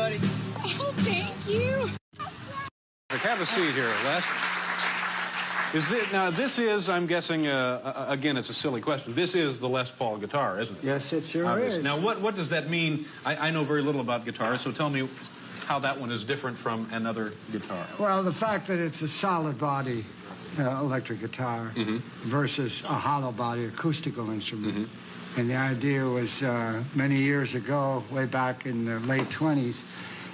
buddy. Oh, thank you. Have a seat here, Les. This is, I'm guessing, again, it's a silly question. This is the Les Paul guitar, isn't it? Yes, it sure is. Now, what does that mean? I know very little about guitars, so tell me how that one is different from another guitar. Well, the fact that it's a solid body electric guitar versus a hollow body acoustical instrument. And the idea was many years ago, way back in the late 20s,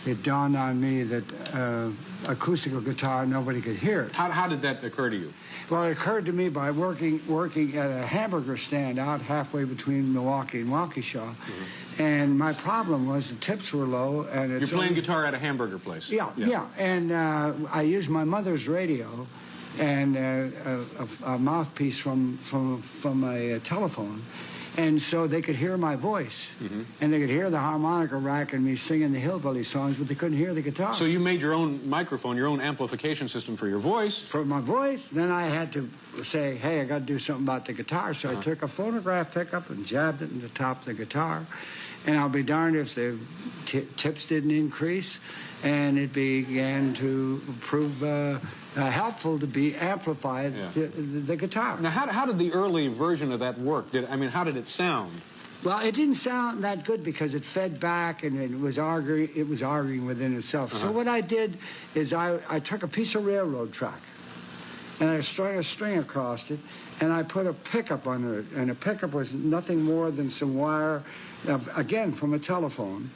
it dawned on me that acoustical guitar, nobody could hear it. How did that occur to you? Well, it occurred to me by working at a hamburger stand out halfway between Milwaukee and Waukesha. And my problem was the tips were low. And You're playing guitar at a hamburger place? Yeah. And I used my mother's radio and a mouthpiece from a telephone. And so they could hear my voice, and they could hear the harmonica rack and me singing the hillbilly songs, but they couldn't hear the guitar. So you made your own microphone, your own amplification system for your voice? For my voice. Then I had to say, hey, I got to do something about the guitar. So I took a phonograph pickup and jabbed it in the top of the guitar. And I'll be darned if the tips didn't increase, and it began to prove helpful to be amplified, the guitar. Now, how did the early version of that work? How did it sound? Well, it didn't sound that good because it fed back and it was arguing within itself. So what I did is I took a piece of railroad track and I strung a string across it, and I put a pickup under it. And a pickup was nothing more than some wire, again, from a telephone.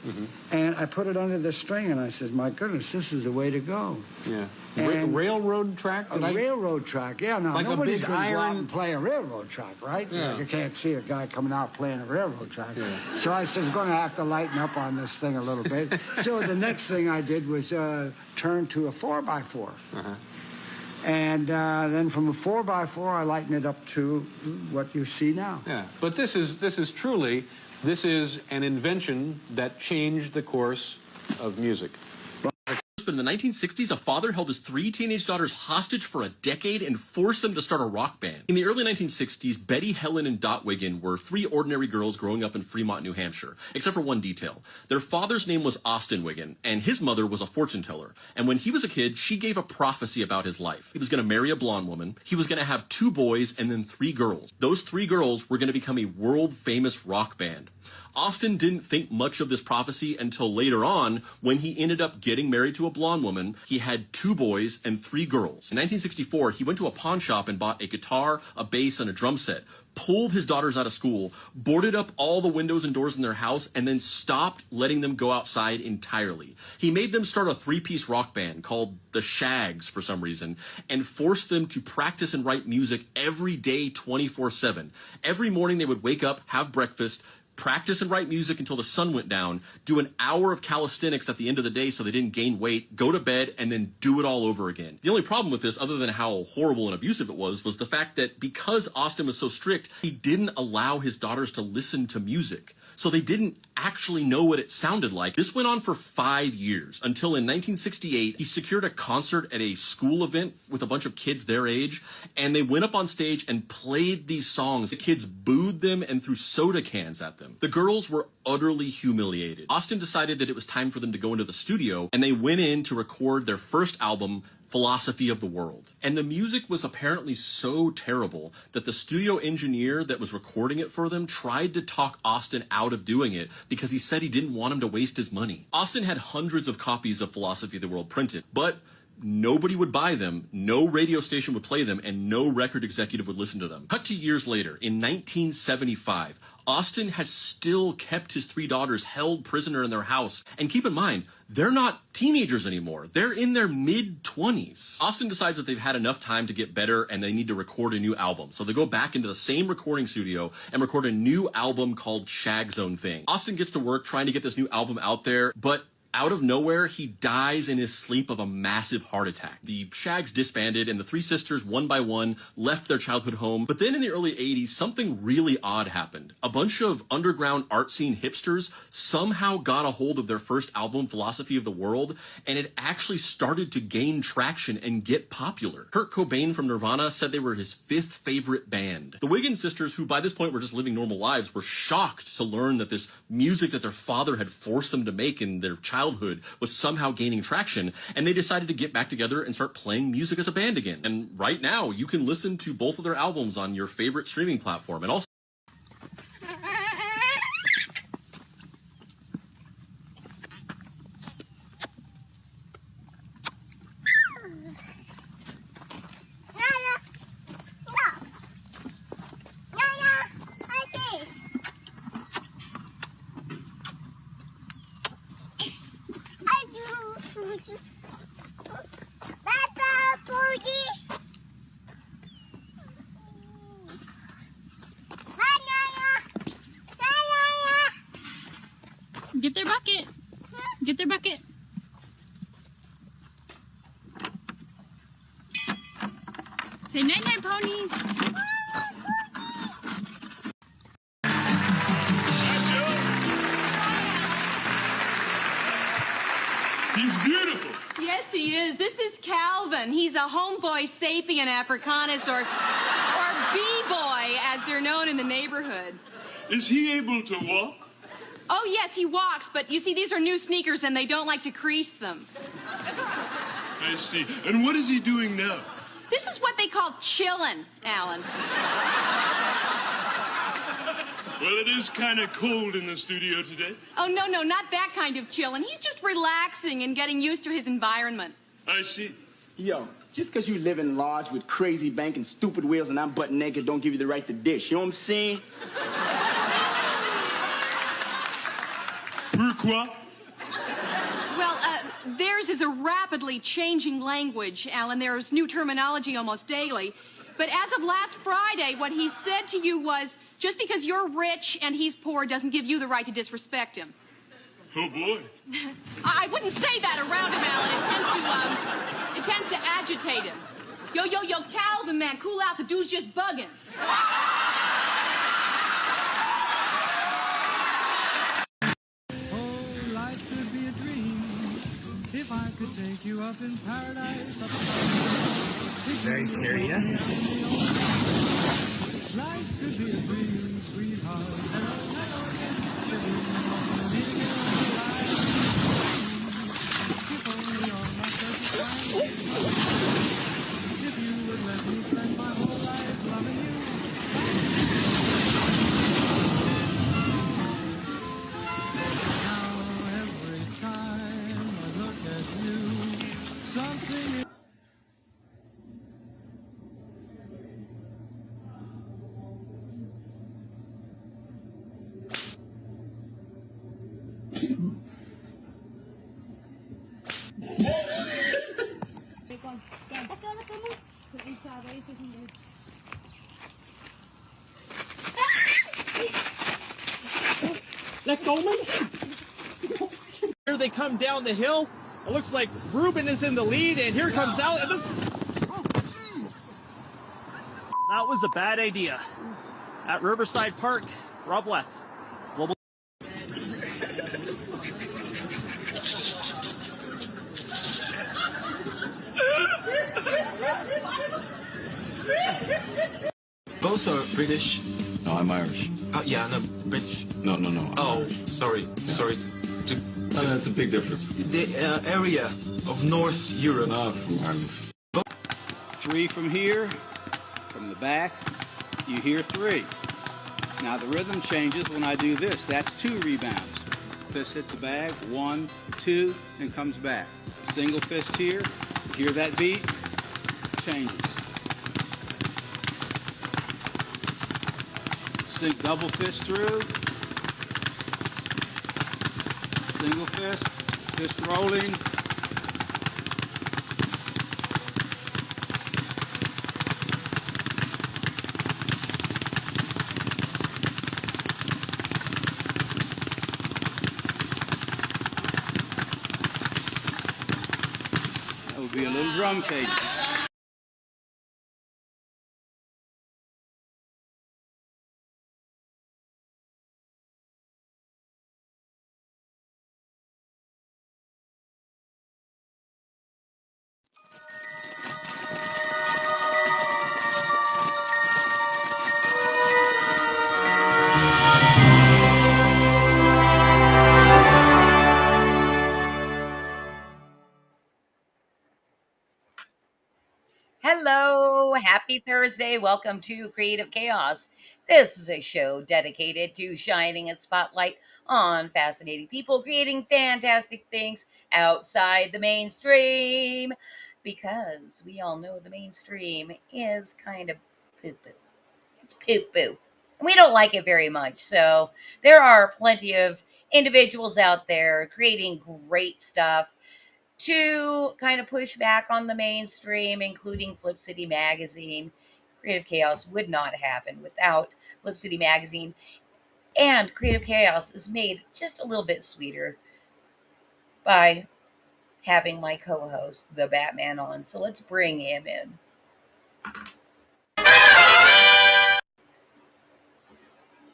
And I put it under the string, and I said, my goodness, this is the way to go. Yeah. Railroad track? Railroad track, yeah. Now, like nobody's a big going to go out iron... and play a railroad track, right? Yeah. You can't see a guy coming out playing a railroad track. Yeah. So I said, I'm going to have to lighten up on this thing a little bit. So the next thing I did was turn to a 4x4. And then from a 4x4, I lightened it up to what you see now. Yeah, but this is truly an invention that changed the course of music. In the 1960s, a father held his 3 teenage daughters hostage for a decade and forced them to start a rock band. In the early 1960s, Betty, Helen, and Dot Wiggin were 3 ordinary girls growing up in Fremont, New Hampshire, except for one detail. Their father's name was Austin Wiggin, and his mother was a fortune teller. And when he was a kid, she gave a prophecy about his life. He was going to marry a blonde woman, he was going to have 2 boys, and then 3 girls. Those 3 girls were going to become a world-famous rock band. Austin didn't think much of this prophecy until later on, when he ended up getting married to a blonde woman. He had 2 boys and 3 girls. In 1964, he went to a pawn shop and bought a guitar, a bass, and a drum set, pulled his daughters out of school, boarded up all the windows and doors in their house, and then stopped letting them go outside entirely. He made them start a 3-piece rock band called the Shags for some reason, and forced them to practice and write music every day 24/7. Every morning they would wake up, have breakfast, practice and write music until the sun went down, do an hour of calisthenics at the end of the day so they didn't gain weight, go to bed, and then do it all over again. The only problem with this, other than how horrible and abusive it was the fact that because Austin was so strict, he didn't allow his daughters to listen to music. So they didn't actually know what it sounded like. This went on for 5 years, until in 1968, he secured a concert at a school event with a bunch of kids their age, and they went up on stage and played these songs. The kids booed them and threw soda cans at them. The girls were utterly humiliated. Austin decided that it was time for them to go into the studio, and they went in to record their first album, Philosophy of the World. And the music was apparently so terrible that the studio engineer that was recording it for them tried to talk Austin out of doing it because he said he didn't want him to waste his money. Austin had hundreds of copies of Philosophy of the World printed, but nobody would buy them, no radio station would play them, and no record executive would listen to them. Cut to years later, in 1975, Austin has still kept his 3 daughters held prisoner in their house. And keep in mind, they're not teenagers anymore. They're in their mid-20s. Austin decides that they've had enough time to get better and they need to record a new album. So they go back into the same recording studio and record a new album called Shag Zone Thing. Austin gets to work trying to get this new album out there, but out of nowhere, he dies in his sleep of a massive heart attack. The Shags disbanded, and the 3 sisters, one by one, left their childhood home. But then in the early 80s, something really odd happened. A bunch of underground art scene hipsters somehow got a hold of their first album, Philosophy of the World, and it actually started to gain traction and get popular. Kurt Cobain from Nirvana said they were his 5th favorite band. The Wiggin sisters, who by this point were just living normal lives, were shocked to learn that this music that their father had forced them to make in their childhood childhood was somehow gaining traction, and they decided to get back together and start playing music as a band again. And right now, you can listen to both of their albums on your favorite streaming platform. And also Get their bucket. Get their bucket. Say night night, ponies. He's beautiful. Yes, he is. This is Calvin. He's a homeboy sapien africanus, or B-boy, as they're known in the neighborhood. Is he able to walk? Oh, yes, he walks, but you see, these are new sneakers, and they don't like to crease them. I see. And what is he doing now? This is what they call chillin', Alan. Well, it is kind of cold in the studio today. Oh, no, not that kind of chillin'. He's just relaxing and getting used to his environment. I see. Yo, just because you live in lodge with crazy bank and stupid wheels and I'm butt naked don't give you the right to dish. You know what I'm saying? Pourquoi? Well, theirs is a rapidly changing language, Alan. There's new terminology almost daily. But as of last Friday, what he said to you was, just because you're rich and he's poor doesn't give you the right to disrespect him. Oh, boy. I wouldn't say that around him, Alan. It tends to agitate him. Yo, Calvin, man, cool out. The dude's just bugging. Life could be a dream if I could take you up in paradise. Very serious. Life could be a dream, sweetheart. If only you're my perfect friend. If you would let me spend my whole life loving you. Something Let's go, man. Here they come down the hill. It looks like Ruben is in the lead, and here comes Al. And this... That was a bad idea. At Riverside Park, Rob Leth. Global. Both are British. No, I'm Irish. Yeah, no, British. No. Oh, sorry. No, that's a big difference. The area of North Europe. Not from Ireland. 3 from here, from the back, you hear 3. Now the rhythm changes when I do this. That's 2 rebounds. Fist hits the bag, 1, 2, and comes back. Single fist here, you hear that beat, changes. Double fist through. Single fist rolling. That would be a little drum cadence. Hello, happy Thursday. Welcome to Creative Chaos. This is a show dedicated to shining a spotlight on fascinating people creating fantastic things outside the mainstream. Because we all know the mainstream is kind of poo poo. It's poo poo. And we don't like it very much. So there are plenty of individuals out there creating great stuff to kind of push back on the mainstream, including Flip City Magazine. Creative Chaos would not happen without Flip City Magazine. And Creative Chaos is made just a little bit sweeter by having my co host, the Batman, on. So let's bring him in.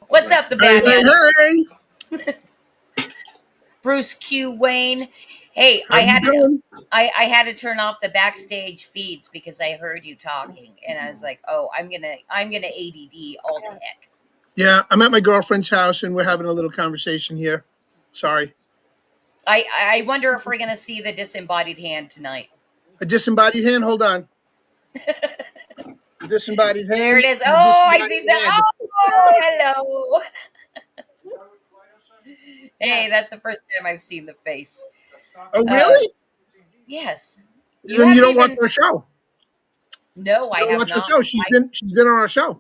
What's up, the Batman? Hey. Bruce Q. Wayne. Hey, How you doing? I had to turn off the backstage feeds because I heard you talking, and I was like, oh, I'm gonna ADD all the heck. Yeah, I'm at my girlfriend's house and we're having a little conversation here. Sorry. I wonder if we're gonna see the disembodied hand tonight. A disembodied hand? Hold on. Disembodied hand. There it is. Oh, I see that. Oh, hello. Hey, that's the first time I've seen the face. Oh, really? Yes. Then you don't watch our show. No, I have watch not. our show. She's been on our show.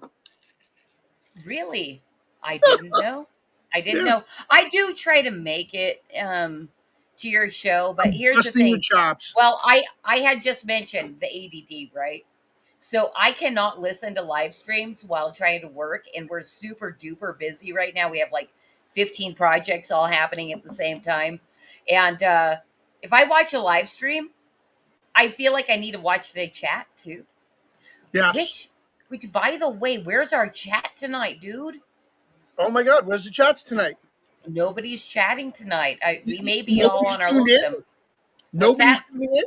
Really? I didn't know. I didn't know. I do try to make it to your show, but here's the thing. Your chops. Well, I had just mentioned the ADD, right? So I cannot listen to live streams while trying to work, and we're super duper busy right now. We have like 15 projects all happening at the same time. And if I watch a live stream, I feel like I need to watch the chat too. Yes. Which, by the way, where's our chat tonight, dude? Oh my God, where's the chats tonight? Nobody's chatting tonight. We may be all on our lonesome. Nobody's tuning in?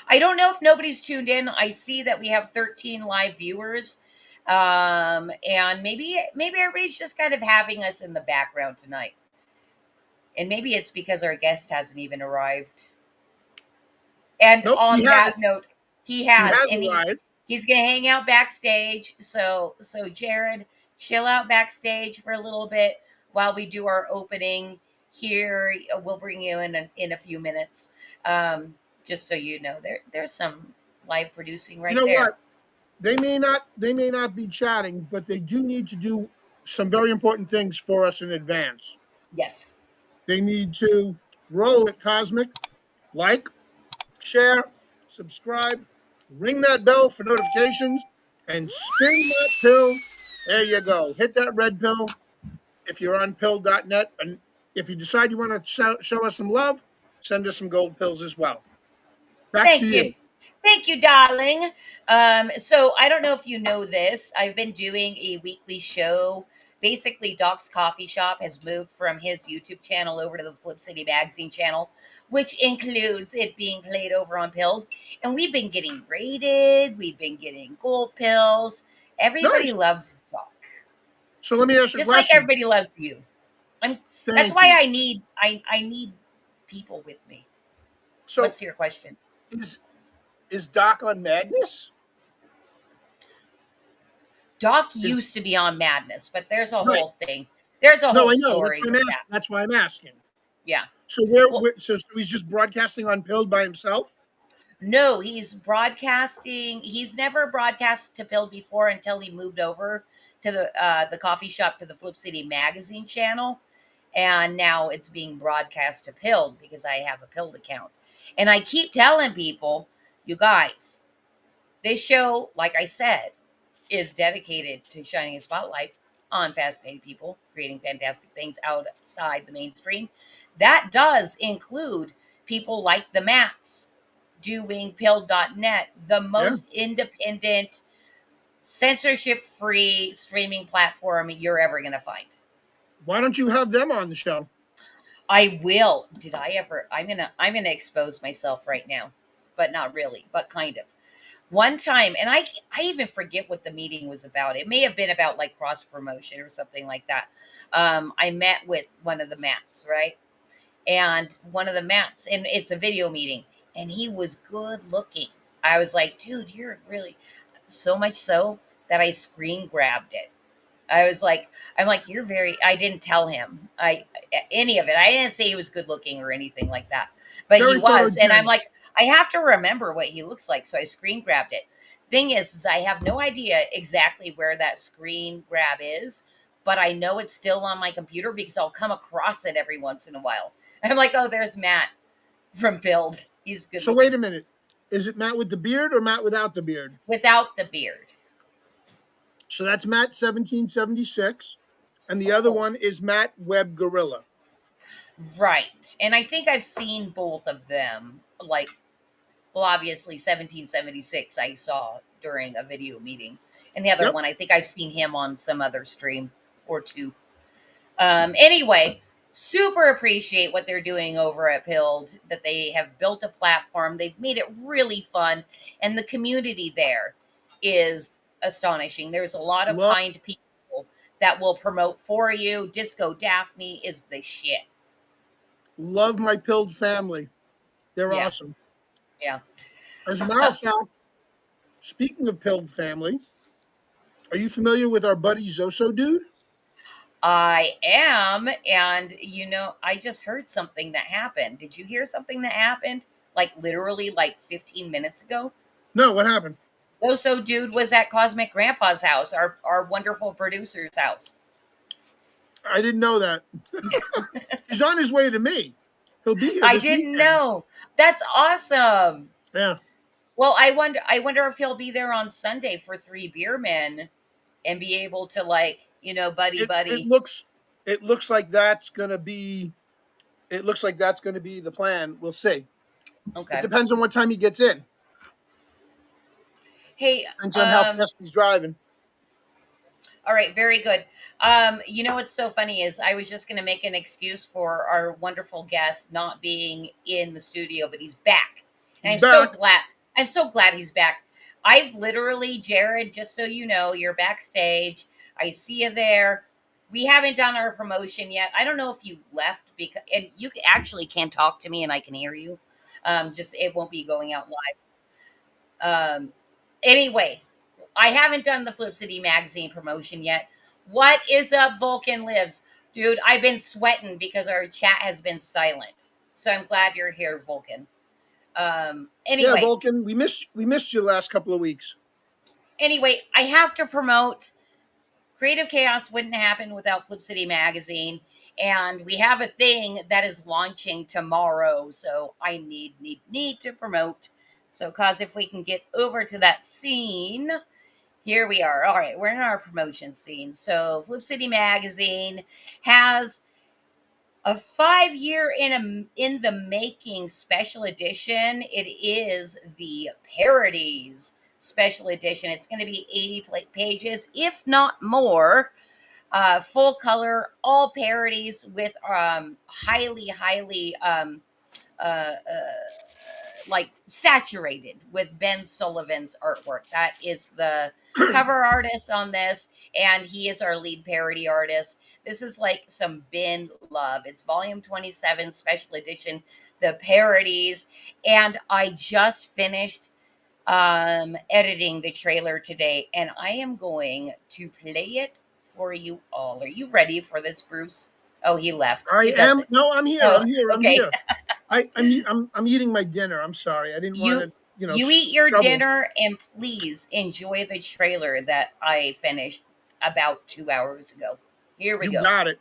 I don't know if nobody's tuned in. I see that we have 13 live viewers. And maybe everybody's just kind of having us in the background tonight. And maybe it's because our guest hasn't even arrived. And on that note, he has arrived. He's gonna hang out backstage. So Jared, chill out backstage for a little bit while we do our opening here. We'll bring you in a few minutes. Just so you know, there's some live producing right there. You know what? They may not be chatting, but they do need to do some very important things for us in advance. Yes. They need to roll at Cosmic, like, share, subscribe, ring that bell for notifications, and spin that pill. There you go. Hit that red pill if you're on pill.net. And if you decide you want to show us some love, send us some gold pills as well. Back to you. Thank you, darling. So I don't know if you know this. I've been doing a weekly show. Basically, Doc's Coffee Shop has moved from his YouTube channel over to the Flip City Magazine channel, which includes it being played over on Pilled. And we've been getting rated. We've been getting gold pills. Everybody loves Doc. So let me ask you a question. Just like everybody loves you. That's why I need people with me. So what's your question? Is Doc on Madness? Doc used to be on Madness, but there's a whole thing. There's a whole story. That's why I'm asking. Yeah. So so he's just broadcasting on Pilled by himself? No, he's broadcasting. He's never broadcast to Pilled before until he moved over to the coffee shop to the Flip City Magazine channel, and now it's being broadcast to Pilled because I have a Pilled account, and I keep telling people, you guys, this show, like I said, is dedicated to shining a spotlight on fascinating people creating fantastic things outside the mainstream. That does include people like the Mats doing Pill.net, the most independent, censorship-free streaming platform you're ever going to find. Why don't you have them on the show? I will. Did I ever? I'm gonna expose myself right now, but not really, but kind of. One time, and I even forget what the meeting was about. It may have been about like cross promotion or something like that. I met with one of the Mats, right? And one of the Mats, and it's a video meeting, and he was good looking. I was like, dude, you're really so much so that I screen grabbed it. I was like, I'm like, you're very. I didn't tell him any of it. I didn't say he was good looking or anything like that, but he Very was. And I'm photogenic. like, I have to remember what he looks like, so I screen grabbed it. Thing is I have no idea exactly where that screen grab is, but I know it's still on my computer because I'll come across it every once in a while. I'm like, oh, there's Matt from Build. He's good. So looking. wait a minute. Is it Matt with the beard or Matt without the beard? Without the beard. So that's Matt 1776. And the other one is Matt Web Gorilla. Right. And I think I've seen both of them. Like, well, obviously 1776 I saw during a video meeting. And the other Yep. one, I think I've seen him on some other stream or two. Anyway, super appreciate what they're doing over at Pilled, that they have built a platform. They've made it really fun. And the community there is astonishing. There's a lot of Love- kind people that will promote for you. Disco Daphne is the shit. Love my Pilled family. They're Yeah. awesome. Yeah. As a matter of fact, speaking of Pilled family, are you familiar with our buddy Zoso dude? I am. And, I just heard something that happened. Did you hear something that happened? Like literally like 15 minutes ago? No, what happened? So dude was at Cosmic Grandpa's house, our wonderful producer's house. I didn't know that. He's on his way to me. He'll be here I this didn't weekend. know. That's awesome. Yeah. Well, I wonder if he'll be there on Sunday for 3 beer men and be able to buddy. It looks like that's gonna be the plan. We'll see. Okay. It depends on what time he gets in. Hey, Depends on how fast he's driving. all right, very good. What's so funny is I was just going to make an excuse for our wonderful guest not being in the studio, but he's back. And He's I'm back. so glad he's back. I've literally, Jared, just so you know, you're backstage. I see you there. We haven't done our promotion yet. I don't know if you left and you actually can talk to me and I can hear you. Just it won't be going out live. Anyway, I haven't done the Flip City magazine promotion yet. What is up, Vulcan Lives? Dude, I've been sweating because our chat has been silent. So I'm glad you're here, Vulcan. Anyway. Yeah, Vulcan, we missed you the last couple of weeks. Anyway, I have to promote Creative Chaos wouldn't happen without Flip City magazine. And we have a thing that is launching tomorrow. So I need to promote. So, cause if we can get over to that scene, here we are. All right, we're in our promotion scene. So, Flip City Magazine has a 5-year in the making special edition. It is the Parodies special edition. It's going to be 80 pages, if not more. Full color, all parodies with highly saturated with Ben Sullivan's artwork. That is the cover artist on this, and he is our lead parody artist. This is like some Ben love. It's volume 27 special edition, the parodies, and I just finished editing the trailer today, and I am going to play it for you all. Are you ready for this, Bruce? Oh, he left. I am. No, I'm here. Oh, I'm here. I'm okay. here. I'm eating my dinner. I'm sorry. I didn't want to, You eat your trouble. dinner, and please enjoy the trailer that I finished about 2 hours ago. Here we You go. got it.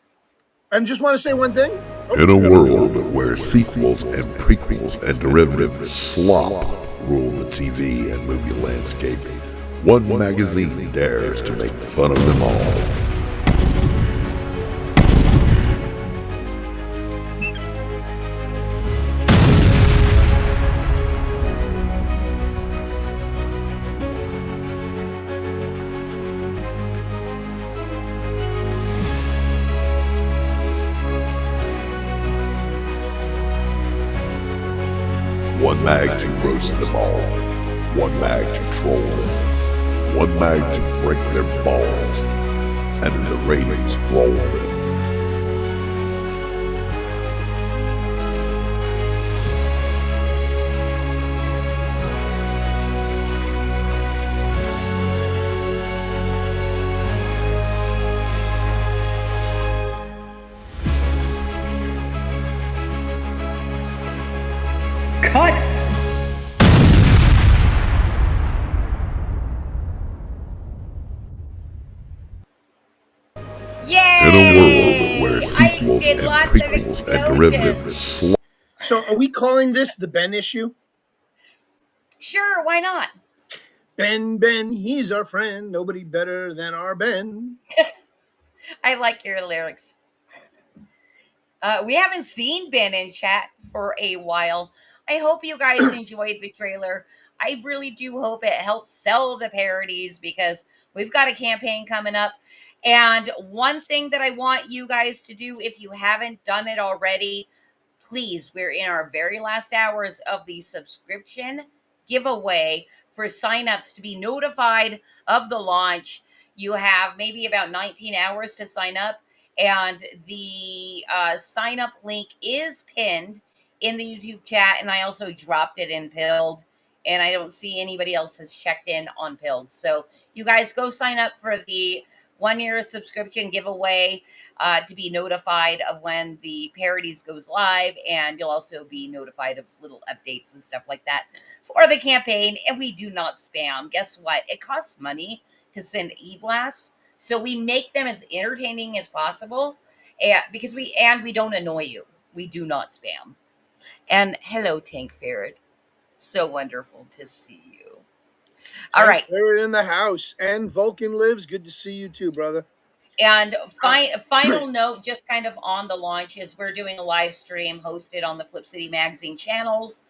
And just want to say one thing. In a world where sequels and prequels and derivative slop rule the TV and movie landscape, one magazine dares to make fun of them all. One mag to roast them all. One mag to troll them. One mag to break their balls. And in the ratings roll them. cut. Yay! In a world where I sequels did and lots of prequels and derivatives explosions. So, are we calling this the Ben issue? Sure, why not? Ben, he's our friend. Nobody better than our Ben. I like your lyrics. We haven't seen Ben in chat for a while. I hope you guys enjoyed the trailer. I really do hope it helps sell the parodies because we've got a campaign coming up. And one thing that I want you guys to do, if you haven't done it already, please, we're in our very last hours of the subscription giveaway for signups to be notified of the launch. You have maybe about 19 hours to sign up, and the sign up link is pinned in the YouTube chat, and I also dropped it in Pilled, and I don't see anybody else has checked in on Pilled. So you guys go sign up for the 1 year subscription giveaway to be notified of when the parodies goes live, and you'll also be notified of little updates and stuff like that for the campaign. And we do not spam. Guess what? It costs money to send e-blasts, so we make them as entertaining as possible, because we don't annoy you. We do not spam. And hello, Tank Ferret. So wonderful to see you. All right. They're in the house. And Vulcan lives. Good to see you too, brother. And final note, just kind of on the launch, is we're doing a live stream hosted on the Flip City Magazine channels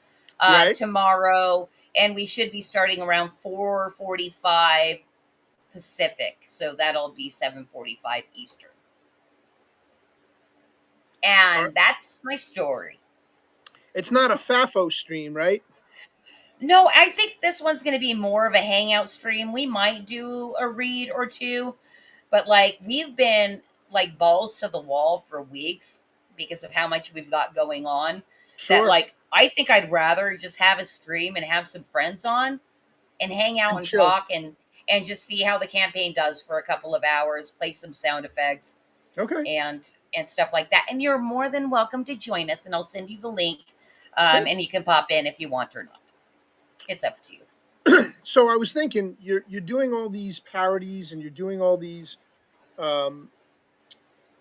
Right. tomorrow, and we should be starting around 4:45 Pacific, so that'll be 7:45 Eastern. And that's my story. It's not a FAFO stream, right? No, I think this one's going to be more of a hangout stream. We might do a read or two, but like we've been like balls to the wall for weeks because of how much we've got going on. Sure. That like I think I'd rather just have a stream and have some friends on and hang out and chill. talk and just see how the campaign does for a couple of hours, play some sound effects. Okay. And stuff like that. And you're more than welcome to join us, and I'll send you the link, and you can pop in if you want or not. It's up to you. So I was thinking, you're doing all these parodies and you're doing all these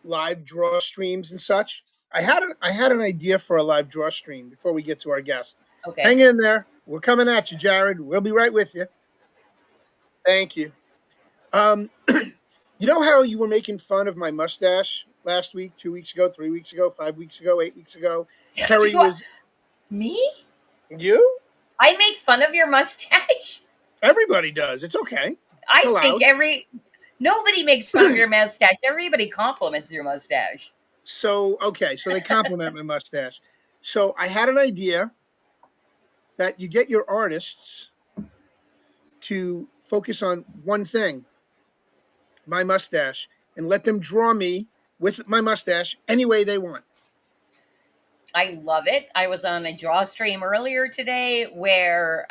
live draw streams and such. I had an idea for a live draw stream before we get to our guest. Okay. Hang in there. We're coming at you, Jared. We'll be right with you. Thank you. You know how you were making fun of my mustache last week, 2 weeks ago, 3 weeks ago, 5 weeks ago, 8 weeks ago? Kerry was... Me? You? I make fun of your mustache? Everybody does. It's okay. I think nobody makes fun of your mustache. Everybody compliments your mustache. So, okay. So they compliment my mustache. So I had an idea that you get your artists to focus on one thing, my mustache, and let them draw me with my mustache any way they want. I love it. I was on a draw stream earlier today where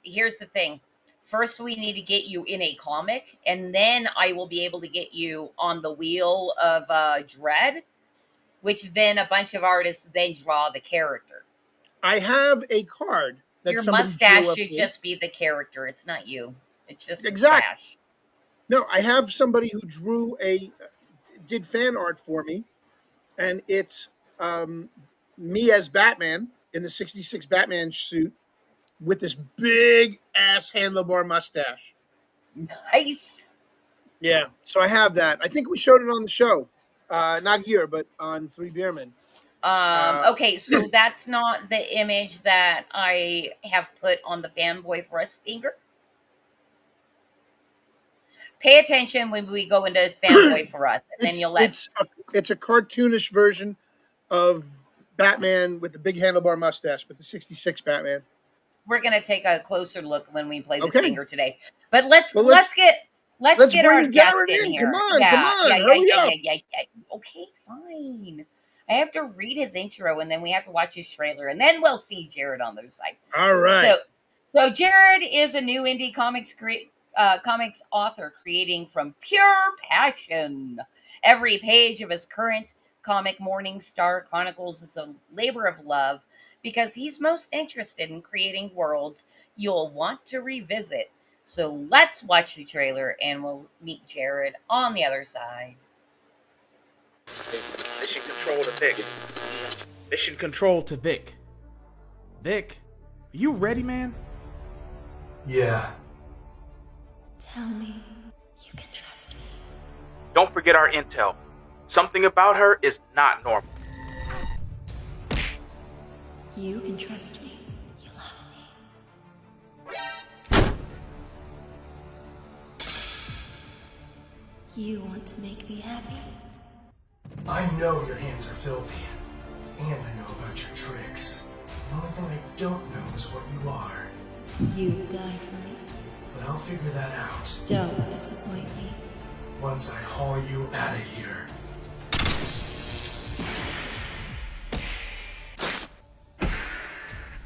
here's the thing. First, we need to get you in a comic, and then I will be able to get you on the wheel of Dread, which then a bunch of artists then draw the character. I have a card that your somebody mustache drew up should with. just be the character. It's not you. It's just Exactly. a stash. No, I have somebody who did fan art for me, and it's me as Batman in the '66 Batman suit with this big ass handlebar mustache. Nice. Yeah, so I have that. I think we showed it on the show, not here, but on Three Beermen. Okay, so that's not the image that I have put on the Fanboy for Us stinger. Pay attention when we go into Fanboy for Us, and then you'll let. It's a cartoonish version of Batman with the big handlebar mustache, but the '66 Batman. We're gonna take a closer look when we play the Okay. stinger today. But let's get let's get our bring guest Jared in in. here. Come on, hurry up. Okay, fine. I have to read his intro, and then we have to watch his trailer, and then we'll see Jared on the other side. All right. So Jared is a new indie comics author creating from pure passion. Every page of his current comic Morning Star Chronicles is a labor of love because he's most interested in creating worlds you'll want to revisit. So let's watch the trailer and we'll meet Jared on the other side. Mission control to Vic. Mission control to Vic. Vic, you ready, man? Yeah. Tell me you can trust me. Don't forget our intel. Something about her is not normal. You can trust me. You love me. You want to make me happy. I know your hands are filthy. And I know about your tricks. The only thing I don't know is what you are. You die for me. But I'll figure that out. Don't disappoint me. Once I haul you out of here.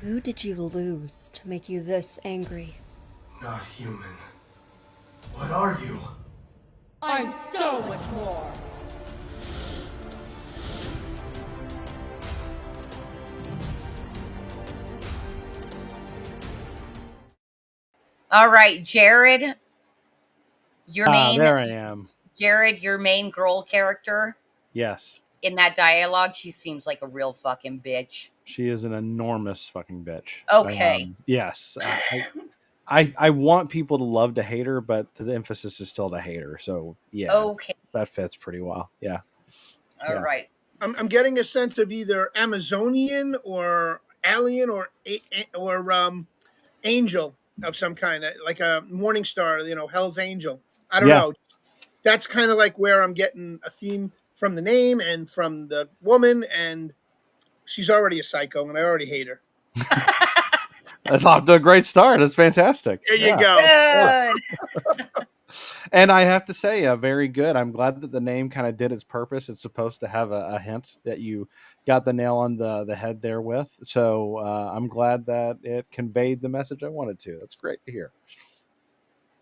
Who did you lose to make you this angry? Not human. What are you? I'm so much more. All right, Jared, your main There I am. Jared, your main girl character Yes. in that dialogue, she seems like a real fucking bitch. She is an enormous fucking bitch. Okay. Yes. I want people to love to hate her, but the emphasis is still to hate her. So yeah. Okay. That fits pretty well. Yeah. All right. I'm getting a sense of either Amazonian or alien or angel of some kind, like a Morning Star, Hell's Angel. I don't know. That's kind of like where I'm getting a theme from the name and from the woman, and she's already a psycho, and I already hate her. That's off to a great start. That's fantastic. There you go. Good. And I have to say, very good. I'm glad that the name kind of did its purpose. It's supposed to have a hint that you got the nail on the head there with. So I'm glad that it conveyed the message I wanted to. That's great to hear.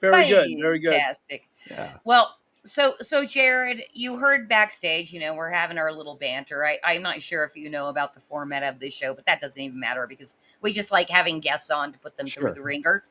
Very good. Very good. Fantastic. Yeah. Well, so Jared, you heard backstage, we're having our little banter. I'm not sure if you know about the format of this show, but that doesn't even matter because we just like having guests on to put them through the ringer.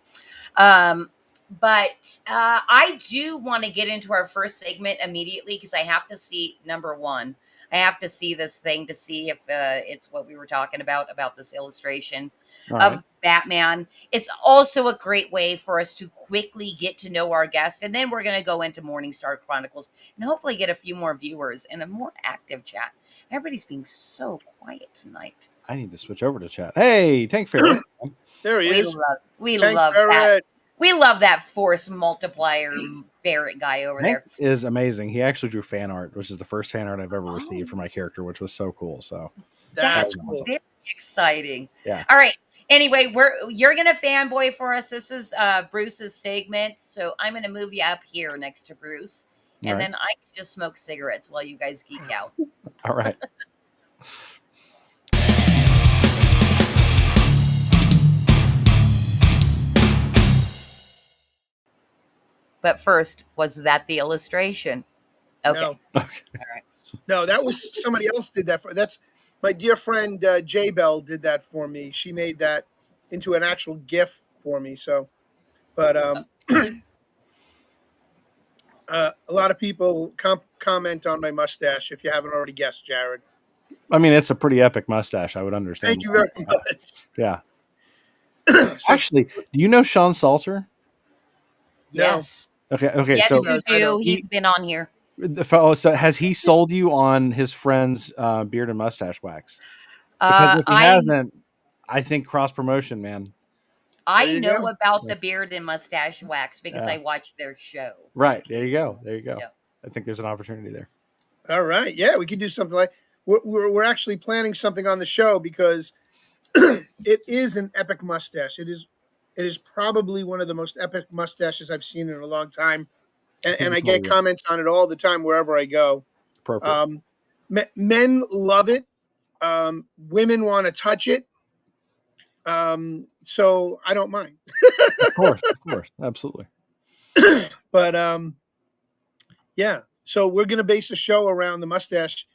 But I do want to get into our first segment immediately because I have to see, number one, I have to see this thing to see if it's what we were talking about this illustration of Batman. It's also a great way for us to quickly get to know our guest. And then we're going to go into Morning Star Chronicles and hopefully get a few more viewers and a more active chat. Everybody's being so quiet tonight. I need to switch over to chat. Hey, Tank Ferret. There he is. We love that. We love that force multiplier ferret guy over there. Is amazing. He actually drew fan art, which is the first fan art I've ever received for my character, which was so cool. So that's very exciting. Yeah. All right. Anyway, you're gonna fanboy for us. This is Bruce's segment, so I'm gonna move you up here next to Bruce, and then I can just smoke cigarettes while you guys geek out. All right. But first, was that the illustration? Okay. No. All right. No, that was somebody else did that. That's my dear friend J Bell did that for me. She made that into an actual GIF for me. So, but a lot of people comment on my mustache. If you haven't already guessed, Jared. I mean, it's a pretty epic mustache. I would understand. Thank you very much. Yeah. Actually, do you know Sean Salter? Yes. Okay. Yes, so you do. He's been on here. So has he sold you on his friend's beard and mustache wax? Because if he hasn't, I think cross promotion, man. I know about the beard and mustache wax because I watched their show. Right. There you go. Yeah. I think there's an opportunity there. All right. Yeah, we could do something like we're actually planning something on the show because it is an epic mustache. It is probably one of the most epic mustaches I've seen in a long time. And I get comments on it all the time wherever I go. Men love it. Women want to touch it. So I don't mind. Of course. Absolutely. But yeah. So we're going to base a show around the mustache.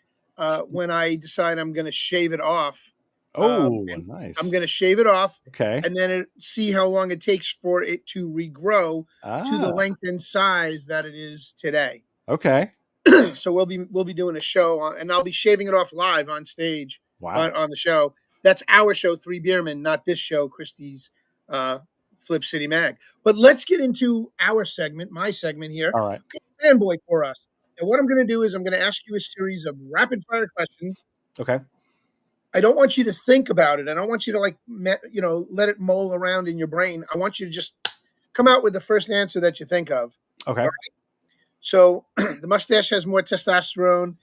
when I decide I'm going to shave it off. Oh, And nice. I'm going to shave it off. Okay. And then see how long it takes for it to regrow to the length and size that it is today. Okay. So we'll be doing a show, and I'll be shaving it off live on stage. Wow. On the show. That's our show, Three Beermen, not this show, Christie's Flip City Mag. But let's get into our segment, my segment here. All right. Fanboy for us. And what I'm going to do is I'm going to ask you a series of rapid fire questions. Okay. I don't want you to think about it. I don't want you to let it mull around in your brain. I want you to just come out with the first answer that you think of. Okay. All right? So the mustache has more testosterone.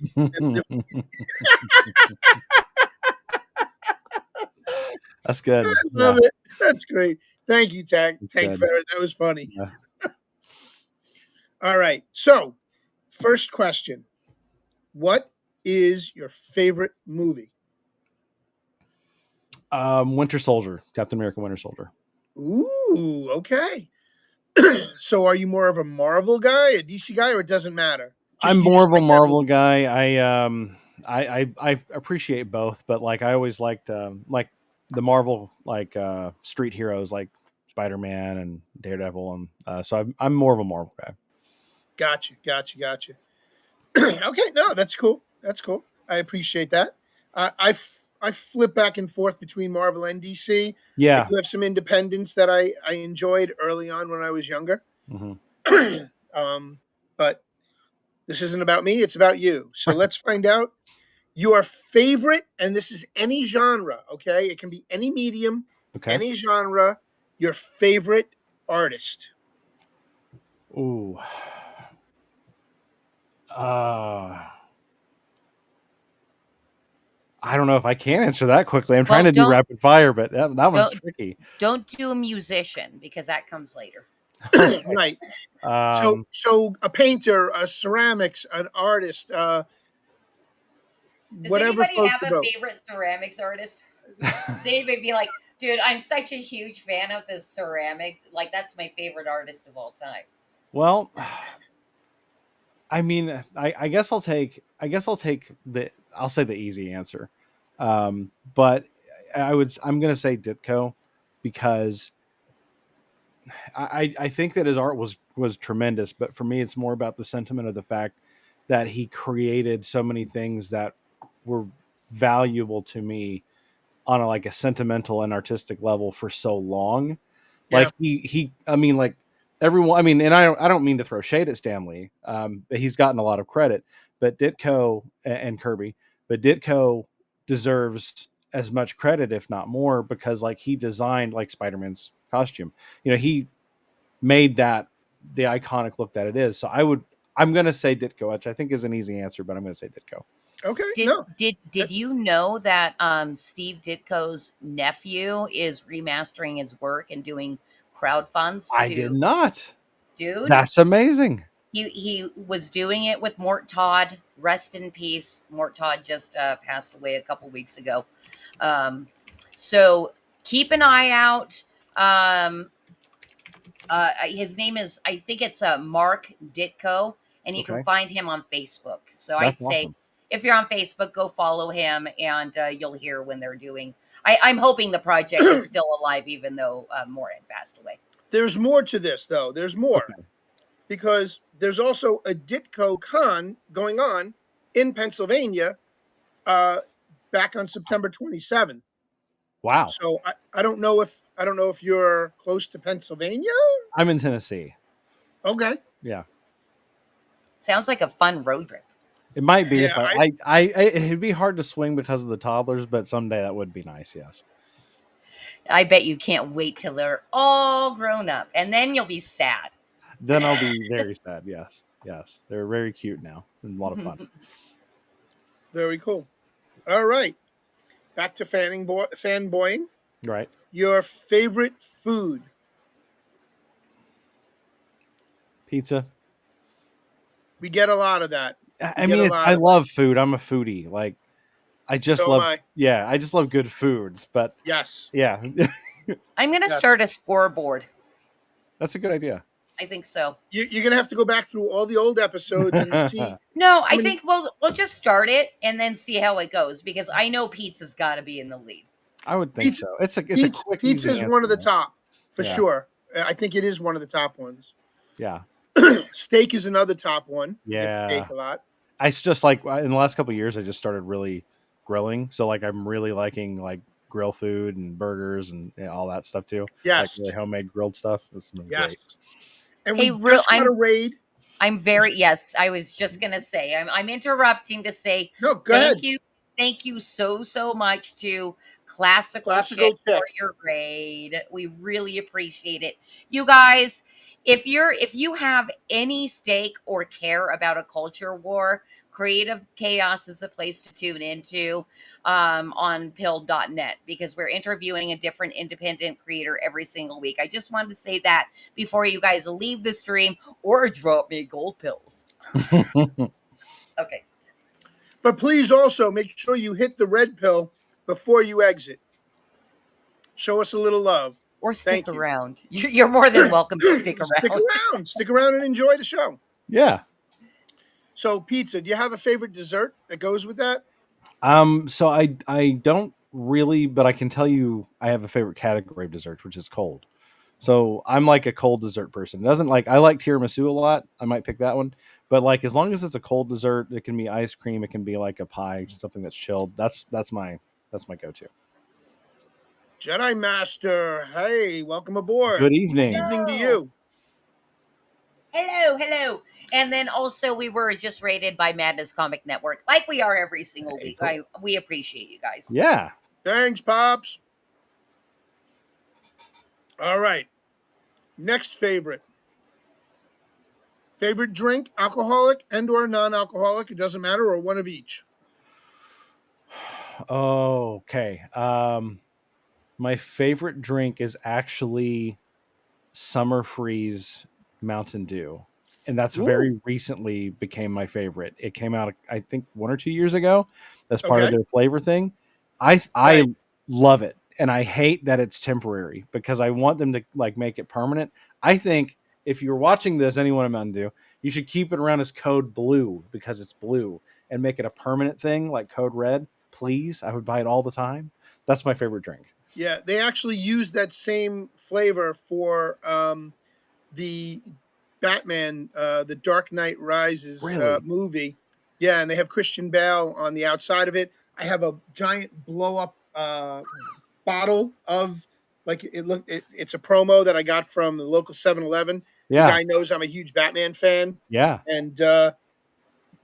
That's good. I love it. That's great. Thank you, Tank Ferret. That was funny. Yeah. All right. So, first question. What is your favorite movie? Winter Soldier, Captain America Winter Soldier. Ooh, okay. So are you more of a Marvel guy, a DC guy, or it doesn't matter? I'm more of a Marvel guy. I appreciate both, but like I always liked like the Marvel street heroes like Spider-Man and Daredevil, and so I'm more of a Marvel guy. Gotcha. Okay, no, that's cool. I appreciate that. I flip back and forth between Marvel and DC. Yeah. I do have some independents that I enjoyed early on when I was younger. Mm-hmm. But this isn't about me, it's about you. So let's find out your favorite, and this is any genre, okay? It can be any medium, any genre, your favorite artist. Ooh. I don't know if I can answer that quickly. I'm trying to do rapid fire, but that was tricky. Don't do a musician because that comes later. Right. So a painter, a ceramics, an artist, Does whatever. Anybody have a favorite ceramics artist? Does anybody be like, dude, I'm such a huge fan of this ceramics. Like, that's my favorite artist of all time. Well, I mean, I guess I'll say the easy answer. But I'm going to say Ditko because I think that his art was tremendous, but for me, it's more about the sentiment of the fact that he created so many things that were valuable to me on a sentimental and artistic level for so long. Yeah. Like I mean, like everyone, I mean, and I don't mean to throw shade at Stanley, but he's gotten a lot of credit, but Ditko and Kirby, but Ditko deserves as much credit, if not more, because he designed Spider-Man's costume. He made that the iconic look that it is. So I'm going to say Ditko, which I think is an easy answer, but I'm going to say Ditko. Okay. Did you know that Steve Ditko's nephew is remastering his work and doing crowdfunds? I did not. Dude, that's amazing. He was doing it with Mort Todd. Rest in peace. Mort Todd just passed away a couple weeks ago. So keep an eye out. His name is, I think it's Mark Ditko, and you can find him on Facebook. So I'd say if you're on Facebook, go follow him, and you'll hear when they're doing. I'm hoping the project is still alive, even though Mort had passed away. There's more to this, though. There's more. Because there's also a Ditko Con going on in Pennsylvania back on September 27th. Wow. So I don't know if you're close to Pennsylvania. I'm in Tennessee. Okay. Yeah. Sounds like a fun road trip. It might be. Yeah, it'd be hard to swing because of the toddlers, but someday that would be nice. Yes. I bet you can't wait till they're all grown up, and then you'll be sad. Then I'll be very sad. Yes. They're very cute now and a lot of fun. Very cool. All right. Back to fanboying. Right. Your favorite food? Pizza. We get a lot of that. I love food. I'm a foodie. I just love good foods. But yes. Yeah. I'm going to start a scoreboard. That's a good idea. I think so. You're gonna have to go back through all the old episodes and see. No, I think we'll just start it and then see how it goes because I know pizza's got to be in the lead. I would think so. It's a quick, pizza easy is one of the answer. top for Yeah. sure. I think it is one of the top ones. Yeah. Steak is another top one. Yeah. Steak a lot. I just like in the last couple of years, I just started really grilling. So like I'm really liking like grill food and burgers and all that stuff too. Yes. Like really homemade grilled stuff. It's been great. And Hey, we just got a raid. I'm very yes. I was just gonna say I'm interrupting to say no. Go ahead. Thank you so much to Classical Chick for your raid. We really appreciate it, you guys. If you have any stake or care about a culture war, Creative Chaos is a place to tune into on pilled.net because we're interviewing a different independent creator every single week. I just wanted to say that before you guys leave the stream or drop me gold pills. Okay. But please also make sure you hit the red pill before you exit. Show us a little love. Or stick around. You're more than welcome to stick around. Stick around and enjoy the show. Yeah. So pizza, do you have a favorite dessert that goes with that? So I don't really, but I can tell you I have a favorite category of desserts, which is cold. So I'm like a cold dessert person. It doesn't like I like tiramisu a lot. I might pick that one. But like as long as it's a cold dessert, it can be ice cream, it can be like a pie, something that's chilled. That's my go-to. Jedi Master, hey, welcome aboard. Good evening. Good evening to you. Hello. And then also we were just rated by Madness Comic Network, like we are every single week. We appreciate you guys. Yeah. Thanks, Pops. All right. Next favorite. Favorite drink, alcoholic and or non-alcoholic, it doesn't matter, or one of each. Okay. My favorite drink is actually Summer Freeze Mountain Dew. And that's very recently became my favorite. It came out, I think, 1 or 2 years ago. That's part of their flavor thing. I love it. And I hate that it's temporary because I want them to like make it permanent. I think if you're watching this, anyone at Mountain Dew, you should keep it around as code blue because it's blue and make it a permanent thing like code red. Please. I would buy it all the time. That's my favorite drink. Yeah, they actually use that same flavor for the Batman, the Dark Knight Rises movie. Yeah, and they have Christian Bale on the outside of it. I have a giant blow-up bottle of, like, it's a promo that I got from the local 7-Eleven. Yeah. The guy knows I'm a huge Batman fan. Yeah. And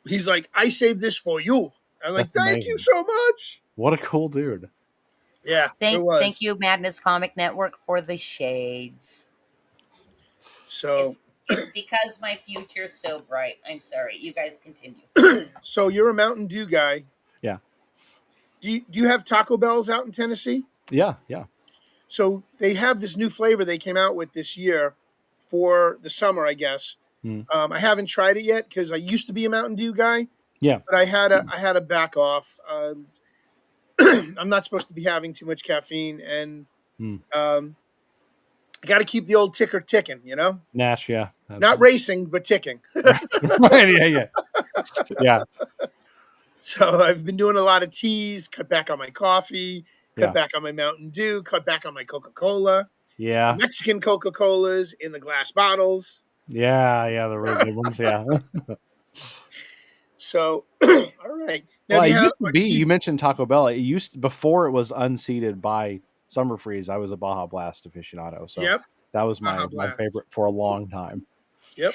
he's like, I saved this for you. I'm like, That's thank you amazing. so much. What a cool dude. Yeah, Thank you, Madness Comic Network, for the shades. So it's because my future's so bright. I'm sorry. You guys continue. So you're a Mountain Dew guy. Yeah. Do you have Taco Bells out in Tennessee? Yeah. So they have this new flavor they came out with this year for the summer, I guess. I haven't tried it yet because I used to be a Mountain Dew guy. Yeah. But I had a back off. I'm not supposed to be having too much caffeine, and I got to keep the old ticker ticking, you know? Nash, yeah. Not racing, but ticking. Yeah. So I've been doing a lot of teas, cut back on my coffee, cut back on my Mountain Dew, cut back on my Coca-Cola. Yeah. Mexican Coca-Colas in the glass bottles. Yeah, the really good ones, yeah. So, all right. Now, Well, you mentioned Taco Bell. It used before it was unseated by Summer Freeze. I was a Baja Blast aficionado, so that was my favorite for a long time. Yep.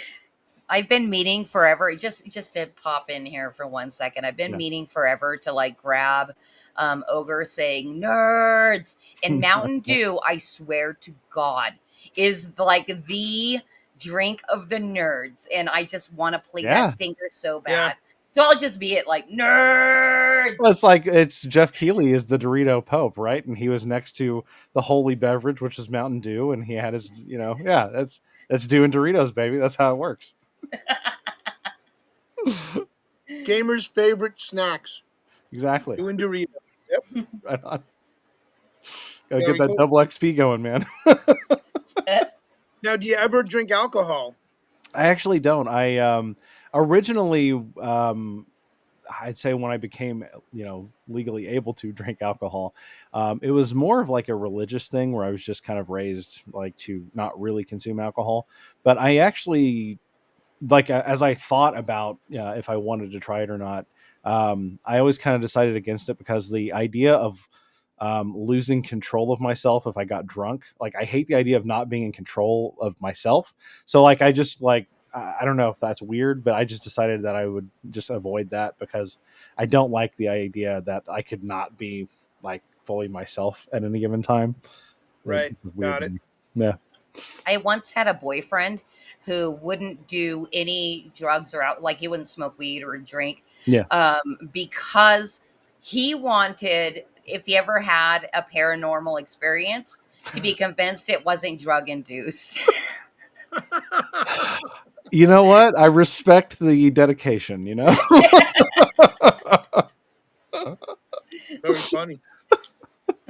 I've been meaning forever. Just to pop in here for 1 second. I've been meaning forever to like grab Ogre saying nerds and Mountain Dew. I swear to God, is like the drink of the nerds, and I just want to play that stinker so bad. Yeah. So I'll just be it like nerds. Well, it's Jeff Keighley is the Dorito Pope, right? And he was next to the holy beverage, which is Mountain Dew, and he had his, that's Dew and Doritos, baby. That's how it works. Gamers' favorite snacks. Exactly. Dew and Doritos. Yep. Right on. Gotta get that double XP going, man. Now, do you ever drink alcohol? I actually don't. I originally, I'd say when I became, legally able to drink alcohol, it was more of like a religious thing where I was just kind of raised like to not really consume alcohol. But I actually, like, as I thought about if I wanted to try it or not, I always kind of decided against it because the idea of losing control of myself if I got drunk, like I hate the idea of not being in control of myself. So like I just like I don't know if that's weird, but I just decided that I would just avoid that because I don't like the idea that I could not be like fully myself at any given time. It's Right. weird Got to it. me. Yeah. I once had a boyfriend who wouldn't do any drugs or out, like he wouldn't smoke weed or drink, Yeah. because he wanted, if he ever had a paranormal experience, to be convinced it wasn't drug induced. You know what? I respect the dedication, Very funny.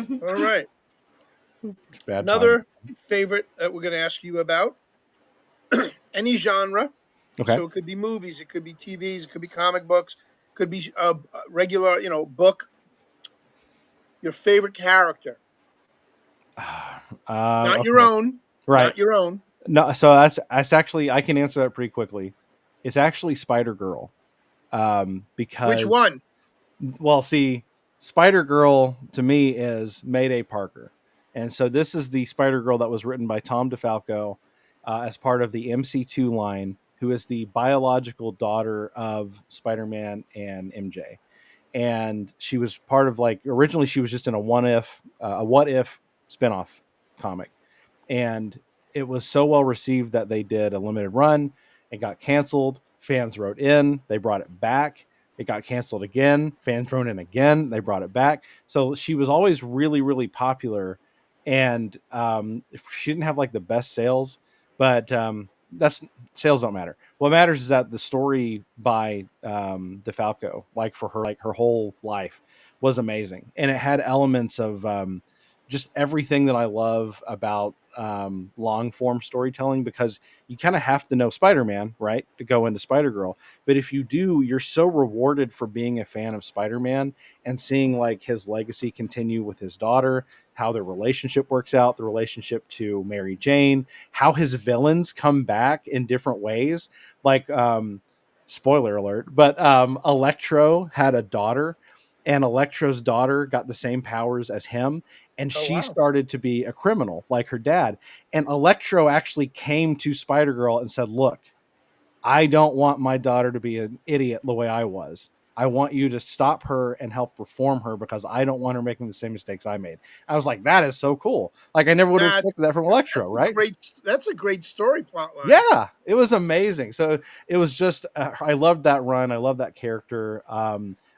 All right. It's bad time. Another favorite that we're going to ask you about any genre. Okay. So it could be movies, it could be TVs, it could be comic books, could be a regular, book. Your favorite character, not your Okay. own, Right. not your own. No, so that's actually I can answer that pretty quickly. It's actually Spider Girl. Which Because one? well, see, Spider Girl to me is Mayday Parker. And so this is the Spider Girl that was written by Tom DeFalco as part of the MC2 line, who is the biological daughter of Spider-Man and MJ. And she was part of like originally she was just in a what if spinoff comic, and it was so well received that they did a limited run. It got canceled. Fans wrote in. They brought it back. It got canceled again. Fans wrote in again. They brought it back. So she was always really, really popular, and she didn't have like the best sales, but that's sales don't matter. What matters is that the story by DeFalco, like for her, like her whole life, was amazing, and it had elements of just everything that I love about long form storytelling, because you kind of have to know Spider-Man, right, to go into Spider-Girl. But if you do, you're so rewarded for being a fan of Spider-Man and seeing like his legacy continue with his daughter, how their relationship works out, the relationship to Mary Jane, how his villains come back in different ways. Like, spoiler alert, but Electro had a daughter, and Electro's daughter got the same powers as him, and Oh, she wow. started to be a criminal like her dad. And Electro actually came to Spider-Girl and said, look, I don't want my daughter to be an idiot the way I was. I want you to stop her and help reform her because I don't want her making the same mistakes I made. I was like, that is so cool. Like I never would have expected that from Electro, right? That's a great story plot line. Yeah, it was amazing. So it was just, I loved that run. I love that character.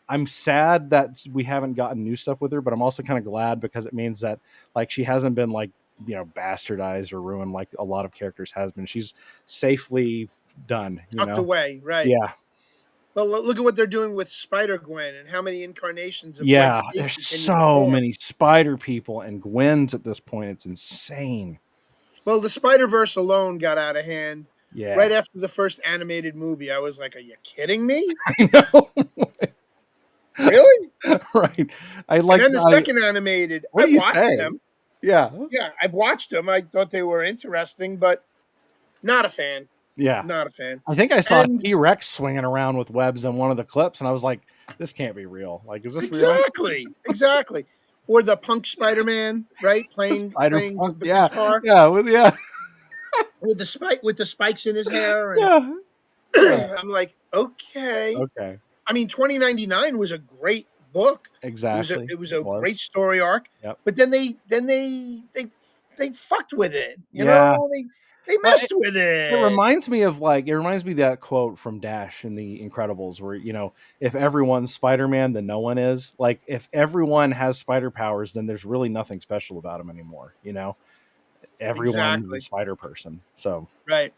I'm sad that we haven't gotten new stuff with her, but I'm also kind of glad because it means that like she hasn't been like, bastardized or ruined like a lot of characters has been. She's safely done, Tucked away, right? Yeah. Well, look at what they're doing with Spider-Gwen and how many incarnations of Yeah, Gwen there's Stacy can you so perform? many Spider people and Gwens at this point. It's insane. Well, the Spider-Verse alone got out of hand. Yeah. Right after the first animated movie, I was like, are you kidding me? I know. Really? Right. I like. And then the second animated, What do I you watched say? them. Yeah. Yeah, I've watched them. I thought they were interesting, but not a fan. Yeah. Not a fan. I think I saw And- T-Rex swinging around with webs in one of the clips, and I was like, this can't be real. Like, is this real? Exactly. Or the punk Spider-Man, right? Playing Spider-Punk, the yeah. guitar. Yeah, With the spikes in his hair. And I'm like, okay. Okay. I mean, 2099 was a great book. Exactly. It was a great story arc. Yep. But then they fucked with it. You Yeah. know, they messed with it. It reminds me of that quote from Dash in The Incredibles where, if everyone's Spider-Man, then no one is. Like, if everyone has spider powers, then there's really nothing special about them anymore, Everyone's Exactly. a spider person. So, Right.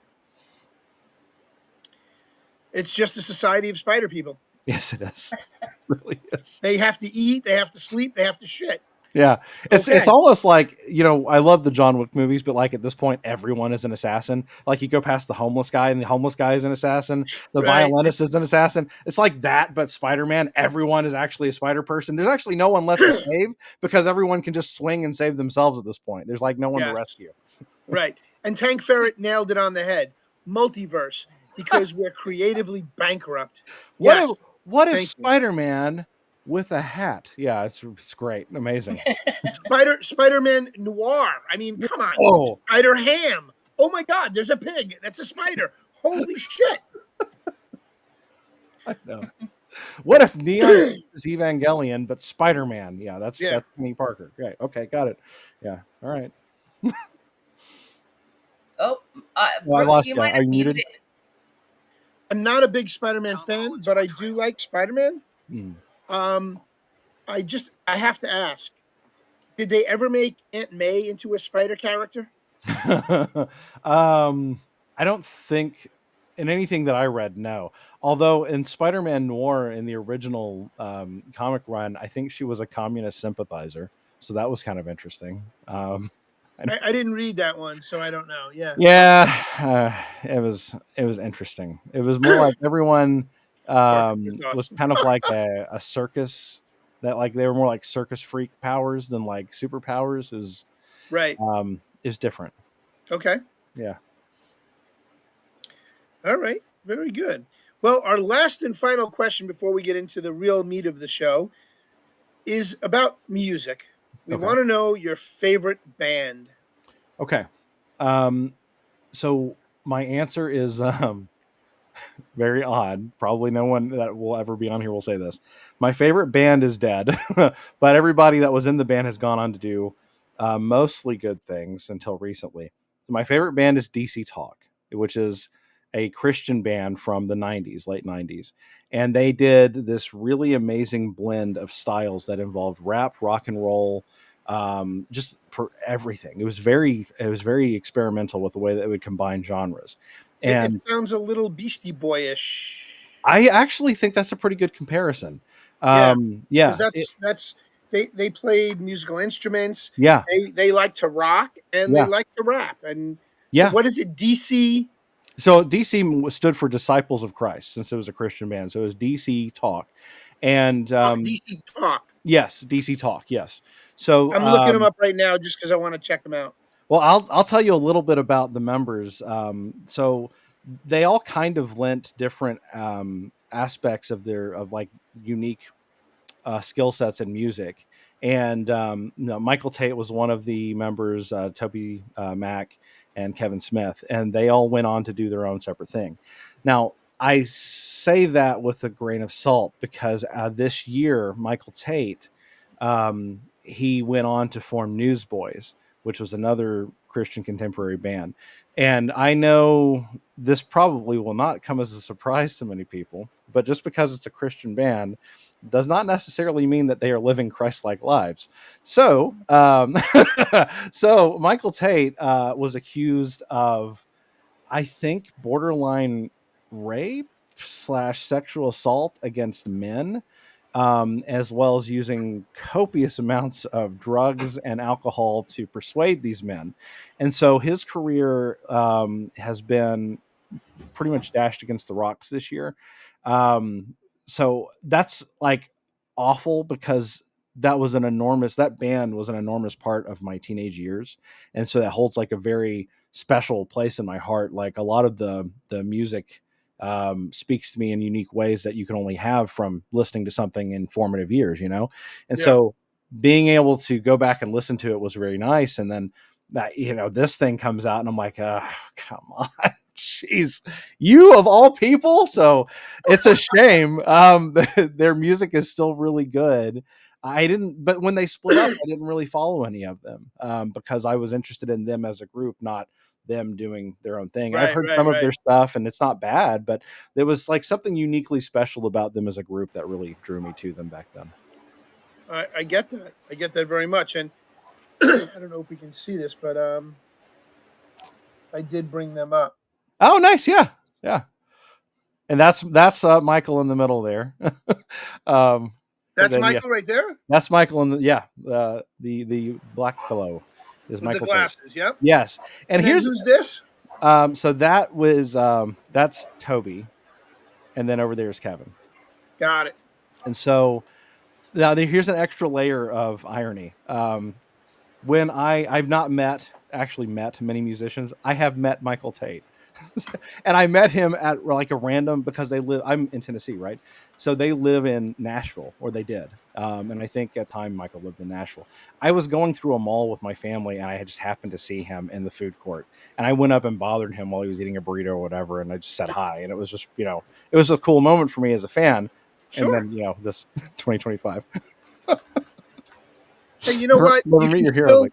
It's just a society of spider people. yes, it is. It really is. They have to eat, they have to sleep, they have to shit. Yeah, it's Okay. almost like, I love the John Wick movies, but like at this point, everyone is an assassin. Like you go past the homeless guy, and the homeless guy is an assassin. The Right. violinist is an assassin. It's like that, but Spider-Man. Everyone is actually a spider person. There's actually no one left to save because everyone can just swing and save themselves at this point. There's like no one to Yes. rescue. Right. And Tank Ferret nailed it on the head. Multiverse, because we're creatively bankrupt. Yes. What if Thank you. Spider-Man with a hat? Yeah, it's great, amazing. Spider-Man Noir. I mean, come on. Oh. Spider Ham. Oh my God, there's a pig. That's a spider. Holy shit. I know. What if Neon is Evangelion, but Spider-Man? Yeah, that's me, Parker. Great. Okay, got it. Yeah. All right. Oh, Well, I Bruce, lost you you. might Are have you muted? muted. I'm not a big Spider-Man fan, but I do like Spider-Man. Mm. I have to ask, did they ever make Aunt May into a spider character? I don't think in anything that I read, no. Although in Spider-Man Noir in the original comic run, I think she was a communist sympathizer, so that was kind of interesting. I didn't read that one, so I don't know. Yeah. Yeah, it was interesting. It was more like everyone That's was awesome. kind of like a circus, that like they were more like circus freak powers than like superpowers. Right. Is different. Okay. Yeah. All right. Very good. Well, our last and final question before we get into the real meat of the show is about music. We Okay. want to know your favorite band. Okay. So my answer is very odd. Probably no one that will ever be on here will say this. My favorite band is dead, but everybody that was in the band has gone on to do mostly good things until recently. My favorite band is DC Talk, which is a Christian band from the 90s, late 90s. And they did this really amazing blend of styles that involved rap, rock and roll, just for everything. It was very experimental with the way that it would combine genres. It And sounds a little Beastie Boyish. I actually think that's a pretty good comparison. Yeah. Yeah. That's they played musical instruments. Yeah. They like to rock and they Yeah. like to rap. And so Yeah. what is it? DC? So DC stood for Disciples of Christ, since it was a Christian band. So it was DC Talk. And DC Talk. yes, DC Talk. Yes. So I'm looking them up right now just because I want to check them out. well, I'll tell you a little bit about the members. So they all kind of lent different aspects of like unique skill sets in music. And Michael Tate was one of the members, Toby Mack and Kevin Smith, and they all went on to do their own separate thing. Now, I say that with a grain of salt because this year, Michael Tate, he went on to form Newsboys, which was another Christian contemporary band. And I know this probably will not come as a surprise to many people, but just because it's a Christian band does not necessarily mean that they are living Christ-like lives. So, so Michael Tate was accused of, I think, borderline rape / sexual assault against men, as well as using copious amounts of drugs and alcohol to persuade these men. And so his career has been pretty much dashed against the rocks this year. So that's like awful because that band was an enormous part of my teenage years. And so that holds like a very special place in my heart. Like a lot of the music speaks to me in unique ways that you can only have from listening to something in formative years, And Yeah. so being able to go back and listen to it was very nice. And then that, this thing comes out and I'm like, come on. Jeez, you of all people. So it's a shame. Their music is still really good. But when they split up, I didn't really follow any of them because I was interested in them as a group, not them doing their own thing. I've heard some of their stuff and it's not bad, but there was like something uniquely special about them as a group that really drew me to them back then. I get that. I get that very much. And I don't know if we can see this, but I did bring them up. Oh, nice. Yeah. Yeah. And that's Michael in the middle there. That's then, Michael right there. That's Michael, and the black fellow is With Michael the Tate. glasses. Yep. Yes, and then here's who's this? so that was that's Toby, and then over there is Kevin. Got it. And so now here's an extra layer of irony. When I've not actually met many musicians, I have met Michael Tate. And I met him at like a random, because I'm in Tennessee, right? So they live in Nashville, or they did. And I think at the time Michael lived in Nashville. I was going through a mall with my family, and I had just happened to see him in the food court. And I went up and bothered him while he was eating a burrito or whatever. And I just said hi. And it was just, it was a cool moment for me as a fan. Sure. And then, this 2025. Hey, you know what? You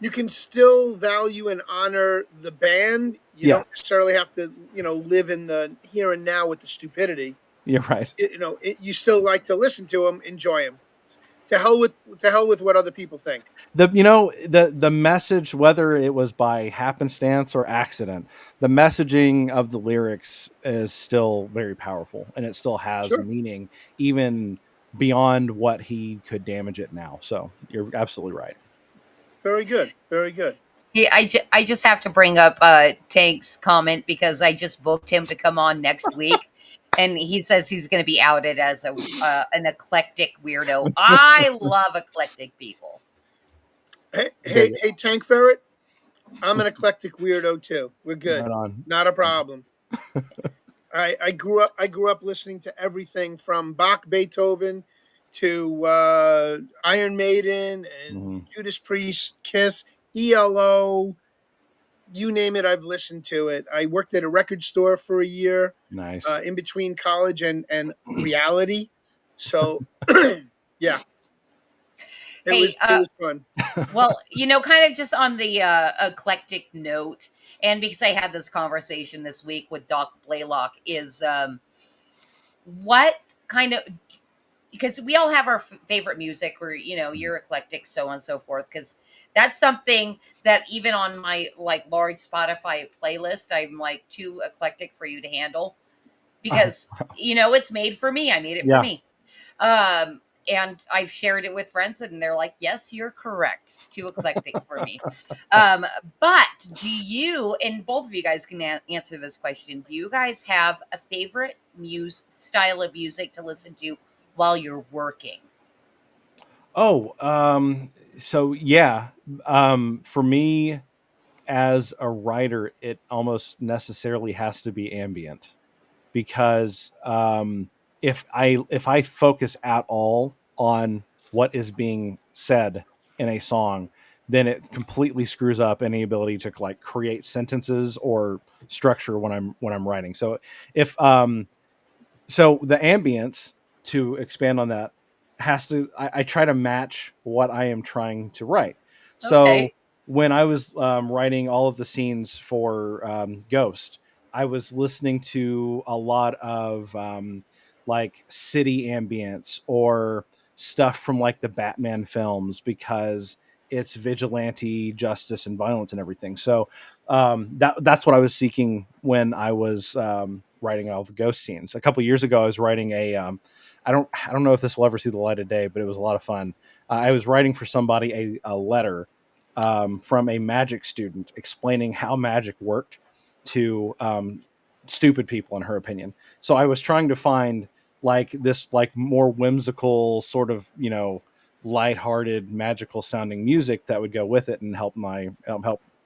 You can still value and honor the band. You don't necessarily have to, live in the here and now with the stupidity. You're right. You still like to listen to them, enjoy them. To hell with what other people think. The message, whether it was by happenstance or accident, the messaging of the lyrics is still very powerful, and it still has meaning, even beyond what he could damage it now. So you're absolutely right. Very good. Very good. Yeah, I just have to bring up Tank's comment, because I just booked him to come on next week. And he says he's going to be outed as an eclectic weirdo. I love eclectic people. Hey, Tank Ferret, I'm an eclectic weirdo too. We're good. Right on. Not a problem. I grew up listening to everything from Bach, Beethoven, to Iron Maiden and Judas Priest, Kiss, ELO. You name it, I've listened to it. I worked at a record store for a year. Nice. In between college and reality. So, yeah. It was fun. Well, kind of just on the eclectic note, and because I had this conversation this week with Doc Blaylock, is what kind of, because we all have our favorite music, where, you're eclectic, so on and so forth, because that's something that even on my large Spotify playlist, I'm too eclectic for you to handle, because it's made for me. I made it for me. And I've shared it with friends, and they're like, yes, you're correct. Too eclectic for me. But do you, and both of you guys can answer this question, do you guys have a favorite style of music to listen to while you're working? So yeah. For me, as a writer, it almost necessarily has to be ambient, because if I focus at all on what is being said in a song, then it completely screws up any ability to create sentences or structure when I'm writing. So if so the ambience, to expand on that, I try to match what I am trying to write. So when I was writing all of the scenes for Ghost, I was listening to a lot of city ambience, or stuff from the Batman films, because it's vigilante justice and violence and everything. So that's what I was seeking when I was writing all the Ghost scenes. A couple of years ago, I was writing I don't know if this will ever see the light of day, but it was a lot of fun. I was writing for somebody a letter from a magic student explaining how magic worked to stupid people, in her opinion. So I was trying to find this more whimsical, sort of lighthearted, magical sounding music that would go with it and help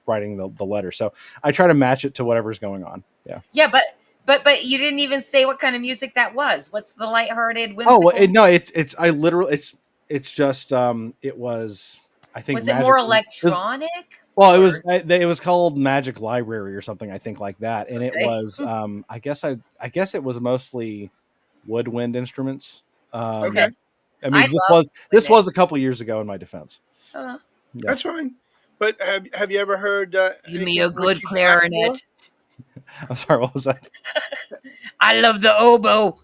writing the letter. So I try to match it to whatever's going on. Yeah, but you didn't even say what kind of music that was. What's the lighthearted, whimsical? It's just it was, I think, was it more electronic? It was called Magic Library or something, I think, like that. And it was I guess it was mostly woodwind instruments. Okay. I mean, this was a couple years ago, in my defense. That's fine. But have you ever heard give me a good clarinet? I'm sorry, what was that? I love the oboe.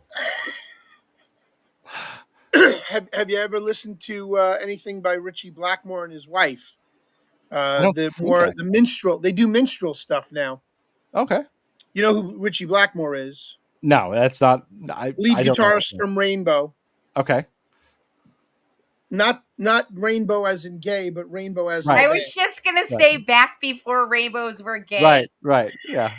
Have you ever listened to anything by Richie Blackmore and his wife? The minstrel. They do minstrel stuff now. Okay. You know who Richie Blackmore is? No, that's not. Lead guitarist from Rainbow. Okay. Not rainbow as in gay, but rainbow as in Right. I band. was just gonna Right. say back before rainbows were gay. Right. Yeah.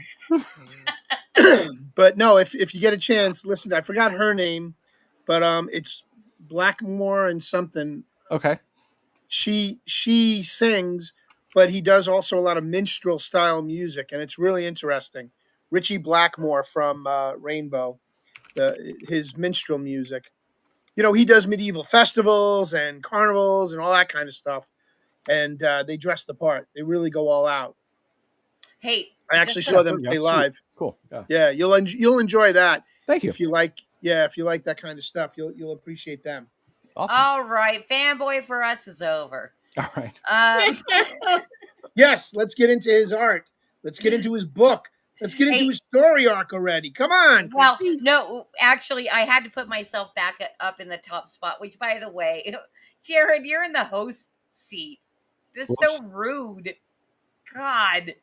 But no, if you get a chance, listen. I forgot her name, but it's Blackmore and something. Okay. She sings, but he does also a lot of minstrel style music, and it's really interesting. Richie Blackmore from Rainbow, his minstrel music. You know, he does medieval festivals and carnivals and all that kind of stuff, and they dress the part. They really go all out. Hey, I actually saw them play live. Cool. Yeah. Yeah, you'll enjoy that. Thank you. If you like, if you like that kind of stuff, you'll appreciate them. Awesome. All right, fanboy for us is over. All right. Yes, let's get into his art. Let's get into his book. Let's get into his story arc already. Come on, Well, Christy. no, actually, I had to put myself back up in the top spot. Which, by the way, Jared, you're in the host seat. This is so rude. God.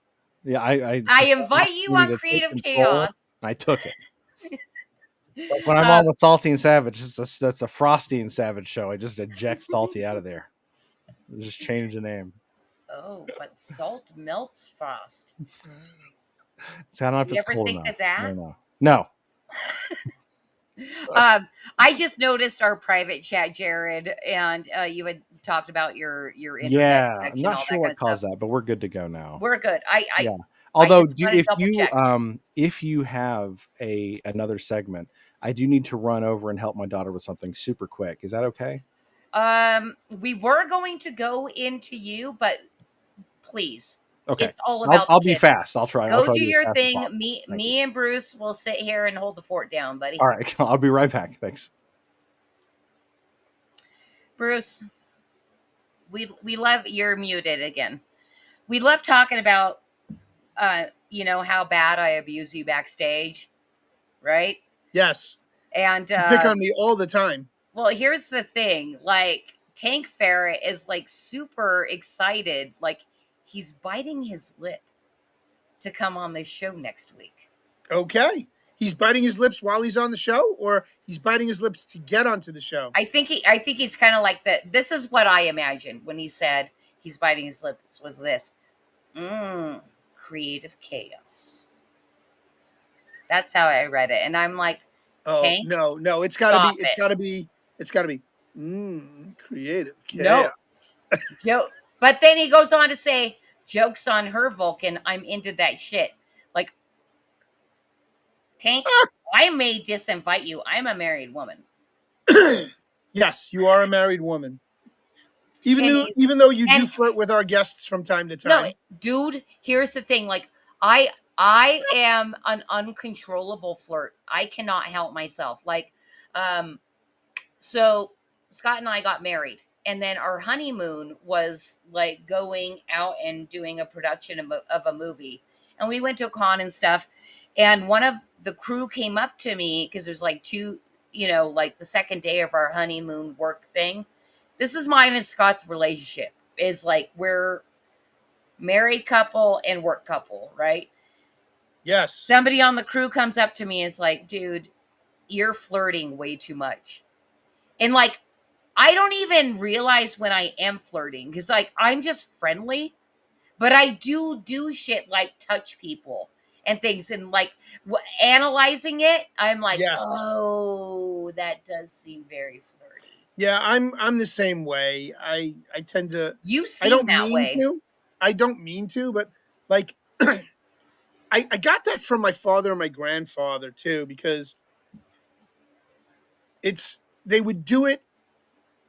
Yeah, I invite you on Creative Chaos. I took it. Like when I'm on with Salty and Savage, that's a Frosty and Savage show. I just eject Salty out of there. Just change the name. Oh, but salt melts frost. So I don't know if You it's ever cool think enough. of that? No. I just noticed our private chat, Jared, and you had talked about your internet Yeah, I'm connection, not all sure that what kind of caused stuff. that, but we're good to go now. We're good. Yeah. Although, just wanna double check. if you have another segment, I do need to run over and help my daughter with something super quick. Is that okay? We were going to go into you, but please. Okay. It's all about I'll the be kid. fast. I'll try. Go to do be as your fast as thing. possible. Me and Bruce will sit here and hold the fort down, buddy. All right. I'll be right back. Thanks. Bruce, we love you're muted again. We love talking about how bad I abuse you backstage, right? Yes. And You pick on me all the time. well, here's the thing. Like, Tank Ferret is like super excited. Like, he's biting his lip to come on this show next week. Okay. He's biting his lips while he's on the show, or he's biting his lips to get onto the show. I think he's kind of like that. This is what I imagined when he said he's biting his lips was this. Creative chaos. That's how I read it. And I'm like, Oh, Tank? no, it's gotta be creative chaos. No. But then he goes on to say, joke's on her, Vulcan. I'm into that shit. Like, Tank, I may disinvite you. I'm a married woman. Yes, you are a married woman. Even though you do flirt with our guests from time to time. No, dude, here's the thing. Like, I am an uncontrollable flirt. I cannot help myself. Like, so Scott and I got married, and then our honeymoon was like going out and doing a production of a movie. And we went to a con and stuff. And one of the crew came up to me because there's like two, like the second day of our honeymoon work thing. This is mine and Scott's relationship. Is like we're married couple and work couple, right? Yes. Somebody on the crew comes up to me and is like, dude, you're flirting way too much. And like, I don't even realize when I am flirting because like I'm just friendly, but I do shit like touch people and things, and like analyzing it, I'm like, oh, that does seem very flirty. Yeah, I'm the same way. I tend to. You seem I don't that mean way. to. I don't mean to, but like, I got that from my father and my grandfather too, because they would do it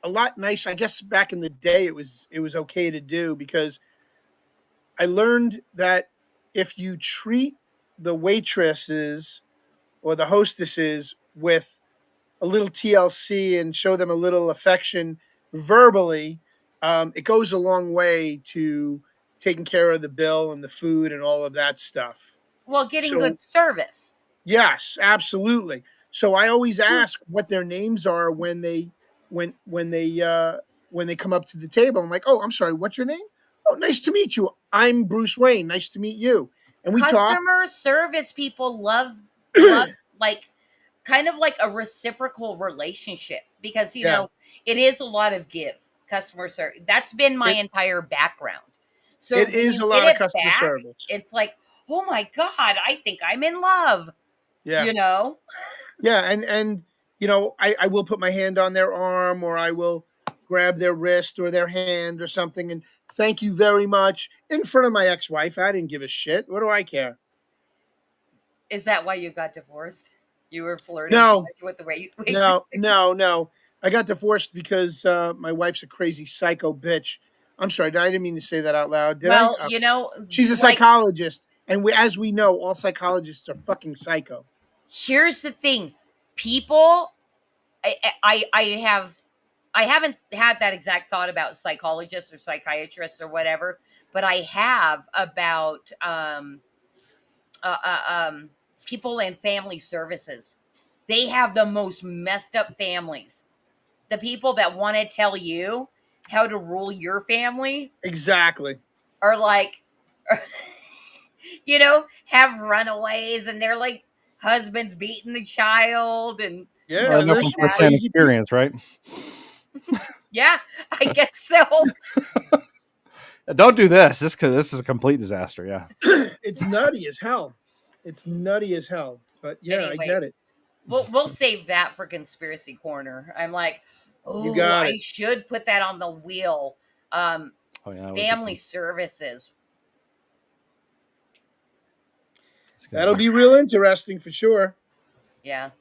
a lot nicer. I guess back in the day, it was okay to do, because I learned that if you treat the waitresses or the hostesses with a little TLC and show them a little affection verbally, it goes a long way to taking care of the bill and the food and all of that stuff. Well, getting good service. Yes, absolutely. So I always ask what their names are when they come up to the table. I'm like, oh, I'm sorry, what's your name? Oh, nice to meet you. I'm Bruce Wayne. Nice to meet you. And we talk. Customer service people love like kind of like a reciprocal relationship because, you Yeah. know, it is a lot of give customer service. That's been my entire background. So It when is you a get lot of it customer back, service. it's like, oh my God, I think I'm in love. Yeah. You know? Yeah, and you know, I will put my hand on their arm, or I will grab their wrist or their hand or something, and thank you very much in front of my ex-wife. I didn't give a shit. What do I care? Is that why you got divorced? You were flirting too No, much with the no. I got divorced because my wife's a crazy psycho bitch. I'm sorry, I didn't mean to say that out loud. Did I? Well, you know, She's a like, psychologist, and as we know, all psychologists are fucking psycho. here's the thing. People, I have, I haven't had that exact thought about psychologists or psychiatrists or whatever, but I have about uh, uh, um, people in family services. They have the most messed up families. The people that want to tell you how to rule your family Exactly. are like, you know, have runaways and they're like husbands beating the child and Yeah, Well, stuff no like from that. firsthand experience, right? Yeah, I guess so. Don't do this. This is a complete disaster. Yeah. It's nutty as hell. It's nutty as hell. But yeah, I Anyway, get it. we'll save that for conspiracy corner. I'm like, You oh, got I it. should put that on the wheel. Oh yeah. Family services. That'll be real interesting for sure. Yeah.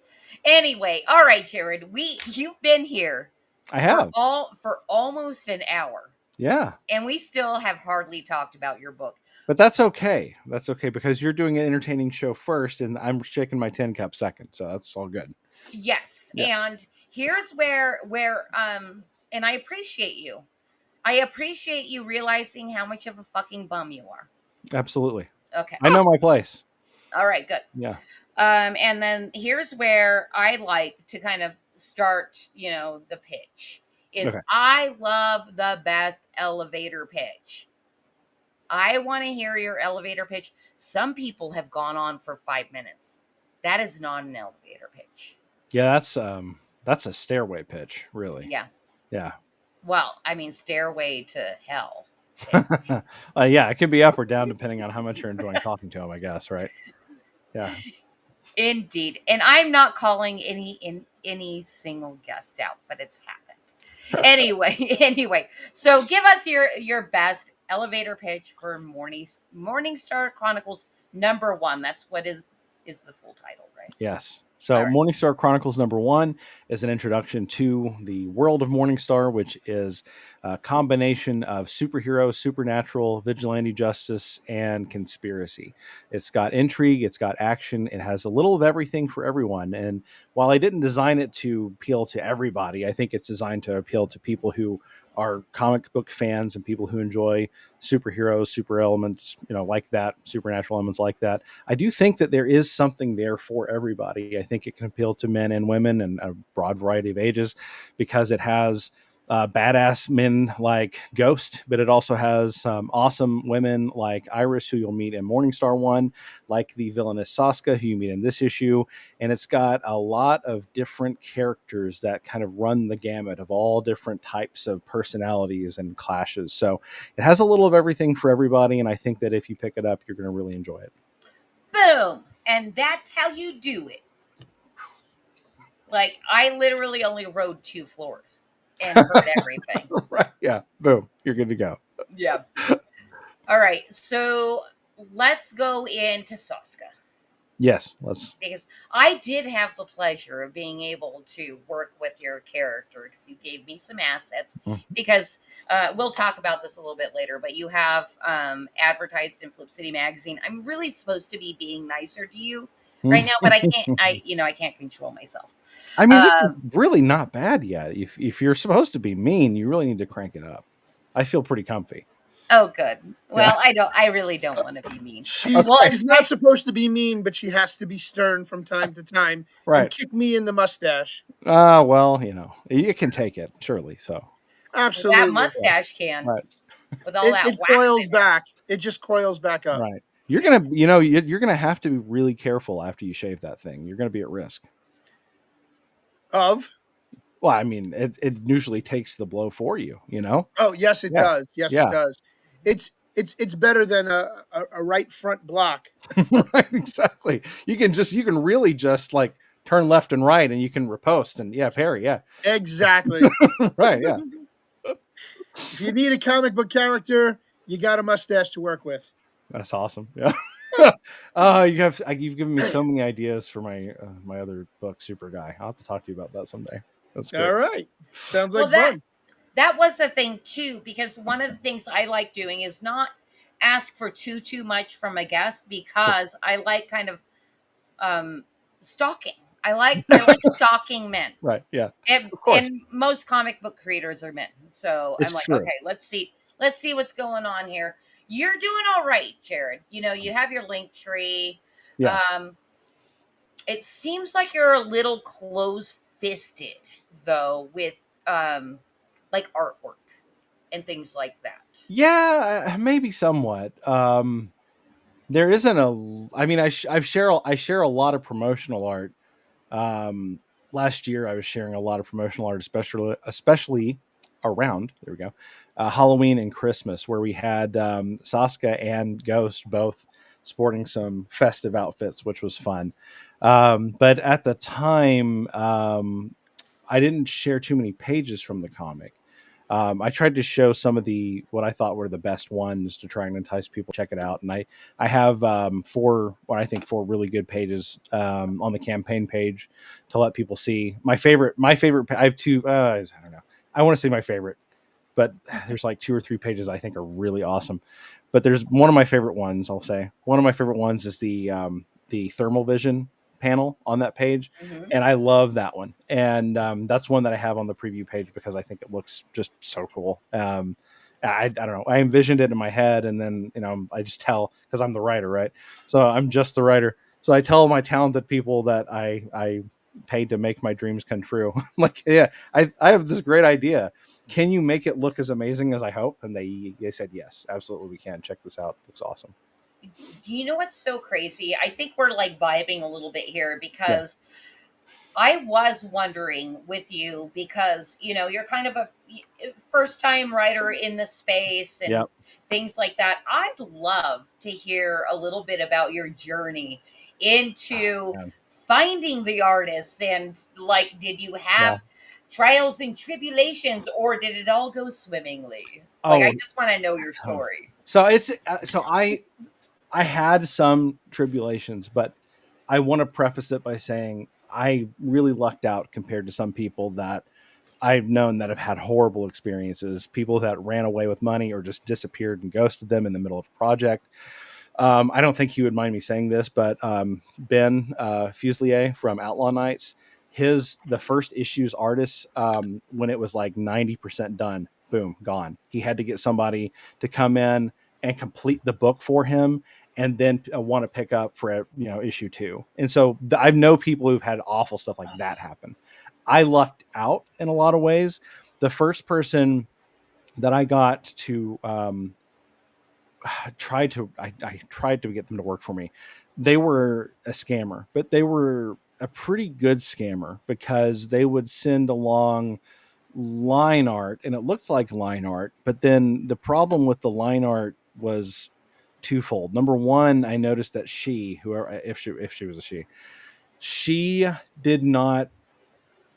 Anyway, all right, Jared. You've been here I have. for almost an hour, Yeah. and we still have hardly talked about your book. But that's okay. That's okay because you're doing an entertaining show first, and I'm shaking my tin cup second, so that's all good. Yes, Yeah. and here's where and I appreciate you. I appreciate you realizing how much of a fucking bum you are. Absolutely. Okay. I know my place. All right, good. Yeah. And then here's where I like to kind of start, you know, the pitch is Okay. I love the best elevator pitch. I want to hear your elevator pitch. Some people have gone on for 5 minutes. That is not an elevator pitch. Yeah, that's a stairway pitch, really. Yeah. Yeah. Well, I mean, stairway to hell. Yeah, it could be up or down depending on how much you're enjoying talking to him, I guess, right? Yeah. Indeed. And I'm not calling any single guest out, but it's happened. Anyway. So give us your best elevator pitch for Morningstar Chronicles #1. That's what is the full title, right? Yes. So Morningstar Chronicles #1 is an introduction to the world of Morningstar, which is a combination of superhero, supernatural, vigilante justice, and conspiracy. It's got intrigue, it's got action, it has a little of everything for everyone. And while I didn't design it to appeal to everybody, I think it's designed to appeal to people who are comic book fans and people who enjoy superheroes, super elements, like that, supernatural elements like that. I do think that there is something there for everybody. I think it can appeal to men and women and a broad variety of ages because it has badass men like Ghost, but it also has awesome women like Iris, who you'll meet in Morningstar 1, like the villainous Saska, who you meet in this issue. And it's got a lot of different characters that kind of run the gamut of all different types of personalities and clashes. So it has a little of everything for everybody. And I think that if you pick it up, you're going to really enjoy it. Boom. And that's how you do it. Like, I literally only rode 2 floors and heard everything. Right. Yeah. Boom. You're good to go. Yeah. All right. So let's go into Saska. Yes. Let's. Because I did have the pleasure of being able to work with your character because you gave me some assets. Because we'll talk about this a little bit later, but you have advertised in Flip City Magazine. I'm really supposed to be being nicer to you right now, but I can't. I can't control myself. I mean, this is really not bad yet. If you're supposed to be mean, you really need to crank it up. I feel pretty comfy. Oh, good. Well, I really don't want to be mean. She's not supposed to be mean, but she has to be stern from time to time. Right. And kick me in the mustache. Well, you can take it, surely. So absolutely, that mustache can. Right. With all that it wax coils in back. It just coils back up. Right. You're gonna, you're gonna have to be really careful after you shave that thing. You're gonna be at risk. Of? Well, I mean, it usually takes the blow for you, you know? Oh, yes, it Yeah. does. Yes, it Yeah. does. It's better than a right front block. Right, exactly. You can really just like turn left and right and you can riposte and parry, yeah. Exactly. Right, yeah. If you need a comic book character, you got a mustache to work with. That's awesome. Yeah. You've given me so many ideas for my other book, Super Guy. I'll have to talk to you about that someday. That's great. All right. Sounds Well, like fun. that was the thing too, because one of the things I like doing is not ask for too much from a guest, because I like kind of stalking. I like stalking men. Right, yeah. And, Of course. and most comic book creators are men. So It's I'm like, true. okay, let's see what's going on here. You're doing all right, Jared. You know, you have your link tree. Yeah. It seems like you're a little close-fisted though with like artwork and things like that. Yeah, maybe somewhat. There isn't I mean, I share a lot of promotional art. Last year I was sharing a lot of promotional art, especially around Halloween and Christmas, where we had Saska and Ghost both sporting some festive outfits, which was fun. But at the time, I didn't share too many pages from the comic. I tried to show some of what I thought were the best ones to try and entice people to check it out. And I have four really good pages on the campaign page to let people see my favorite. I have two. I don't know. I want to say my favorite, but there's like 2 or 3 pages I think are really awesome. But there's one of my favorite ones. I'll say one of my favorite ones is the thermal vision panel on that page, and I love that one. And that's one that I have on the preview page because I think it looks just so cool. I don't know. I envisioned it in my head, and then I just tell, because I'm the writer, right? So I'm just the writer. So I tell my talented people that I paid to make my dreams come true. Like, yeah, I have this great idea. Can you make it look as amazing as I hope? And they said yes, absolutely, we can. Check this out. It looks awesome. Do you know what's so crazy? I think we're like vibing a little bit here, because I was wondering with you, because you're kind of a first time writer in the space and Yep. things like that. I'd love to hear a little bit about your journey into finding the artists, and like, did you have trials and tribulations, or did it all go swimmingly? Like, I just want to know your story. So I had some tribulations, but I want to preface it by saying I really lucked out compared to some people that I've known that have had horrible experiences, people that ran away with money or just disappeared and ghosted them in the middle of a project. I don't think he would mind me saying this, but Ben Fuselier from Outlaw Nights, the first issue's artist, when it was like 90% done, boom, gone. He had to get somebody to come in and complete the book for him, and then want to pick up for issue 2. And so I know people who've had awful stuff like that happen. I lucked out in a lot of ways. The first person that I got to I tried to get them to work for me. They were a scammer, but they were a pretty good scammer, because they would send along line art, and it looked like line art, but then the problem with the line art was twofold. Number one, I noticed that if she was a she did not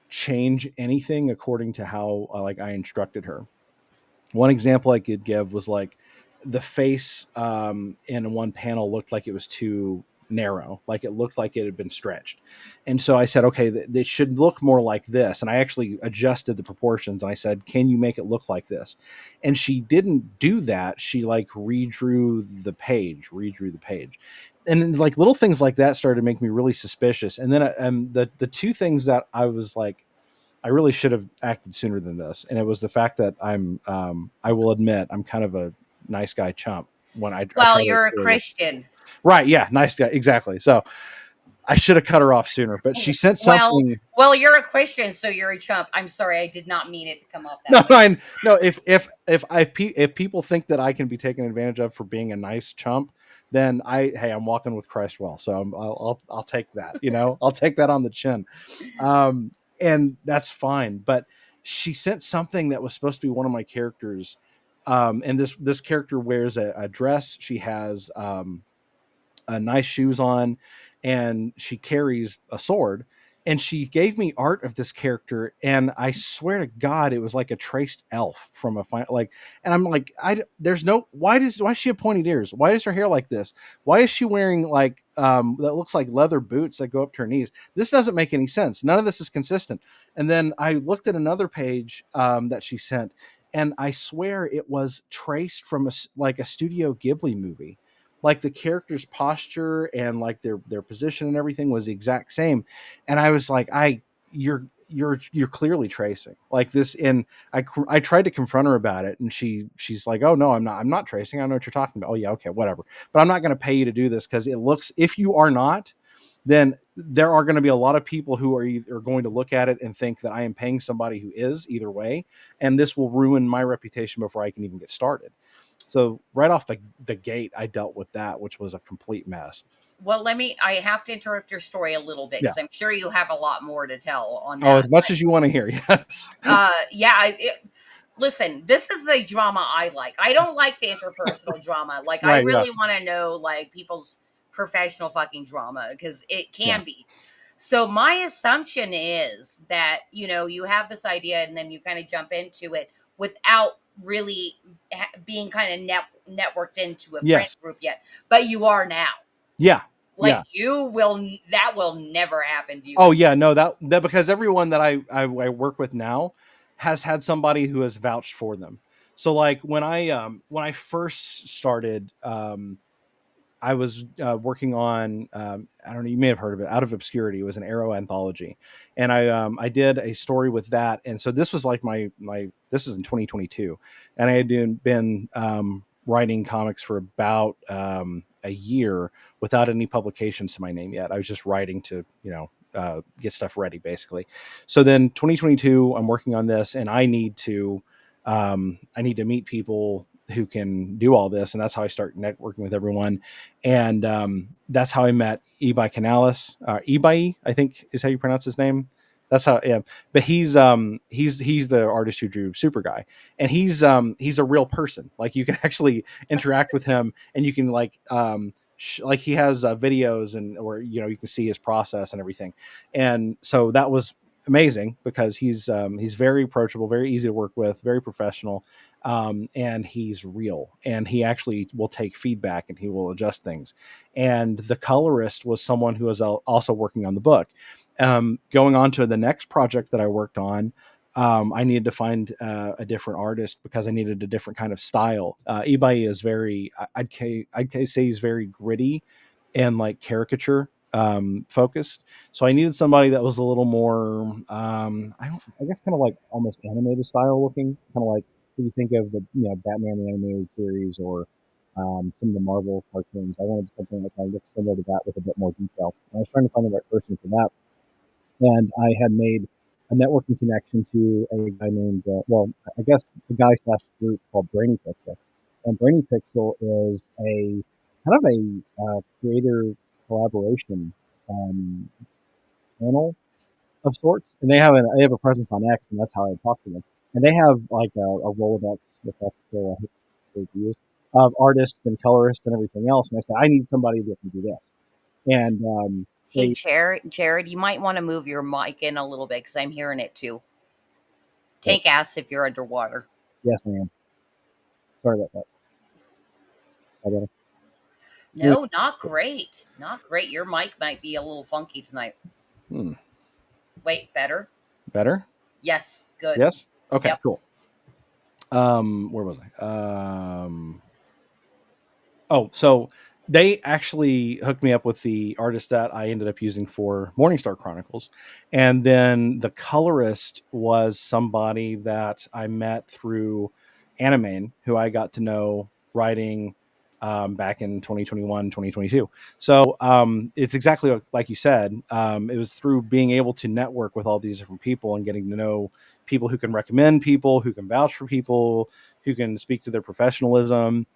change anything according to how I instructed her. One example I could give was like the face in one panel looked like it was too narrow, like it looked like it had been stretched. And so I said, okay, it should look more like this. And I actually adjusted the proportions, and I said, can you make it look like this? And she didn't do that. She like redrew the page. And then, like, little things like that started to make me really suspicious. And then the two things that I was like, I really should have acted sooner than this. And it was the fact that I will admit, I'm kind of a nice guy chump when I try You're a to, Christian. right. Yeah. Nice guy. Exactly. So I should have cut her off sooner, but she sent something. Well, you're a Christian, so you're a chump. I'm sorry. I did not mean it to come off that way. No, if people think that I can be taken advantage of for being a nice chump, then I'm walking with Christ well. So I'll take that, I'll take that on the chin. and that's fine. But she sent something that was supposed to be one of my characters, and this character wears a dress. She has nice shoes on, and she carries a sword. And she gave me art of this character, and I swear to God, it was like a traced elf from a like. And I'm like, there's no why does she have pointed ears? Why is her hair like this? Why is she wearing like that looks like leather boots that go up to her knees? This doesn't make any sense. None of this is consistent. And then I looked at another page that she sent, and I swear it was traced from like a Studio Ghibli movie. Like the character's posture and like their position and everything was the exact same. And I was like, you're clearly tracing like this. And I tried to confront her about it, and she's like, oh no, I'm not tracing. I know what you're talking about. Oh yeah, okay, whatever. But I'm not going to pay you to do this, because it looks, if you are not, then there are going to be a lot of people who are going to look at it and think that I am paying somebody who is either way, and this will ruin my reputation before I can even get started. So right off the gate, I dealt with that, which was a complete mess. Well, I have to interrupt your story a little bit, Yeah. because I'm sure you have a lot more to tell on that. Oh, as much as you want to hear, yes. Yeah. Listen, this is the drama I like. I don't like the interpersonal drama. Like, I Right, yeah. really want to know, like, people's professional fucking drama, because it can Yeah. be. So my assumption is that, you have this idea and then you kind of jump into it without really being kind of networked into a friend Yes. group yet, but you are now. Yeah. Like Yeah. that will never happen to you. Oh yeah, no, that because everyone that I work with now has had somebody who has vouched for them. So like when I first started, I was working on I don't know, you may have heard of it, Out of Obscurity. It was an Arrow anthology, and I did a story with that. And so this was like my this is in 2022, and I had been writing comics for about a year without any publications to my name yet. I was just writing to get stuff ready basically. So then 2022, I'm working on this, and I need to meet people who can do all this, and that's how I start networking with everyone. And that's how I met Ebai Canales. Ebai, I think is how you pronounce his name. That's how, yeah. But he's the artist who drew Super Guy, and he's a real person. Like you can actually interact with him, and you can like like he has videos and or you can see his process and everything. And so that was amazing because he's very approachable, very easy to work with, very professional. And he's real, and he actually will take feedback and he will adjust things. And the colorist was someone who was also working on the book. Going on to the next project that I worked on, I needed to find a different artist because I needed a different kind of style. Ebai is very, I'd say he's very gritty and like caricature focused. So I needed somebody that was a little more, I guess kind of like almost animated style looking, kind of like if you think of the Batman the animated series or some of the Marvel cartoons. I wanted something that kind of looks similar to that with a bit more detail. And I was trying to find the right person for that, and I had made a networking connection to a guy named, I guess a guy / group called Brainy Pixel. And Brainy Pixel is a kind of a creator collaboration channel of sorts, and they have a presence on X, and that's how I talk to them. And they have like a Rolodex, if that's still a word to use, of artists and colorists and everything else. And I said, I need somebody that can do this. And Hey, Jared, you might want to move your mic in a little bit because I'm hearing it too. Take ass if you're underwater. Yes, I am. Sorry about that. No, not great. Not great. Your mic might be a little funky tonight. Wait, better? Better? Yes, good. Yes? Okay, Yep. cool. Where was I? So they actually hooked me up with the artist that I ended up using for Morningstar Chronicles. And then the colorist was somebody that I met through Animane, who I got to know writing back in 2021, 2022. So it's exactly like you said. It was through being able to network with all these different people and getting to know people who can recommend people, who can vouch for people, who can speak to their professionalism.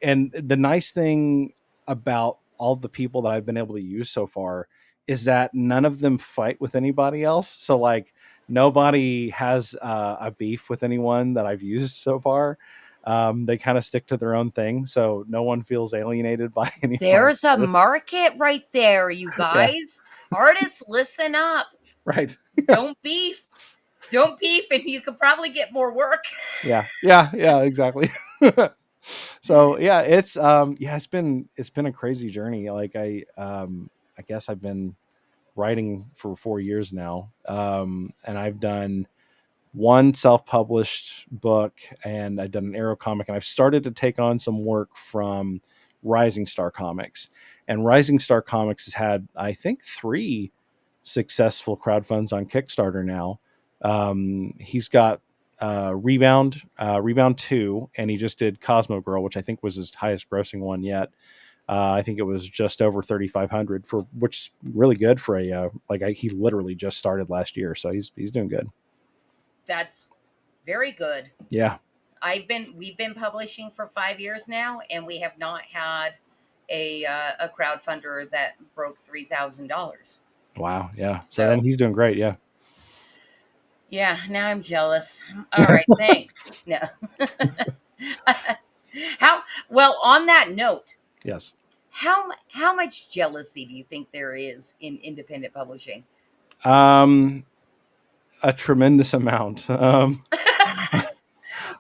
And the nice thing about all the people that I've been able to use so far is that none of them fight with anybody else. So like nobody has a beef with anyone that I've used so far. They kind of stick to their own thing, so no one feels alienated by any of my There's a artists. market right there, you Yeah. guys. Artists, listen up. Right. Don't beef. Don't beef, and you could probably get more work. Yeah, exactly. So yeah, it's been a crazy journey. Like I guess I've been writing for 4 years now. And I've done one self-published book, and I've done an Arrow comic, and I've started to take on some work from Rising Star Comics. And Rising Star Comics has had, I think, 3 successful crowdfunds on Kickstarter now. He's got Rebound 2, and he just did Cosmo Girl, which I think was his highest grossing one yet. I think it was just over 3,500 for, which is really good for a he literally just started last year, so he's doing good. That's very good. Yeah. We've been publishing for 5 years now, and we have not had a crowdfunder that broke $3,000. Wow. Yeah. So then he's doing great. Yeah. Yeah. Now I'm jealous. All right. Thanks. No. Well, on that note. Yes. How much jealousy do you think there is in independent publishing? A tremendous amount.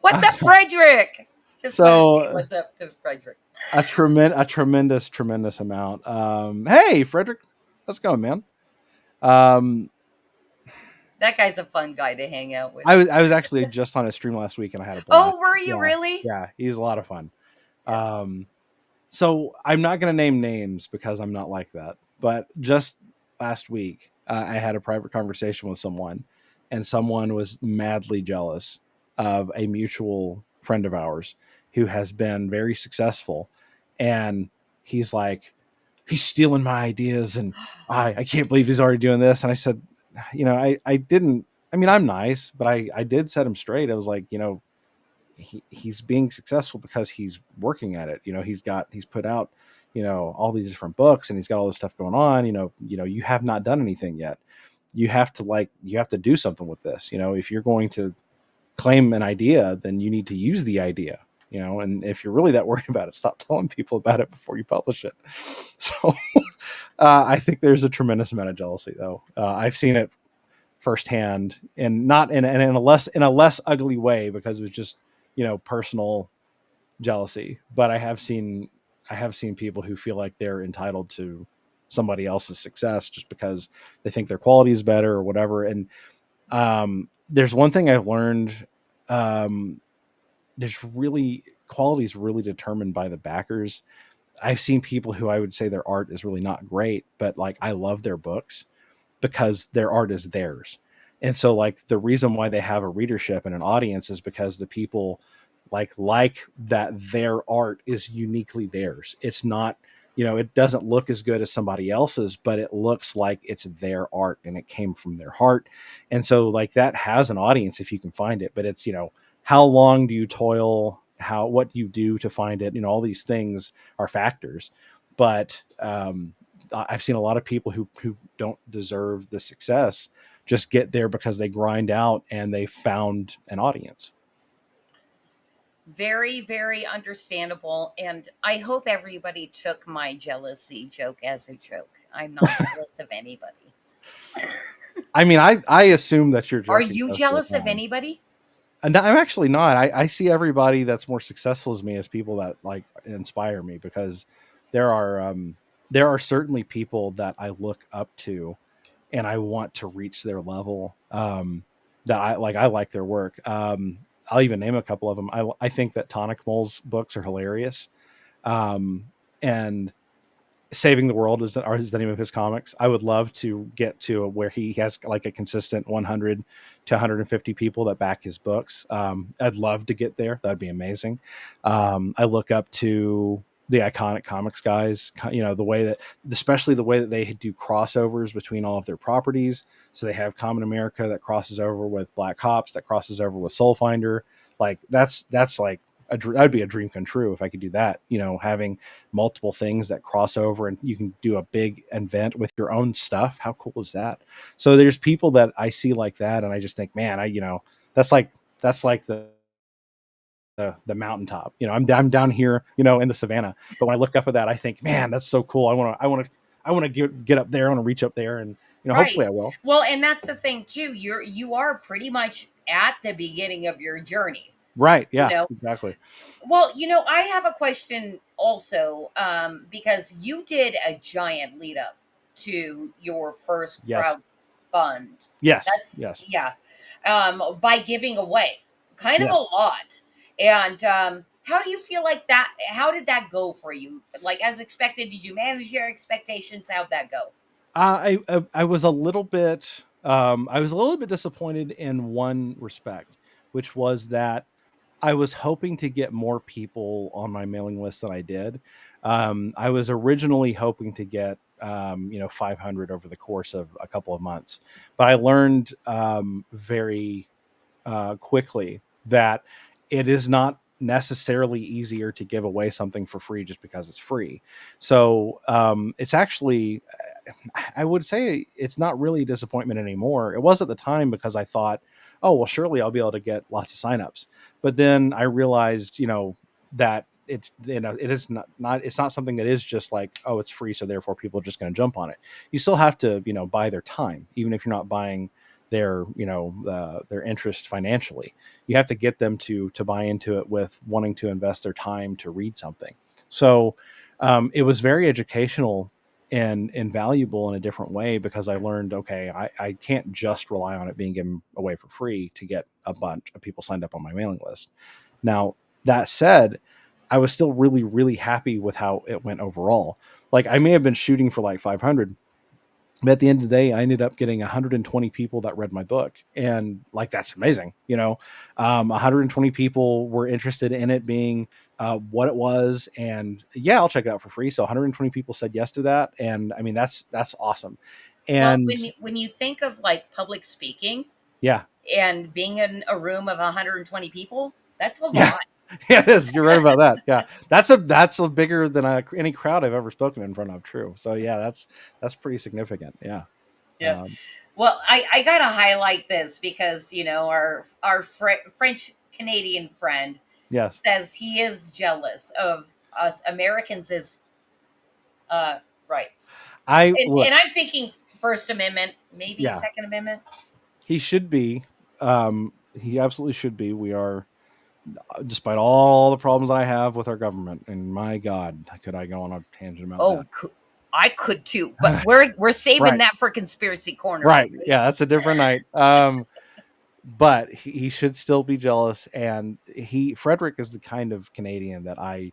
What's up, Frederick? Just what's up to Frederick? a tremendous amount. Hey, Frederick, how's it going, man? That guy's a fun guy to hang out with. I was actually just on a stream last week, and I had a blast. Oh, were you really? Yeah, he's a lot of fun. So I'm not going to name names because I'm not like that. But just last week, I had a private conversation with someone, and someone was madly jealous of a mutual friend of ours who has been very successful. And he's like, he's stealing my ideas, and I can't believe he's already doing this. And I said, I didn't, I mean, I'm nice, but I did set him straight. I was like, he's being successful because he's working at it. He's put out, all these different books, and he's got all this stuff going on. You have not done anything yet. You have to do something with this. If you're going to claim an idea, then you need to use the idea, and if you're really that worried about it, stop telling people about it before you publish it. So I think there's a tremendous amount of jealousy, though. I've seen it firsthand, and not in a less ugly way, because it was just personal jealousy. But I have seen people who feel like they're entitled to somebody else's success just because they think their quality is better or whatever. And there's one thing I've learned. Quality is really determined by the backers. I've seen people who I would say their art is really not great, but I love their books because their art is theirs. And so the reason why they have a readership and an audience is because the people like that their art is uniquely theirs. It's not, it doesn't look as good as somebody else's, but it looks like it's their art and it came from their heart. And so that has an audience if you can find it, but it's, how long do you toil? What do you do to find it? All these things are factors, but I've seen a lot of people who don't deserve the success just get there because they grind out and they found an audience. Very, very understandable. And I hope everybody took my jealousy joke as a joke. I'm not jealous of anybody. I mean, I assume that you're joking. Are you jealous of anybody? And I'm actually not. I see everybody that's more successful as me as people that inspire me, because there are certainly people that I look up to and I want to reach their level. That I like their work. I'll even name a couple of them. I think that Tonic Mole's books are hilarious. And Saving the World is the name of his comics. I would love to get to where he has a consistent 100 to 150 people that back his books. I'd love to get there. That'd be amazing. I look up to the Iconic Comics guys, especially the way that they do crossovers between all of their properties. So they have Common America that crosses over with Black Ops, that crosses over with Soul Finder. That's that'd be a dream come true if I could do that. Having multiple things that cross over and you can do a big event with your own stuff. How cool is that? So there's people that I see like that, and I just think, man, that's like the mountaintop. I'm down here, in the savannah. But when I look up at that, I think, man, that's so cool. I want to get up there. I want to reach up there, and hopefully I will. Well, and that's the thing too. You are pretty much at the beginning of your journey. Right. Yeah. Exactly. Well, I have a question also, because you did a giant lead up to your first Yes. crowd fund. Yes. That's yeah. By giving away kind of Yes. a lot. And how do you feel like that? How did that go for you? Like as expected, did you manage your expectations? How'd that go? I was a little bit disappointed in one respect, which was that I was hoping to get more people on my mailing list than I did. I was originally hoping to get 500 over the course of a couple of months, but I learned very quickly that it is not necessarily easier to give away something for free just because it's free. So it's actually, I would say it's not really a disappointment anymore. It was at the time because I thought, oh, well, surely I'll be able to get lots of signups. But then I realized, that it is not it's not something that is just like, oh, it's free, so therefore people are just going to jump on it. You still have to, buy their time, even if you're not buying their their interest financially. You have to get them to buy into it with wanting to invest their time to read something. So it was very educational and invaluable in a different way, because I learned, okay, I can't just rely on it being given away for free to get a bunch of people signed up on my mailing list. Now, that said, I was still really, really happy with how it went overall. Like, I may have been shooting for like 500, but at the end of the day, I ended up getting 120 people that read my book. And like, that's amazing. 120 people were interested in it being what it was. And yeah, I'll check it out for free. So 120 people said yes to that. And I mean, that's awesome. And well, when you think of like public speaking, yeah, and being in a room of 120 people, that's a lot. yeah. Yeah, it is. You're right about that. Yeah, that's a bigger than any crowd I've ever spoken in front of. True. So yeah, that's pretty significant. Yeah. Yeah. Well, I gotta highlight this because our French Canadian friend Yes. says he is jealous of us Americans' rights. And I'm thinking First Amendment, maybe Yeah. Second Amendment. He should be. He absolutely should be. We are, despite all the problems I have with our government, and my God, could I go on a tangent about that? I could too, but we're saving Right. that for Conspiracy Corner. Right. Yeah, that's a different night. But he should still be jealous. And Frederick is the kind of Canadian that I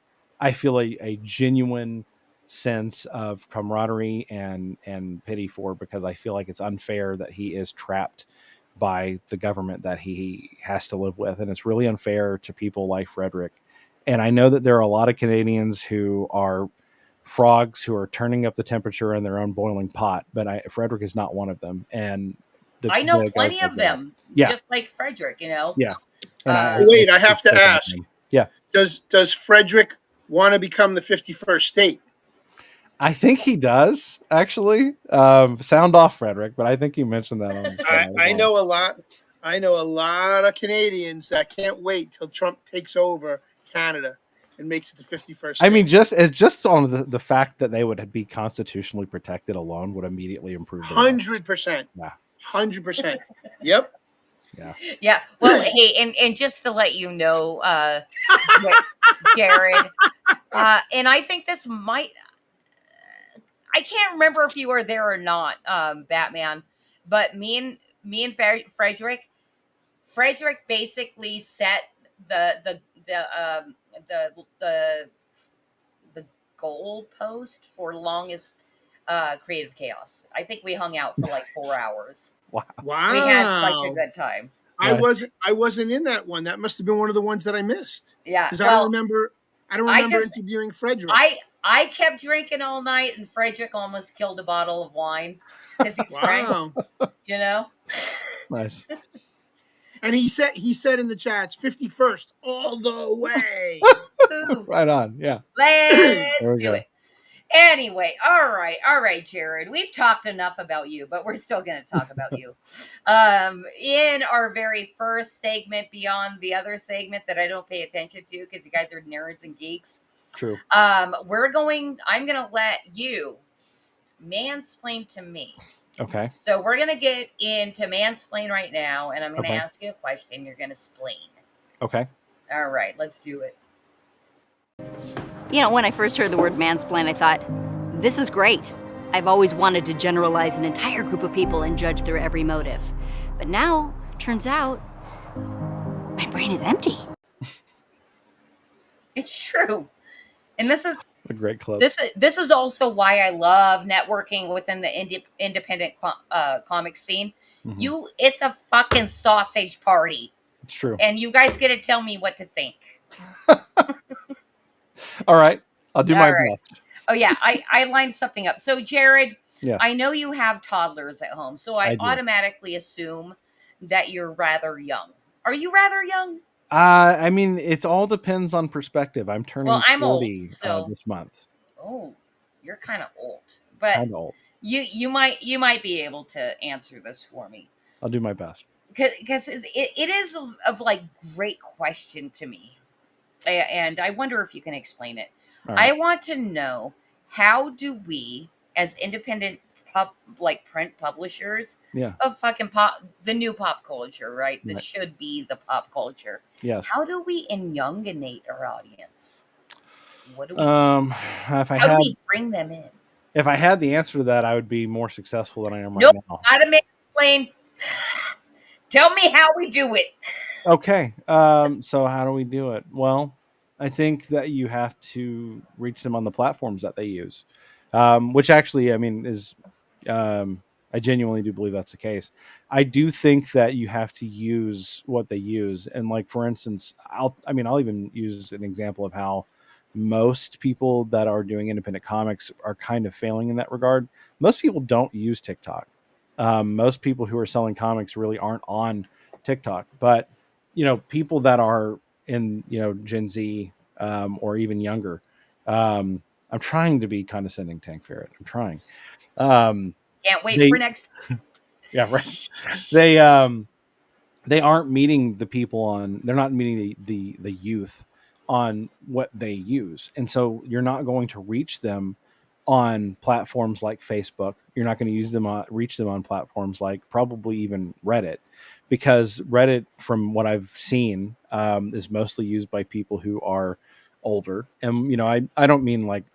feel a genuine sense of camaraderie and pity for, because I feel like it's unfair that he is trapped by the government that he has to live with. And it's really unfair to people like Frederick. And I know that there are a lot of Canadians who are frogs who are turning up the temperature in their own boiling pot, but Frederick is not one of them. And I know the guys plenty like of that. them, Yeah. just like Frederick, Yeah. And wait, I have to ask. Yeah. Does Frederick want to become the 51st state? I think he does, actually. Sound off, Frederick, but I think he mentioned that on his I know a lot. I know a lot of Canadians that can't wait till Trump takes over Canada and makes it the 51st state. I mean, just on the fact that they would be constitutionally protected alone would immediately improve their lives. 100%. Yeah. 100%. Yep. Yeah. Yeah. Well, hey, and just to let you know, Jared, and I think this might, I can't remember if you were there or not, Batman, but me and Frederick basically set the goal post for longest creative chaos. I think we hung out for like 4 hours. Wow. We had such a good time. I wasn't in that one. That must have been one of the ones that I missed. Yeah. Because I don't remember interviewing Frederick. I kept drinking all night, and Frederick almost killed a bottle of wine because he's French. Nice. And he said in the chats, 51st all the way. Right on. Yeah. Let's There we do go. it. Anyway, all right, Jared. We've talked enough about you, but we're still going to talk about you. In our very first segment, beyond the other segment that I don't pay attention to because you guys are nerds and geeks. True. I'm going to let you mansplain to me. Okay. So we're going to get into mansplain right now, and I'm going to Okay. ask you a question. You're going to splain. Okay. All right, let's do it. You know, when I first heard the word mansplain, I thought, this is great. I've always wanted to generalize an entire group of people and judge their every motive. But now, turns out, my brain is empty. It's true. And this is a great clip. This is also why I love networking within the independent comic scene. Mm-hmm. It's a fucking sausage party. It's true. And you guys get to tell me what to think. All right. I'll do my best. Oh yeah, I lined something up. So Jared, yeah. I know you have toddlers at home, so I automatically assume that you're rather young. Are you rather young? I mean, it all depends on perspective. I'm turning 40 old, this month. Oh, you're kind of old, but kind of old. You might be able to answer this for me. I'll do my best because it is of like great question to me, and I wonder if you can explain it. Right. I want to know, how do we, as independent print publishers, of fucking the new pop culture, right? This should be the pop culture. Yes. How do we younginate our audience? What do we do? How do we bring them in? If I had the answer to that, I would be more successful than I am right now. How to mansplain? Tell me how we do it. Okay. So how do we do it? Well, I think that you have to reach them on the platforms that they use, which actually, I mean, is I genuinely do believe that's the case. I do think that you have to use what they use, and like for instance, I'll even use an example of how most people that are doing independent comics are kind of failing in that regard. Most people don't use TikTok. Most people who are selling comics really aren't on TikTok, but people that are in Gen Z or even younger. I'm trying to be condescending, Tank Ferret. I'm trying. Can't wait for next. Yeah, right. They aren't meeting the people on. They're not meeting the youth on what they use, and so you're not going to reach them on platforms like Facebook. You're not going to reach them on platforms like probably even Reddit, because Reddit, from what I've seen, is mostly used by people who are older. And I don't mean like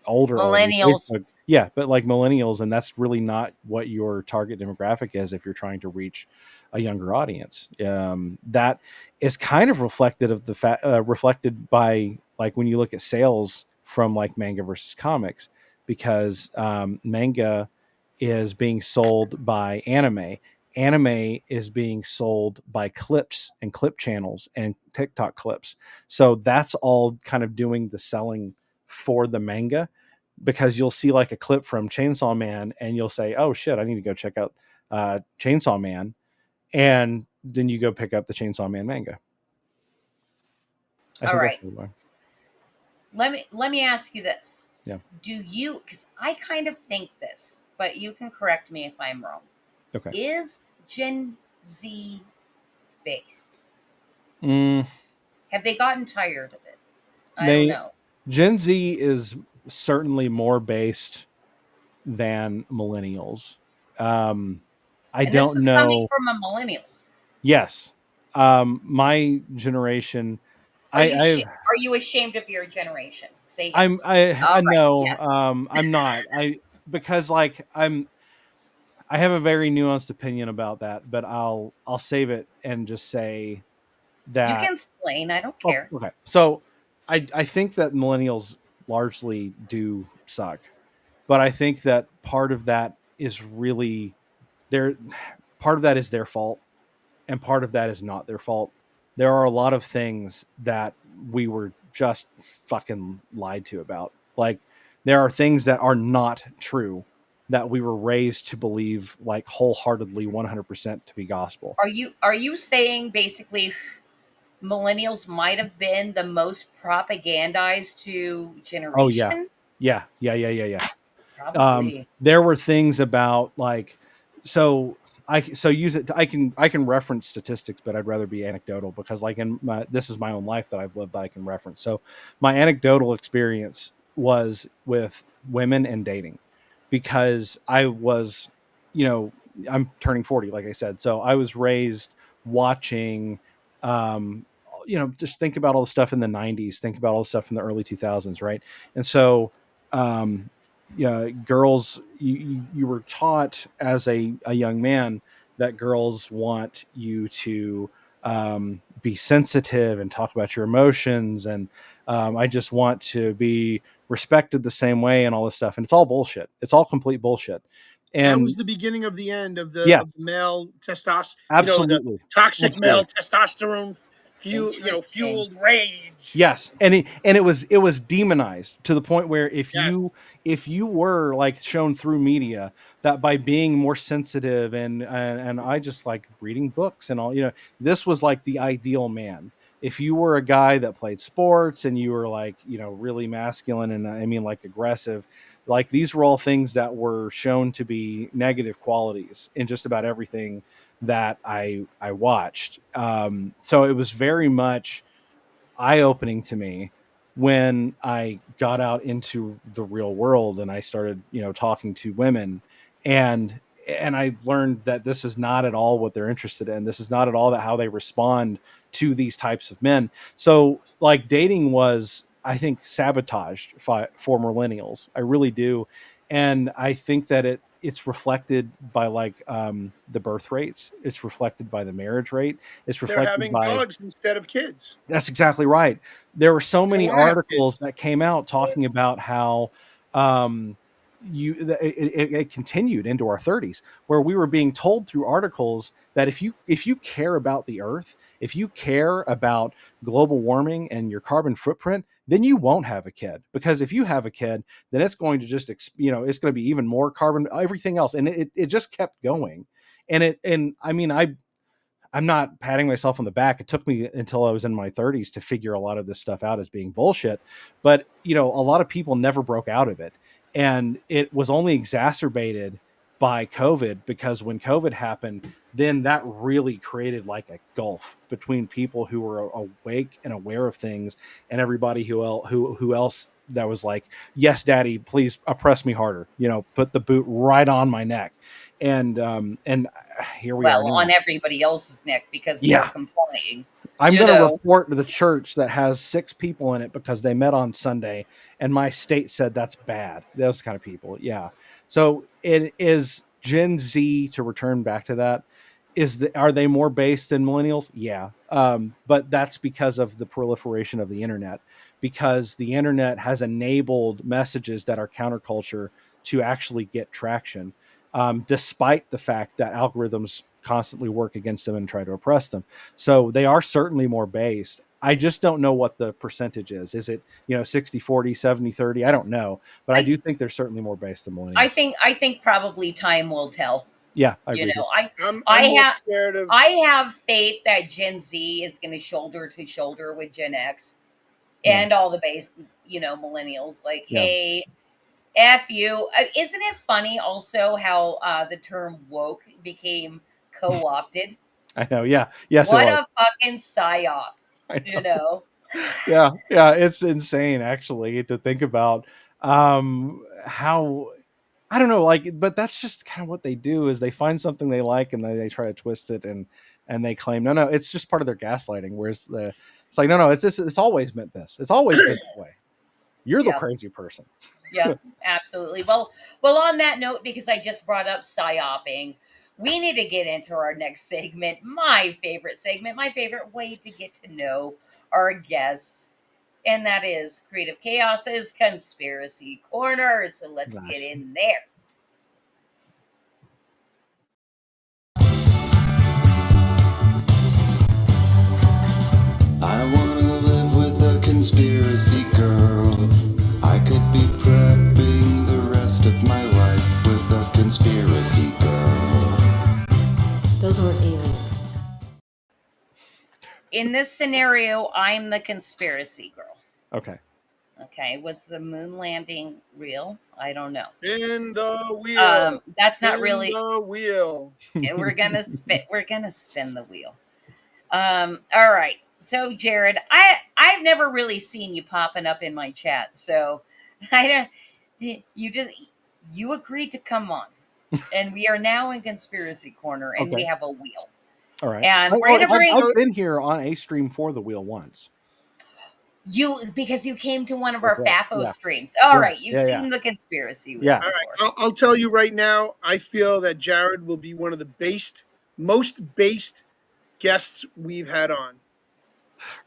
older millennials. Yeah, but like millennials, and that's really not what your target demographic is if you're trying to reach a younger audience. That is kind of reflected by like when you look at sales from like manga versus comics, because manga is being sold by anime. Anime is being sold by clips and clip channels and TikTok clips. So that's all kind of doing the selling for the manga, because you'll see like a clip from Chainsaw Man and you'll say, oh shit, I need to go check out Chainsaw Man. And then you go pick up the Chainsaw Man manga. All right. Let me ask you this. Yeah. Do you, because I kind of think this, but you can correct me if I'm wrong. Okay. Is Gen Z based? Have they gotten tired of it? I don't know. Gen Z is certainly more based than millennials. I and don't this is know. Coming from a millennial. Yes. My generation. Are you ashamed of your generation? Say yes. I know. Yes. I'm not. Because like I have a very nuanced opinion about that, but I'll save it and just say that you can explain. I don't care. Okay. So I think that millennials largely do suck, but I think that part of that is really part of that is their fault, and part of that is not their fault. There are a lot of things that we were just fucking lied to about. Like, there are things that are not true that we were raised to believe like wholeheartedly 100% to be gospel. Are you saying basically millennials might have been the most propagandized to Oh yeah. generation? Yeah. Probably. There were things about like, so use it. I can reference statistics, but I'd rather be anecdotal because like this is my own life that I've lived that I can reference. So my anecdotal experience was with women and dating because I was, I'm turning 40, like I said. So I was raised watching, um, just think about all the stuff in the 90s, think about all the stuff in the early 2000s, right? And so, um, yeah, girls, you were taught as a young man that girls want you to be sensitive and talk about your emotions, and I just want to be respected the same way and all this stuff, and it's all bullshit. It's all complete bullshit. That was And the beginning of the end of yeah, the male testosterone, absolutely, the toxic absolutely. male testosterone fueled rage. Yes, and it was demonized to the point where if Yes. you were like shown through media that by being more sensitive and I just like reading books and all, this was like the ideal man. If you were a guy that played sports and you were like, really masculine and I mean like aggressive, like these were all things that were shown to be negative qualities in just about everything that I watched. So it was very much eye-opening to me when I got out into the real world and I started, talking to women and I learned that this is not at all what they're interested in. This is not at all that how they respond to these types of men. So like dating was, I think, sabotaged for millennials. I really do. And I think that it's reflected by like the birth rates. It's reflected by the marriage rate. It's They're reflected having by dogs instead of kids. That's exactly right. There were so many wanna have articles that came out talking about how it continued into our 30s, where we were being told through articles that if you care about the earth, if you care about global warming and your carbon footprint, then you won't have a kid, because if you have a kid, then it's going to just it's going to be even more carbon, everything else, and it just kept going. And I mean, I'm not patting myself on the back. It took me until I was in my 30s to figure a lot of this stuff out as being bullshit. But, a lot of people never broke out of it. And it was only exacerbated by COVID, because when COVID happened, then that really created like a gulf between people who were awake and aware of things and everybody who else that was like, yes, daddy, please oppress me harder, put the boot right on my neck. And here we are now. On everybody else's neck because they're complying. I'm going to report to the church that has 6 people in it because they met on Sunday and my state said that's bad. Those kind of people. Yeah. So it is Gen Z, to return back to that. Are they more based than millennials? Yeah. But that's because of the proliferation of the internet, because the internet has enabled messages that are counterculture to actually get traction. Despite the fact that algorithms constantly work against them and try to oppress them. So they are certainly more based. I just don't know what the percentage is. Is it, 60, 40, 70, 30? I don't know. But I do think they're certainly more based than millennials. I think probably time will tell. Yeah, I agree. I have faith that Gen Z is going to shoulder to shoulder with Gen X and all the base, millennials. Like, hey, F you. Isn't it funny also how the term woke became co-opted? I know. Yeah. Yes. What a fucking psyop. Yeah. It's insane actually to think about how, I don't know, but that's just kind of what they do, is they find something they like and they try to twist it and they claim, no, it's just part of their gaslighting. Whereas it's like, no, it's always meant this. It's always been that way. You're the crazy person. Yeah, absolutely. Well, on that note, because I just brought up psyoping, we need to get into our next segment, my favorite way to get to know our guests. And that is Creative Chaos's Conspiracy Corner. So let's get in there. I want to live with a conspiracy girl. I could be prepping the rest of my life with a in this scenario, I'm the conspiracy girl. Okay. Okay, was the moon landing real? I don't know. Spin the wheel. That's not Spin really. the wheel. And we're gonna spin. We're gonna spin the wheel. All right. So, Jared, I've never really seen you popping up in my chat, so I don't. You agreed to come on, and we are now in conspiracy corner, and we Okay. have a wheel. All right. And we're gonna bring I've been here on a stream for the wheel once. you because you came to one of That's our right, FAFO yeah. streams. All Yeah, right, you've yeah, seen yeah. the conspiracy wheel Yeah. All before. right, I'll tell you right now. I feel that Jared will be one of the most based guests we've had on.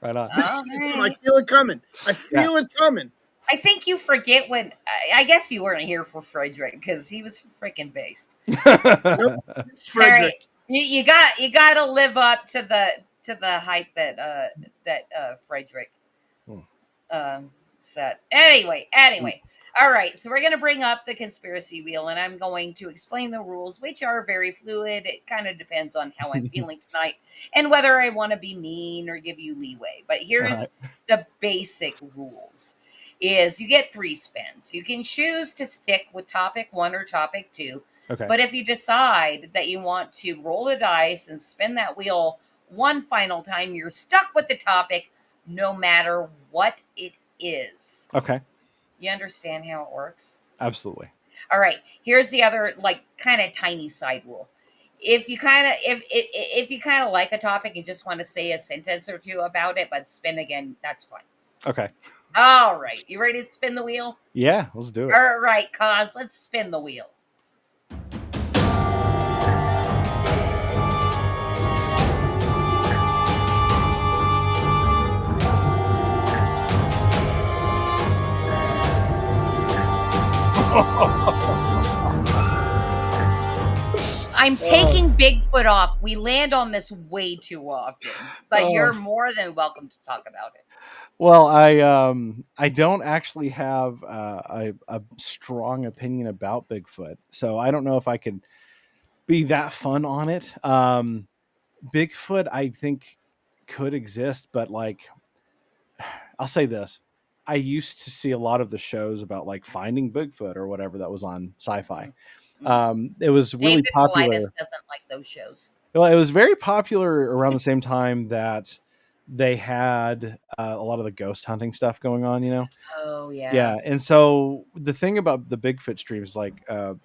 Right on. I feel it coming. I feel it coming. I think you forget when. I guess you weren't here for Frederick because he was freaking based. Nope, it's All Frederick. right, you got to live up to the height that Frederick set. Anyway. All right, so we're going to bring up the conspiracy wheel, and I'm going to explain the rules, which are very fluid. It kind of depends on how I'm feeling tonight and whether I want to be mean or give you leeway. But here's the basic rules. Is you get 3 spins. You can choose to stick with topic 1 or topic 2. Okay. But if you decide that you want to roll the dice and spin that wheel one final time, you're stuck with the topic no matter what it is. Okay. You understand how it works? Absolutely. All right. Here's the other kind of tiny side rule. If you kind of if you kind of like a topic and just want to say a sentence or two about it, but spin again, that's fine. Okay. All right. You ready to spin the wheel? Yeah, let's do it. All right, Cos, let's spin the wheel. I'm taking Bigfoot off. We land on this way too often, but you're more than welcome to talk about it. Well, I don't actually have a strong opinion about Bigfoot, so I don't know if I could be that fun on it. Bigfoot, I think, could exist, but I'll say this: I used to see a lot of the shows about finding Bigfoot or whatever that was on Sci-Fi. It was really David popular. Paulides doesn't like those shows. Well, it was very popular around the same time that they had a lot of the ghost hunting stuff going on, Oh yeah. Yeah, and so the thing about the Bigfoot streams, the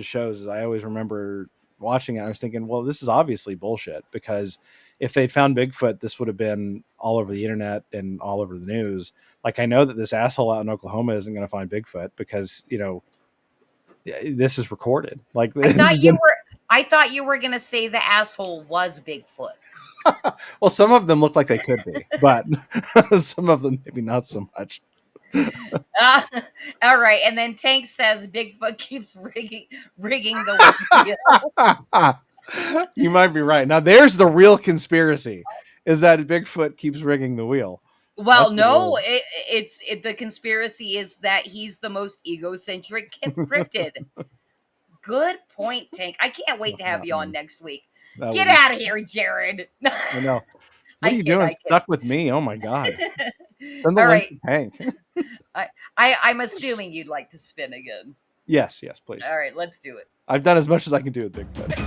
shows, is I always remember watching it. I was thinking, well, this is obviously bullshit, because if they'd found Bigfoot, this would have been all over the internet and all over the news. I know that this asshole out in Oklahoma isn't going to find Bigfoot because this is recorded. I thought you were gonna say the asshole was Bigfoot. Well, some of them look like they could be, but some of them maybe not so much. All right, and then Tank says Bigfoot keeps rigging the wheel. You might be right. Now, there's the real conspiracy: is that Bigfoot keeps rigging the wheel. Well, no, the conspiracy is that he's the most egocentric cryptid. Good point, Tank. I can't wait to have you on next week. Get out of here, Jared. I know. What are you doing stuck with me? Oh my god. Send the All link right. to Tank. I'm assuming you'd like to spin again. Yes, please. All right, let's do it. I've done as much as I can do with Bigfoot.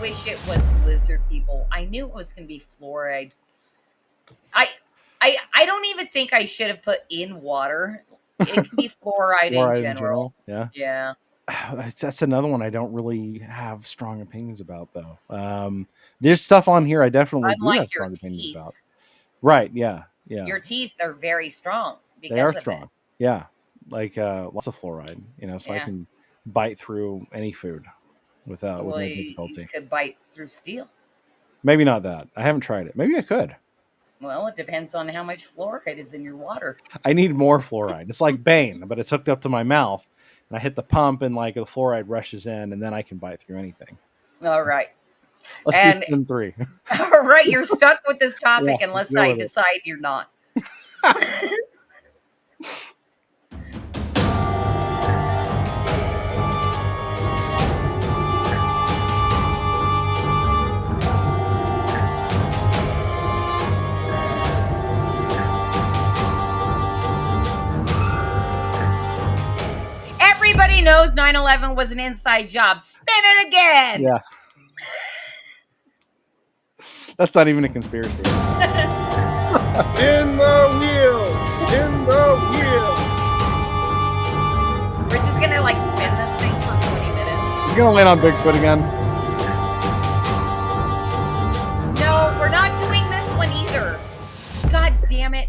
Wish it was lizard people. I knew it was going to be fluoride. I don't even think I should have put in water. It can be fluoride in general. Yeah. Yeah. That's another one I don't really have strong opinions about, though. There's stuff on here I definitely do have strong opinions about. Right? Yeah. Your teeth are very strong. They are strong. Yeah, lots of fluoride. So I can bite through any food without with no difficulty. You could bite through steel. Maybe not that. I haven't tried it. Maybe I could. Well, it depends on how much fluoride is in your water. I need more fluoride. It's like Bane, but it's hooked up to my mouth, and I hit the pump, and the fluoride rushes in, and then I can bite through anything. All right. Let's And do spin 3. all right, you're stuck with this topic Yeah, unless go I with it. decide you're not. Everybody knows 9/11 was an inside job. Spin it again. Yeah. That's not even a conspiracy. In the wheel. In the wheel. We're just gonna like spin this thing for 20 minutes. You're gonna land on Bigfoot again. No, we're not doing this one either. God damn it.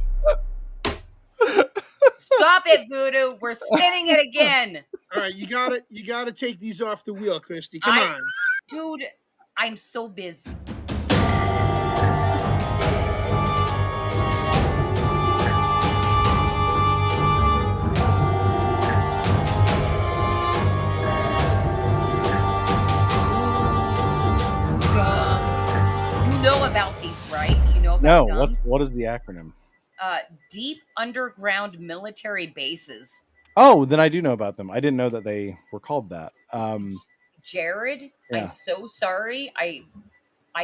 Stop it, Voodoo. We're spinning it again. All right, you gotta take these off the wheel, Christy. Come on. Dude, I'm so busy. Dums. You know about these, right? You know about No, dums? what is the acronym? Deep underground military bases. Oh, then I do know about them. I didn't know that they were called that. Jared, Yeah. I'm so sorry. I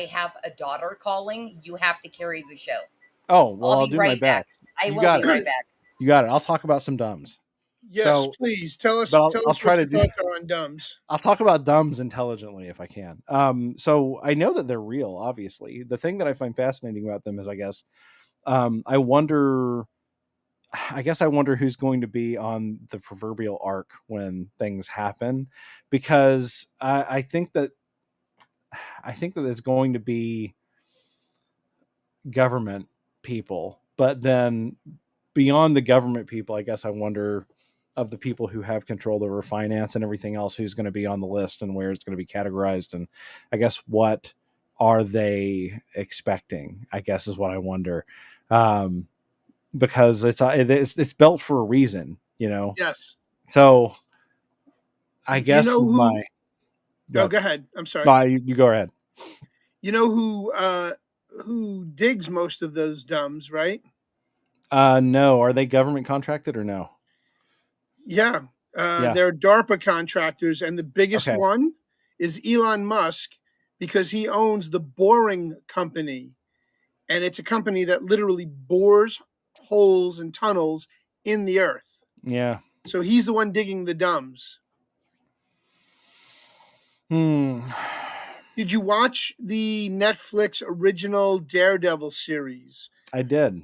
have a daughter calling. You have to carry the show. Oh, well, I'll be do right my back. best. I You will got be it. right back. You got it. I'll talk about some dumbs. Yes, So- please tell us. but I'll Tell us try what to your do- thoughts are on dumbs. I'll talk about dumbs intelligently if I can. So I know that they're real, obviously. The thing that I find fascinating about them is, I guess I wonder who's going to be on the proverbial ark when things happen, because I think that it's going to be government people, but then beyond the government people, I guess I wonder of the people who have control over finance and everything else, who's going to be on the list and where it's going to be categorized, and I guess what are they expecting, I guess is what I wonder. Because it's built for a reason, you know. Yes. So I You guess know who- my Go ahead. I'm sorry. No, you go ahead. You know who digs most of those dumbs, right? No, are they government contracted or no? Yeah. Yeah. They're DARPA contractors, and the biggest Okay. one is Elon Musk, because he owns the Boring Company, and it's a company that literally bores holes and tunnels in the earth. Yeah. So he's the one digging the dumbs. Did you watch the Netflix original Daredevil series? I did.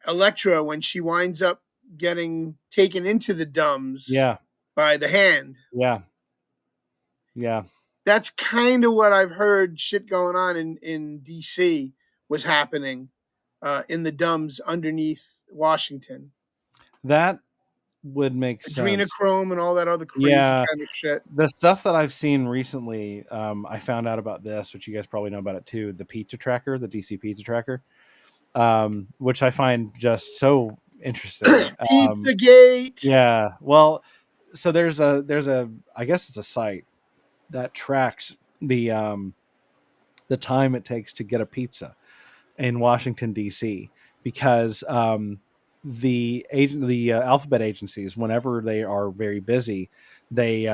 Elektra, when she winds up getting taken into the dumbs Yeah. by the hand. Yeah. Yeah. That's kind of what I've heard shit going on in DC was happening in the dumbs underneath Washington. That would make sense. Adrenochrome and all that other crazy Yeah. kind of shit. The stuff that I've seen recently, I found out about this, which you guys probably know about it too, the pizza tracker, the DC pizza tracker, which I find just so interesting. Pizzagate. Yeah. Well, so there's a I guess it's a site that tracks the time it takes to get a pizza in Washington D.C. because the alphabet agencies, whenever they are very busy, they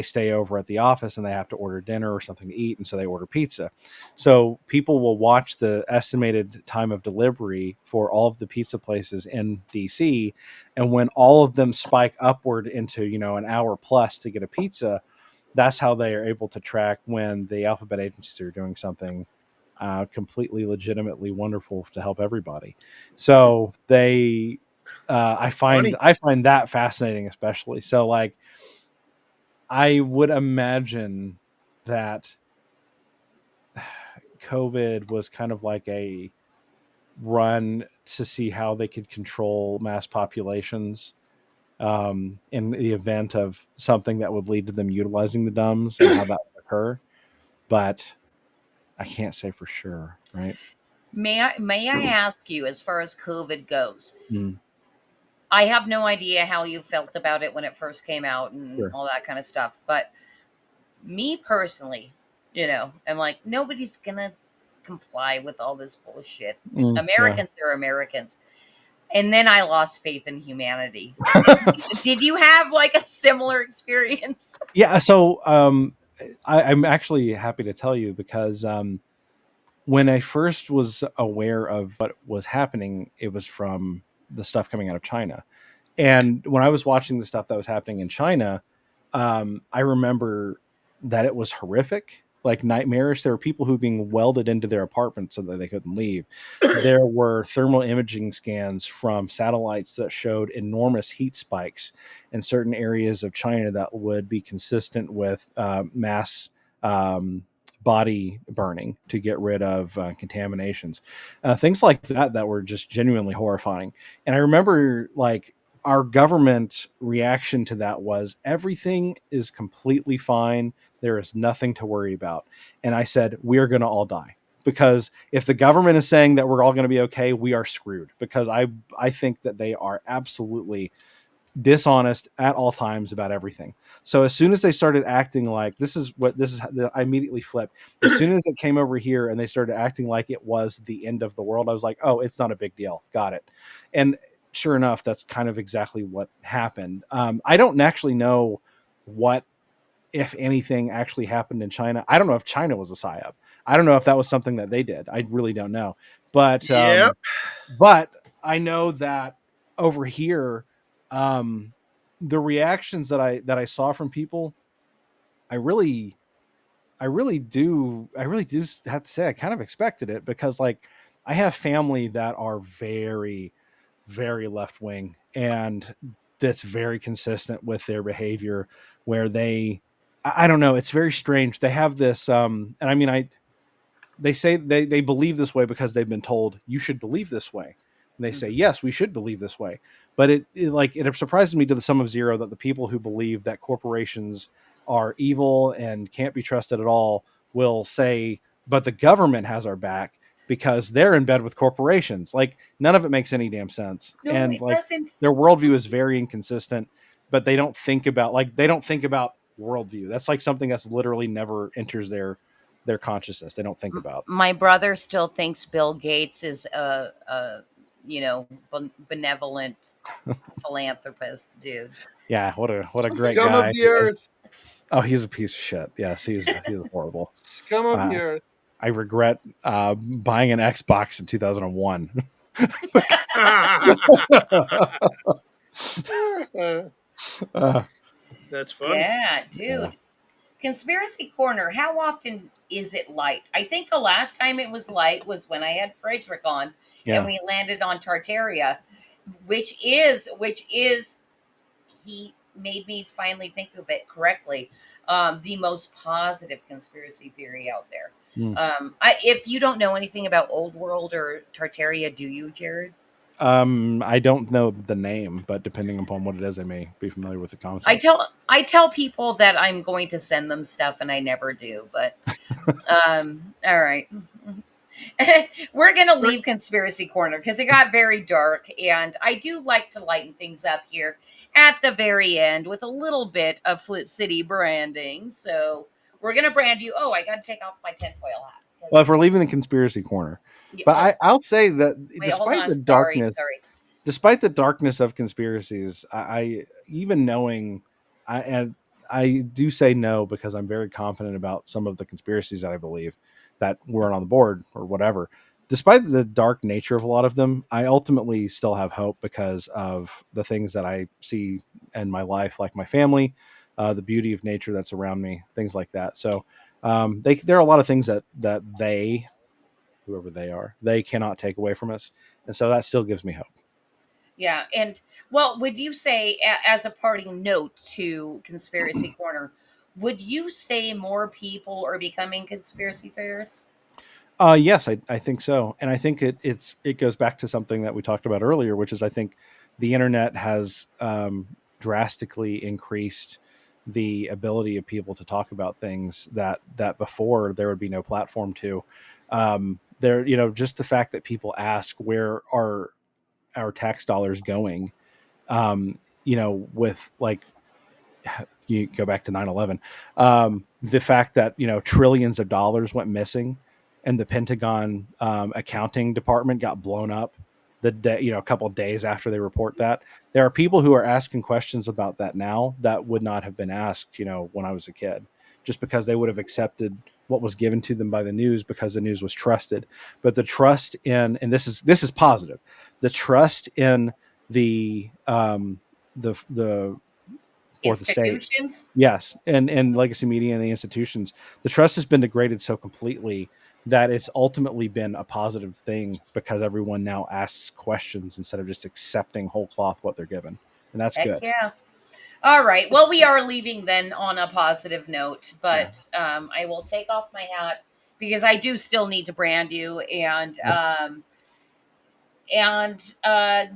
stay over at the office and they have to order dinner or something to eat, and so they order pizza. So people will watch the estimated time of delivery for all of the pizza places in DC, and when all of them spike upward into an hour plus to get a pizza, that's how they are able to track when the alphabet agencies are doing something completely legitimately wonderful to help everybody. So they I find that fascinating, especially. So like I would imagine that COVID was kind of like a run to see how they could control mass populations in the event of something that would lead to them utilizing the dumbs and how that would occur. But I can't say for sure, right? May I ask you, as far as COVID goes, Mm. I have no idea how you felt about it when it first came out and Sure. all that kind of stuff. But me personally, I'm like, nobody's gonna comply with all this bullshit. Yeah. Americans are Americans. And then I lost faith in humanity. Did you have like a similar experience? Yeah. So I'm actually happy to tell you because when I first was aware of what was happening, it was from the stuff coming out of China. And when I was watching the stuff that was happening in China, I remember that it was horrific, like nightmarish. There were people who were being welded into their apartments so that they couldn't leave. There were thermal imaging scans from satellites that showed enormous heat spikes in certain areas of China that would be consistent with mass body burning to get rid of contaminations, things like that were just genuinely horrifying. And I remember like our government reaction to that was everything is completely fine. There is nothing to worry about. And I said, we're going to all die because if the government is saying that we're all going to be okay, we are screwed because I think that they are absolutely dishonest at all times about everything. So as soon as they started acting like I immediately flipped. As soon as it came over here and they started acting like it was the end of the world, I was like, oh, it's not a big deal. Got it. And sure enough, that's kind of exactly what happened. I don't actually know what, if anything, actually happened in China. I don't know if China was a psyop. I don't know if that was something that they did. I really don't know. But Yep. but I know that over here, the reactions that I saw from people, I really I really do have to say I kind of expected it because like I have family that are very very left wing and that's very consistent with their behavior where I don't know, it's very strange. They have this and I mean they say they believe this way because they've been told you should believe this way. And they say, yes, we should believe this way. But it surprises me to the sum of zero that the people who believe that corporations are evil and can't be trusted at all will say, but the government has our back because they're in bed with corporations. Like none of it makes any damn sense. No, And it like doesn't. their worldview is very inconsistent, but they don't think about worldview. That's like something that's literally never enters their consciousness. They don't think about. My brother still thinks Bill Gates is a benevolent philanthropist dude. Yeah, what a great Scum guy. of the earth. Oh, he's a piece of shit. Yes, he's horrible. Scum of the earth. I regret buying an Xbox in 2001. That's funny. Yeah, dude. Yeah. Conspiracy Corner, how often is it light? I think the last time it was light was when I had Frederick on Yeah. and we landed on Tartaria, which is he made me finally think of it correctly. The most positive conspiracy theory out there. If you don't know anything about Old World or Tartaria, do you, Jared? I don't know the name, but depending upon what it is, I may be familiar with the concept. I tell people that I'm going to send them stuff and I never do, but all right. We're going to leave Conspiracy Corner because it got very dark, and I do like to lighten things up here at the very end with a little bit of Flip City branding. So we're going to brand you. Oh, I got to take off my tinfoil hat. Well, if we're leaving the conspiracy corner, Yeah, but I'll say that wait, hold despite on. the Sorry. darkness, despite the darkness of conspiracies, I even knowing, and I do say no because I'm very confident about some of the conspiracies that I believe that weren't on the board or whatever. Despite the dark nature of a lot of them, I ultimately still have hope because of the things that I see in my life, like my family, the beauty of nature that's around me, things like that. So there are a lot of things that they, whoever they are, they cannot take away from us, and so that still gives me hope. Yeah, and well, would you say, as a parting note to Conspiracy Corner, would you say more people are becoming conspiracy theorists? Yes, I think so, and I think it goes back to something that we talked about earlier, which is I think the internet has drastically increased the ability of people to talk about things that before there would be no platform to. Just the fact that people ask where are our tax dollars going, with like you go back to 9/11, the fact that trillions of dollars went missing, and the Pentagon accounting department got blown up the day, a couple of days after they report that. There are people who are asking questions about that now that would not have been asked, when I was a kid, just because they would have accepted what was given to them by the news because the news was trusted. But the trust in, and this is positive, the trust in the fourth estate, Institutions? yes, and legacy media and the institutions, the trust has been degraded so completely that it's ultimately been a positive thing because everyone now asks questions instead of just accepting whole cloth what they're given, and that's Heck good. yeah. All right. Well, we are leaving then on a positive note, but I will take off my hat because I do still need to brand you, and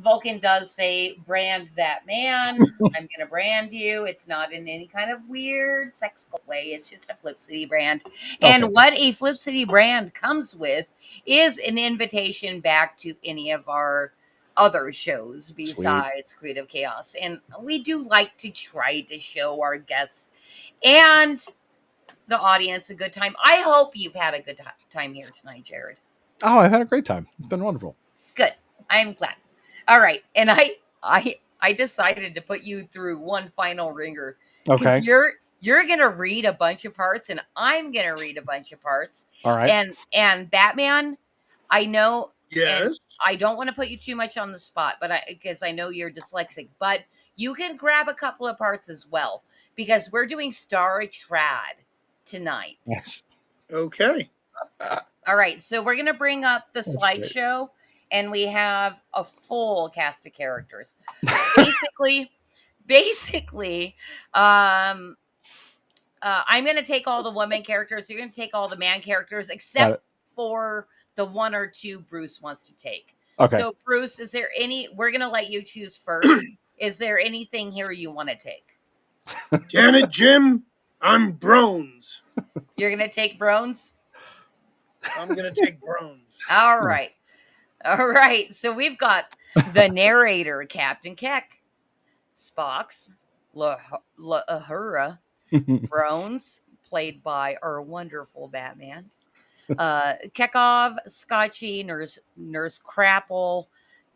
Vulcan does say, brand that man. I'm going to brand you. It's not in any kind of weird sexual way. It's just a Flip City brand. And Okay. what a Flip City brand comes with is an invitation back to any of our other shows besides Creative Chaos. And we do like to try to show our guests and the audience a good time. I hope you've had a good time here tonight, Jared. Oh, I've had a great time. It's been wonderful. Good. I'm glad. All right. And I decided to put you through one final ringer. Okay. Because you're gonna read a bunch of parts and I'm gonna read a bunch of parts. All right. And Batman, I know, and Yes. I don't want to put you too much on the spot, but because I know you're dyslexic, but you can grab a couple of parts as well because we're doing Star Trad tonight. Yes. Okay. All right, so we're gonna bring up the That's great. slideshow, and we have a full cast of characters. Basically, I'm gonna take all the woman characters. You're gonna take all the man characters, except for the one or two Bruce wants to take. Okay. So, Bruce, is there any? We're gonna let you choose first. Is there anything here you want to take? Damn it, Jim. I'm Brones. You're gonna take Brones? I'm going to take Brones. All right. All right. So we've got the narrator, Captain Keck, Spock's Lahura, Brones, played by our wonderful Batman, Kekov, Scotchy, Nurse Crapple,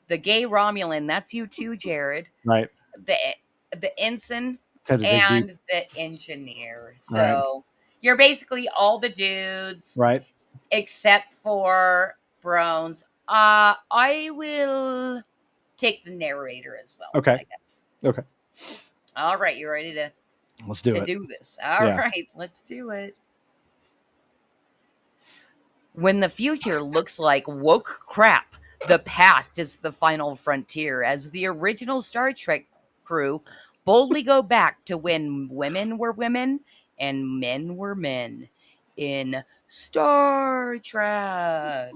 the gay Romulan, that's you too, Jared. Right. The ensign Had to dig deep. and the engineer. So you're basically all the dudes. Right. Except for Brones. I will take the narrator as well. Okay. I guess. Okay. All right, you ready to Let's do it. do this? All right, let's do it. When the future looks like woke crap, the past is the final frontier as the original Star Trek crew boldly go back to when women were women and men were men in Star Trek.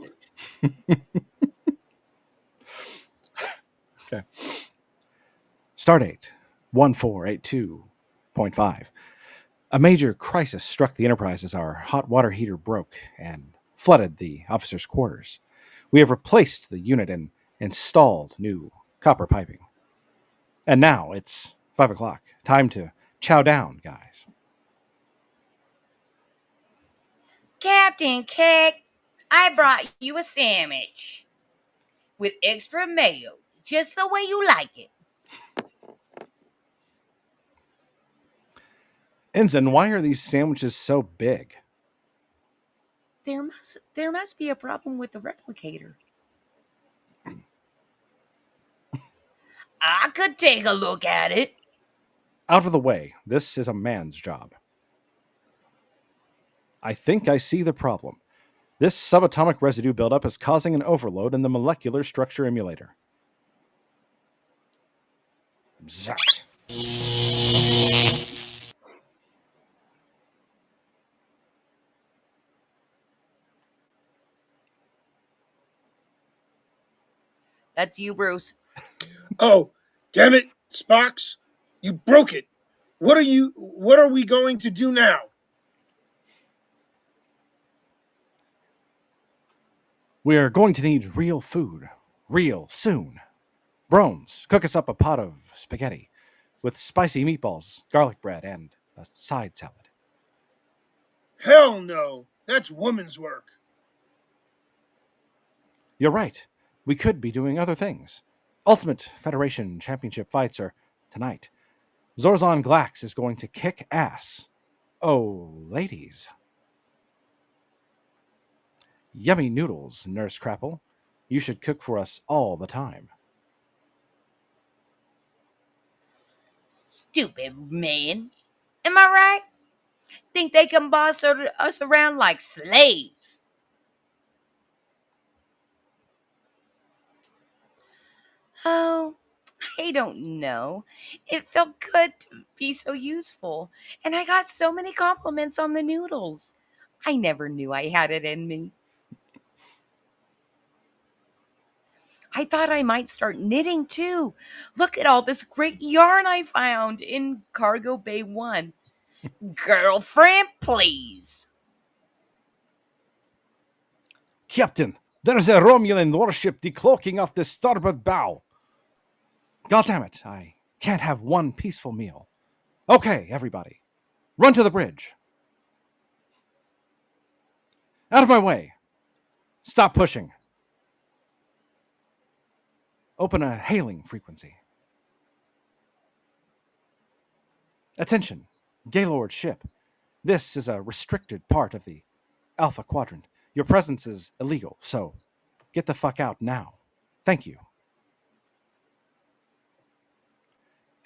Okay. Stardate 1482.5. A major crisis struck the Enterprise as our hot water heater broke and flooded the officers' quarters. We have replaced the unit and installed new copper piping. And now it's 5 o'clock. Time to chow down, guys. Captain Keck, I brought you a sandwich with extra mayo, just the way you like it. Ensign, why are these sandwiches so big? There must be a problem with the replicator. I could take a look at it. Out of the way. This is a man's job. I think I see the problem. This subatomic residue buildup is causing an overload in the molecular structure emulator. Zack. That's you, Bruce. Oh, damn it, Spox. You broke it. What are we going to do now? We are going to need real food. Real soon. Brones, cook us up a pot of spaghetti. with spicy meatballs, garlic bread, and a side salad. Hell no. That's woman's work. You're right. We could be doing other things. Ultimate Federation Championship fights are tonight. Zorzan Glax is going to kick ass. Oh, ladies. Yummy noodles, Nurse Crapple. You should cook for us all the time. Stupid man. Am I right? Think they can boss us around like slaves. Oh, I don't know. It felt good to be so useful. And I got so many compliments on the noodles. I never knew I had it in me. I thought I might start knitting too. Look at all this great yarn I found in Cargo Bay 1. Girlfriend, please. Captain, there's a Romulan warship decloaking off the starboard bow. God damn it, I can't have one peaceful meal. Okay, everybody, run to the bridge. Out of my way. Stop pushing. Open a hailing frequency. Attention, Gaylord ship. This is a restricted part of the Alpha Quadrant. Your presence is illegal, so get the fuck out now. Thank you.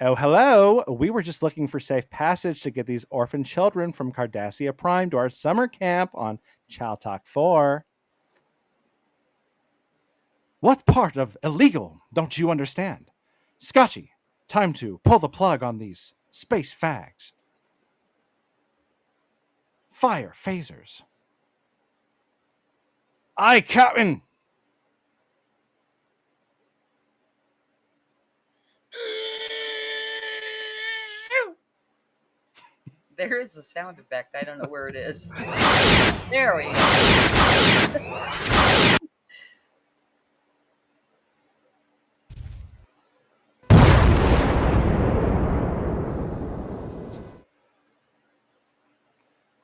Oh, hello. We were just looking for safe passage to get these orphan children from Cardassia Prime to our summer camp on Child Talk 4. What part of illegal don't you understand? Scotchy, time to pull the plug on these space fags. Fire phasers. Aye, Captain. There is a sound effect. I don't know where it is. There we go.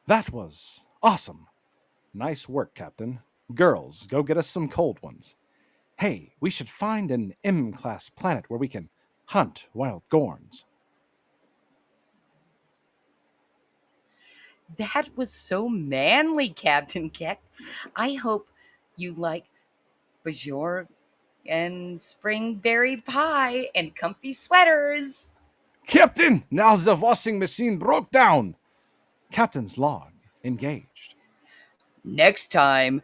That was awesome. Nice work, Captain. Girls, go get us some cold ones. Hey, we should find an M-class planet where we can hunt wild gorns. That was so manly, Captain Keck. I hope you like Bajor and springberry pie and comfy sweaters. Captain, now the washing machine broke down. Captain's log engaged. Next time,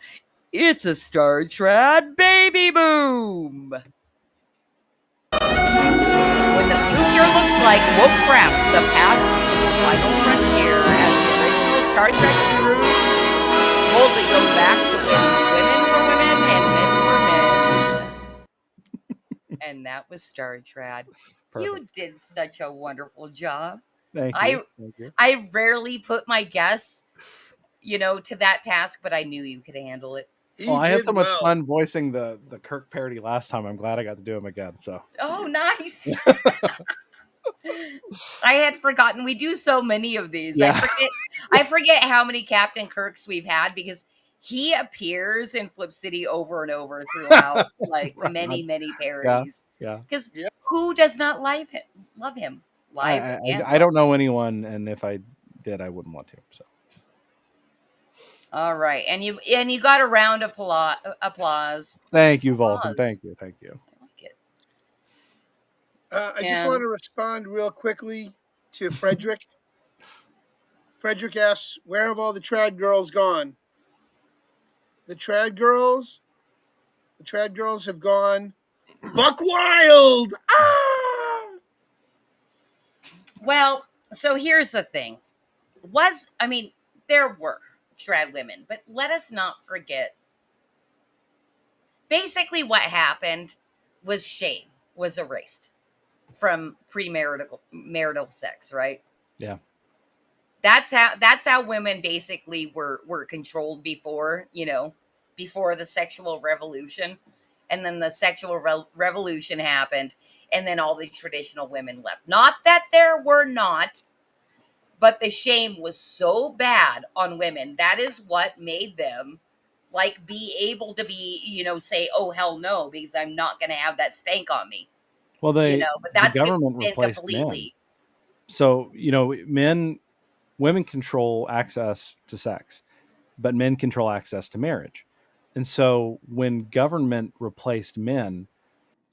it's a Star Trek baby boom. When the future looks like, whoa crap, the past is the final frontier as the original Star Trek crew boldly go back to win women for women and men for men. And that was Star Trek. You did such a wonderful job. Thank you. Thank you. I rarely put my guess, to that task, but I knew you could handle it. Well, I had so much fun voicing the Kirk parody last time. I'm glad I got to do him again. So. Oh, nice. I had forgotten. We do so many of these. Yeah. I forget how many Captain Kirks we've had because he appears in Flip City over and over throughout like right. many parodies. Yeah. Because who does not love him? I don't know anyone, and if I did, I wouldn't want to. So. All right, and you got a round of applause. Thank you, Vulcan. Thank you. I like it. I just want to respond real quickly to Frederick. Frederick asks, "Where have all the trad girls gone?" The trad girls have gone buck wild. Ah! Well, so here's the thing. There were trad women, but let us not forget. Basically, what happened was shame was erased from marital sex, right? Yeah. That's how women basically were controlled before, before the sexual revolution. and then the sexual revolution happened, and then all the traditional women left. Not that there were not, but the shame was so bad on women. That is what made them like be able to be, say, oh hell no, because I'm not going to have that stank on me. Well, But the that's government been replaced men. completely. So, women control access to sex, but men control access to marriage. And so when government replaced men,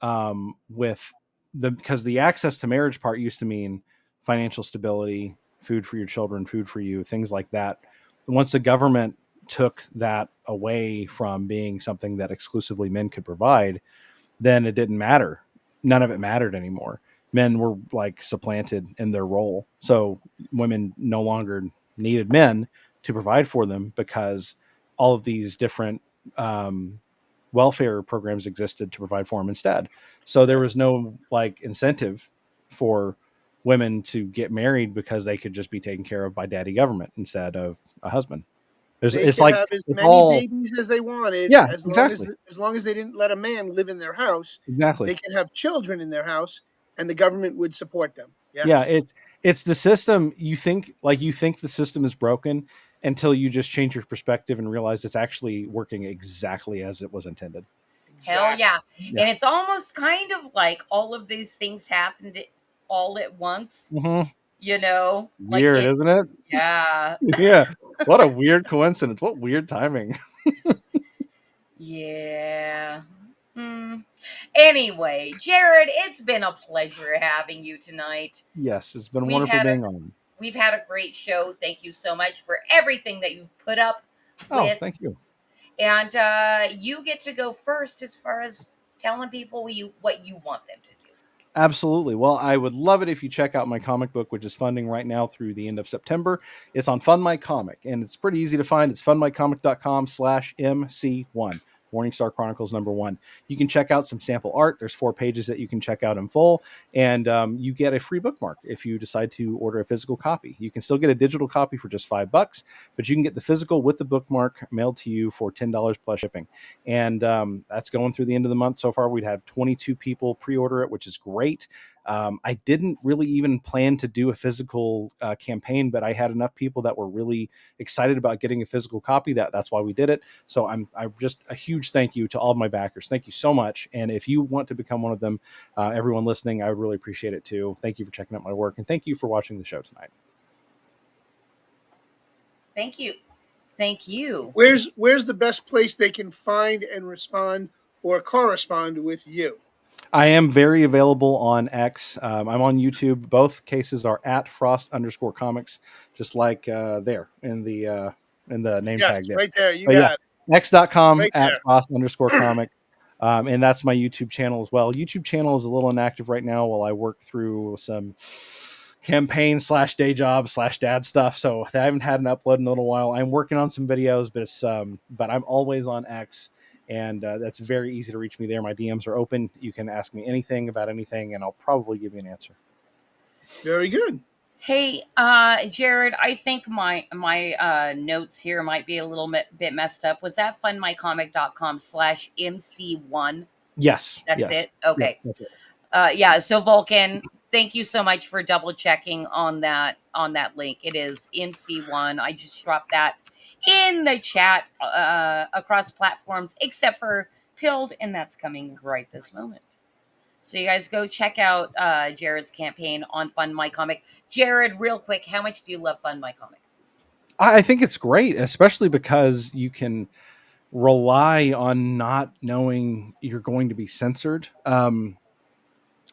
because the access to marriage part used to mean financial stability, food for your children, food for you, things like that. Once the government took that away from being something that exclusively men could provide, then it didn't matter. None of it mattered anymore. Men were like supplanted in their role. So women no longer needed men to provide for them because all of these different welfare programs existed to provide for them instead. So there was no like incentive for women to get married because they could just be taken care of by daddy government instead of a husband. They It's could like have as it's many all babies as they wanted, yeah, as exactly. long as they didn't let a man live in their house. Exactly. They could have children in their house, and the government would support them. Yeah, Yes, it's the system. You think the system is broken until you just change your perspective and realize it's actually working exactly as it was intended. Hell yeah. Yeah. And it's almost kind of like all of these things happened all at once, Mhm. like Weird, isn't it? yeah. Yeah. What a weird coincidence. What weird timing. Yeah. Anyway, Jared, it's been a pleasure having you tonight. Yes, it's been We've wonderful had a being on. we've had a great show. Thank you so much for everything that you've put up Oh, with. thank you. And you get to go first as far as telling people what you want them to do. Absolutely. Well, I would love it if you check out my comic book, which is funding right now through the end of September. It's on Fund My Comic, and it's pretty easy to find. It's fundmycomic.com/MC1. Morningstar Chronicles #1. You can check out some sample art. There's 4 pages that you can check out in full, and you get a free bookmark if you decide to order a physical copy. You can still get a digital copy for just $5, but you can get the physical with the bookmark mailed to you for $10 plus shipping. And that's going through the end of the month. So far, we'd had 22 people pre-order it, which is great. I didn't really even plan to do a physical campaign, but I had enough people that were really excited about getting a physical copy. That's why we did it. So I'm just a huge thank you to all of my backers. Thank you so much. And if you want to become one of them, everyone listening, I would really appreciate it too. Thank you for checking out my work, and thank you for watching the show tonight. Thank you. Thank you. Where's the best place they can find and respond or correspond with you? I am very available on X. I'm on YouTube. Both cases are at Frost_comics, just like there in the name Yes, tag there. right there. You But got yeah, it. X.com Right at there. Frost_comic. And that's my YouTube channel as well. YouTube channel is a little inactive right now while I work through some campaign / day job / dad stuff. So I haven't had an upload in a little while. I'm working on some videos, but I'm always on X. And that's very easy to reach me there. My DMs are open. You can ask me anything about anything, and I'll probably give you an answer. Very good. Hey, Jared, I think my notes here might be a little bit messed up. Was that fundmycomic.com/MC1? Yes. That's yes. it? Okay. Yeah, that's it. Yeah, so Vulcan, thank you so much for double checking on that link. It is MC1. I just dropped that in the chat across platforms except for Pilled, and that's coming right this moment. So you guys go check out Jared's campaign on Fund My Comic. Jared, real quick, how much do you love Fund My Comic? I think it's great, especially because you can rely on not knowing you're going to be censored.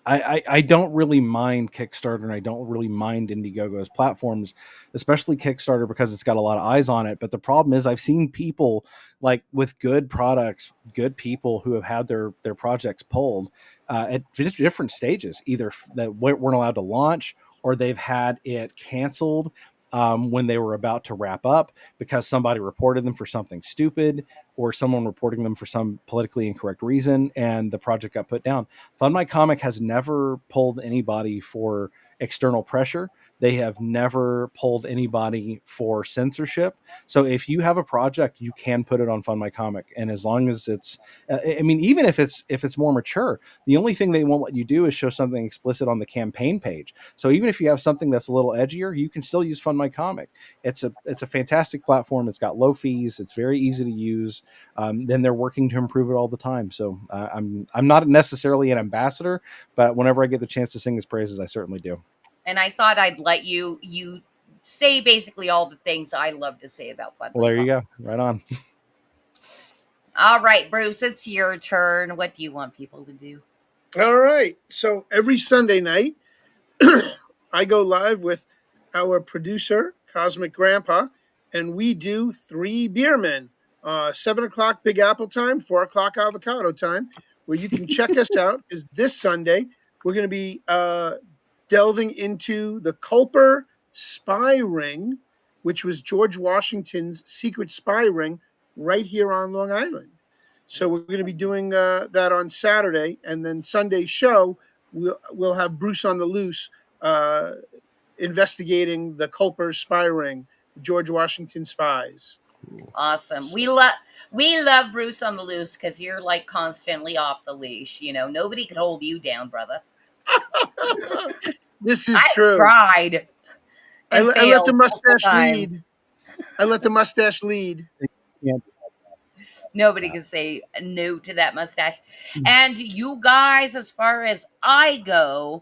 I don't really mind Kickstarter, and I don't really mind Indiegogo's platforms, especially Kickstarter, because it's got a lot of eyes on it. But the problem is I've seen people like with good products, good people who have had their projects pulled at different stages, either that weren't allowed to launch, or they've had it canceled when they were about to wrap up because somebody reported them for something stupid. or someone reporting them for some politically incorrect reason, and the project got put down. Fund My Comic has never pulled anybody for external pressure. They have never pulled anybody for censorship. So if you have a project, you can put it on Fund My Comic, and as long as it's, I mean, even if it's more mature, the only thing they won't let you do is show something explicit on the campaign page. So even if you have something that's a little edgier, you can still use Fund My Comic. It's a fantastic platform. It's got low fees. It's very easy to use. Then they're working to improve it all the time. So I'm not necessarily an ambassador, but whenever I get the chance to sing his praises, I certainly do. And I thought I'd let you say basically all the things I love to say about Fun. Well, there you go. Right on. All right, Bruce, it's your turn. What do you want people to do? All right. So every Sunday night, I go live with our producer, Cosmic Grandpa, and we do 3 beer men. 7 o'clock Big Apple time, 4 o'clock avocado time, where you can check us out. Is this Sunday we're going to be delving into the Culper spy ring, which was George Washington's secret spy ring right here on Long Island. So we're going to be doing that on Saturday, and then Sunday's show we'll have Bruce on the Loose investigating the Culper spy ring, George Washington spies. Awesome. We love Bruce on the Loose because you're like constantly off the leash. You know, nobody could hold you down, brother. This is I true. Tried. I let the mustache lead. I let the mustache lead. Nobody can say no to that mustache. And you guys, as far as I go,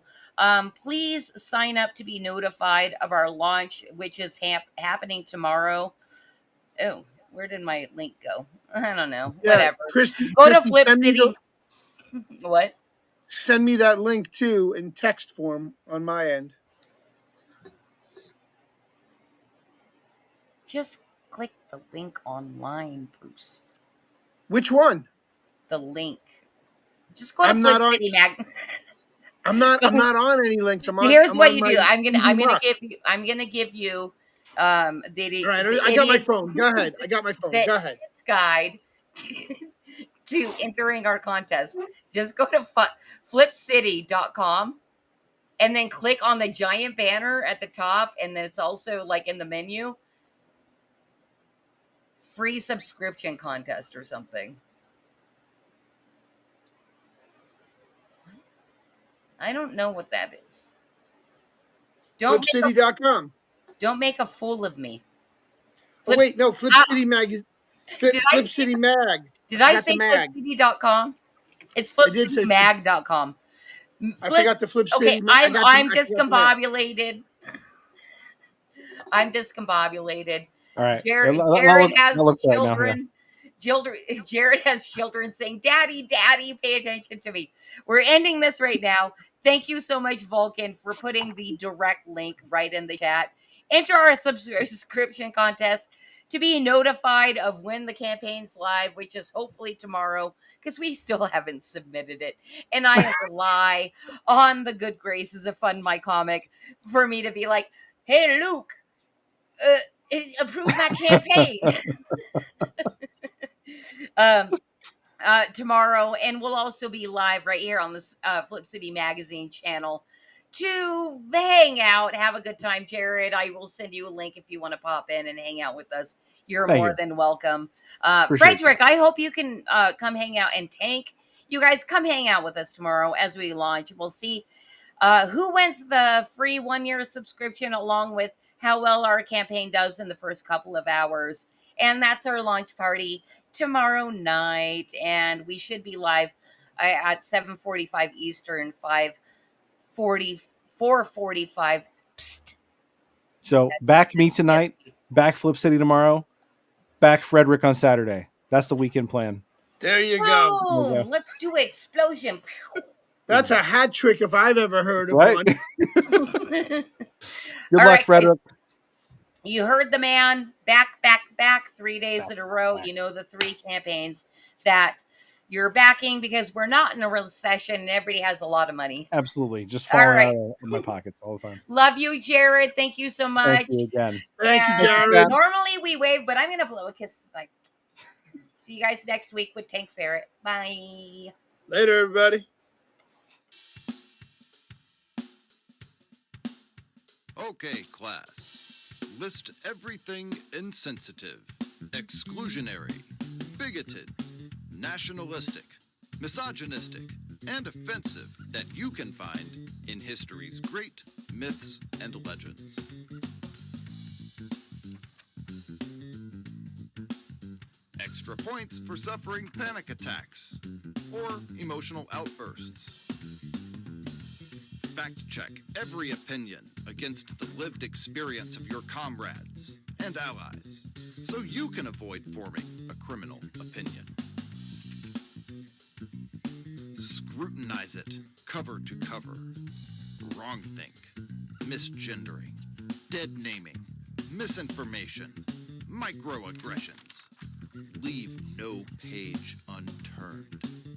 please sign up to be notified of our launch, which is happening tomorrow. Oh, where did my link go? I don't know. Yeah, Whatever. Christy, Go to Flip City. What? Send me that link too in text form on my end. Just click the link online, Bruce. Which one? The link. Just go to Flip City Mag. I'm not on any links. Here's what you do. I'm gonna give you All right, I got my phone. Go ahead. I got my phone. Go ahead. Guide to entering our contest. Just go to flipcity.com and then click on the giant banner at the top, and then it's also like in the menu. Free subscription contest or something. I don't know what that is. Flipcity.com. Don't make a fool of me. Flip City Mag is Flip City Mag. Did I say flipcity.com? It's flipcitymag.com. I forgot the Flip City. Okay, I'm discombobulated. I'm discombobulated. All right. Jared has children. Jared has children saying, Daddy, Daddy, pay attention to me. We're ending this right now. Thank you so much, Vulcan, for putting the direct link right in the chat. Enter our subscription contest to be notified of when the campaign's live, which is hopefully tomorrow, because we still haven't submitted it. And I rely on the good graces of Fund My Comic for me to be like, hey, Luke, approve that campaign. Tomorrow, and we'll also be live right here on this Flip City Magazine channel to hang out, have a good time. Jared, I will send you a link if you want to pop in and hang out with us. You're more than welcome. Frederick, I hope you can come hang out, and Tank, you guys come hang out with us tomorrow as we launch. We'll see who wins the free 1-year subscription, along with how well our campaign does in the first couple of hours. And that's our launch party tomorrow night, and we should be live at 7:45 Eastern, 4:45. So back me tonight, back Flip City tomorrow, back Frederick on Saturday. That's the weekend plan. There you go. Oh, let's do explosion. That's a hat trick if I've ever heard of right? one. Good luck, Frederick. You heard the man. Back 3 days in a row. You know the 3 campaigns that you're backing, because we're not in a recession and everybody has a lot of money. Absolutely. Just falling out of my pockets all the time. Love you, Jared. Thank you so much. Thank you again. Thank you, Jared. Normally we wave, but I'm going to blow a kiss tonight. See you guys next week with Tank Ferret. Bye. Later, everybody. Okay, class. List everything insensitive, exclusionary, bigoted, nationalistic, misogynistic, and offensive that you can find in history's great myths and legends. Extra points for suffering panic attacks or emotional outbursts. Fact check every opinion against the lived experience of your comrades and allies so you can avoid forming a criminal opinion. Scrutinize it cover to cover. Wrongthink, misgendering, dead naming, misinformation, microaggressions. Leave no page unturned.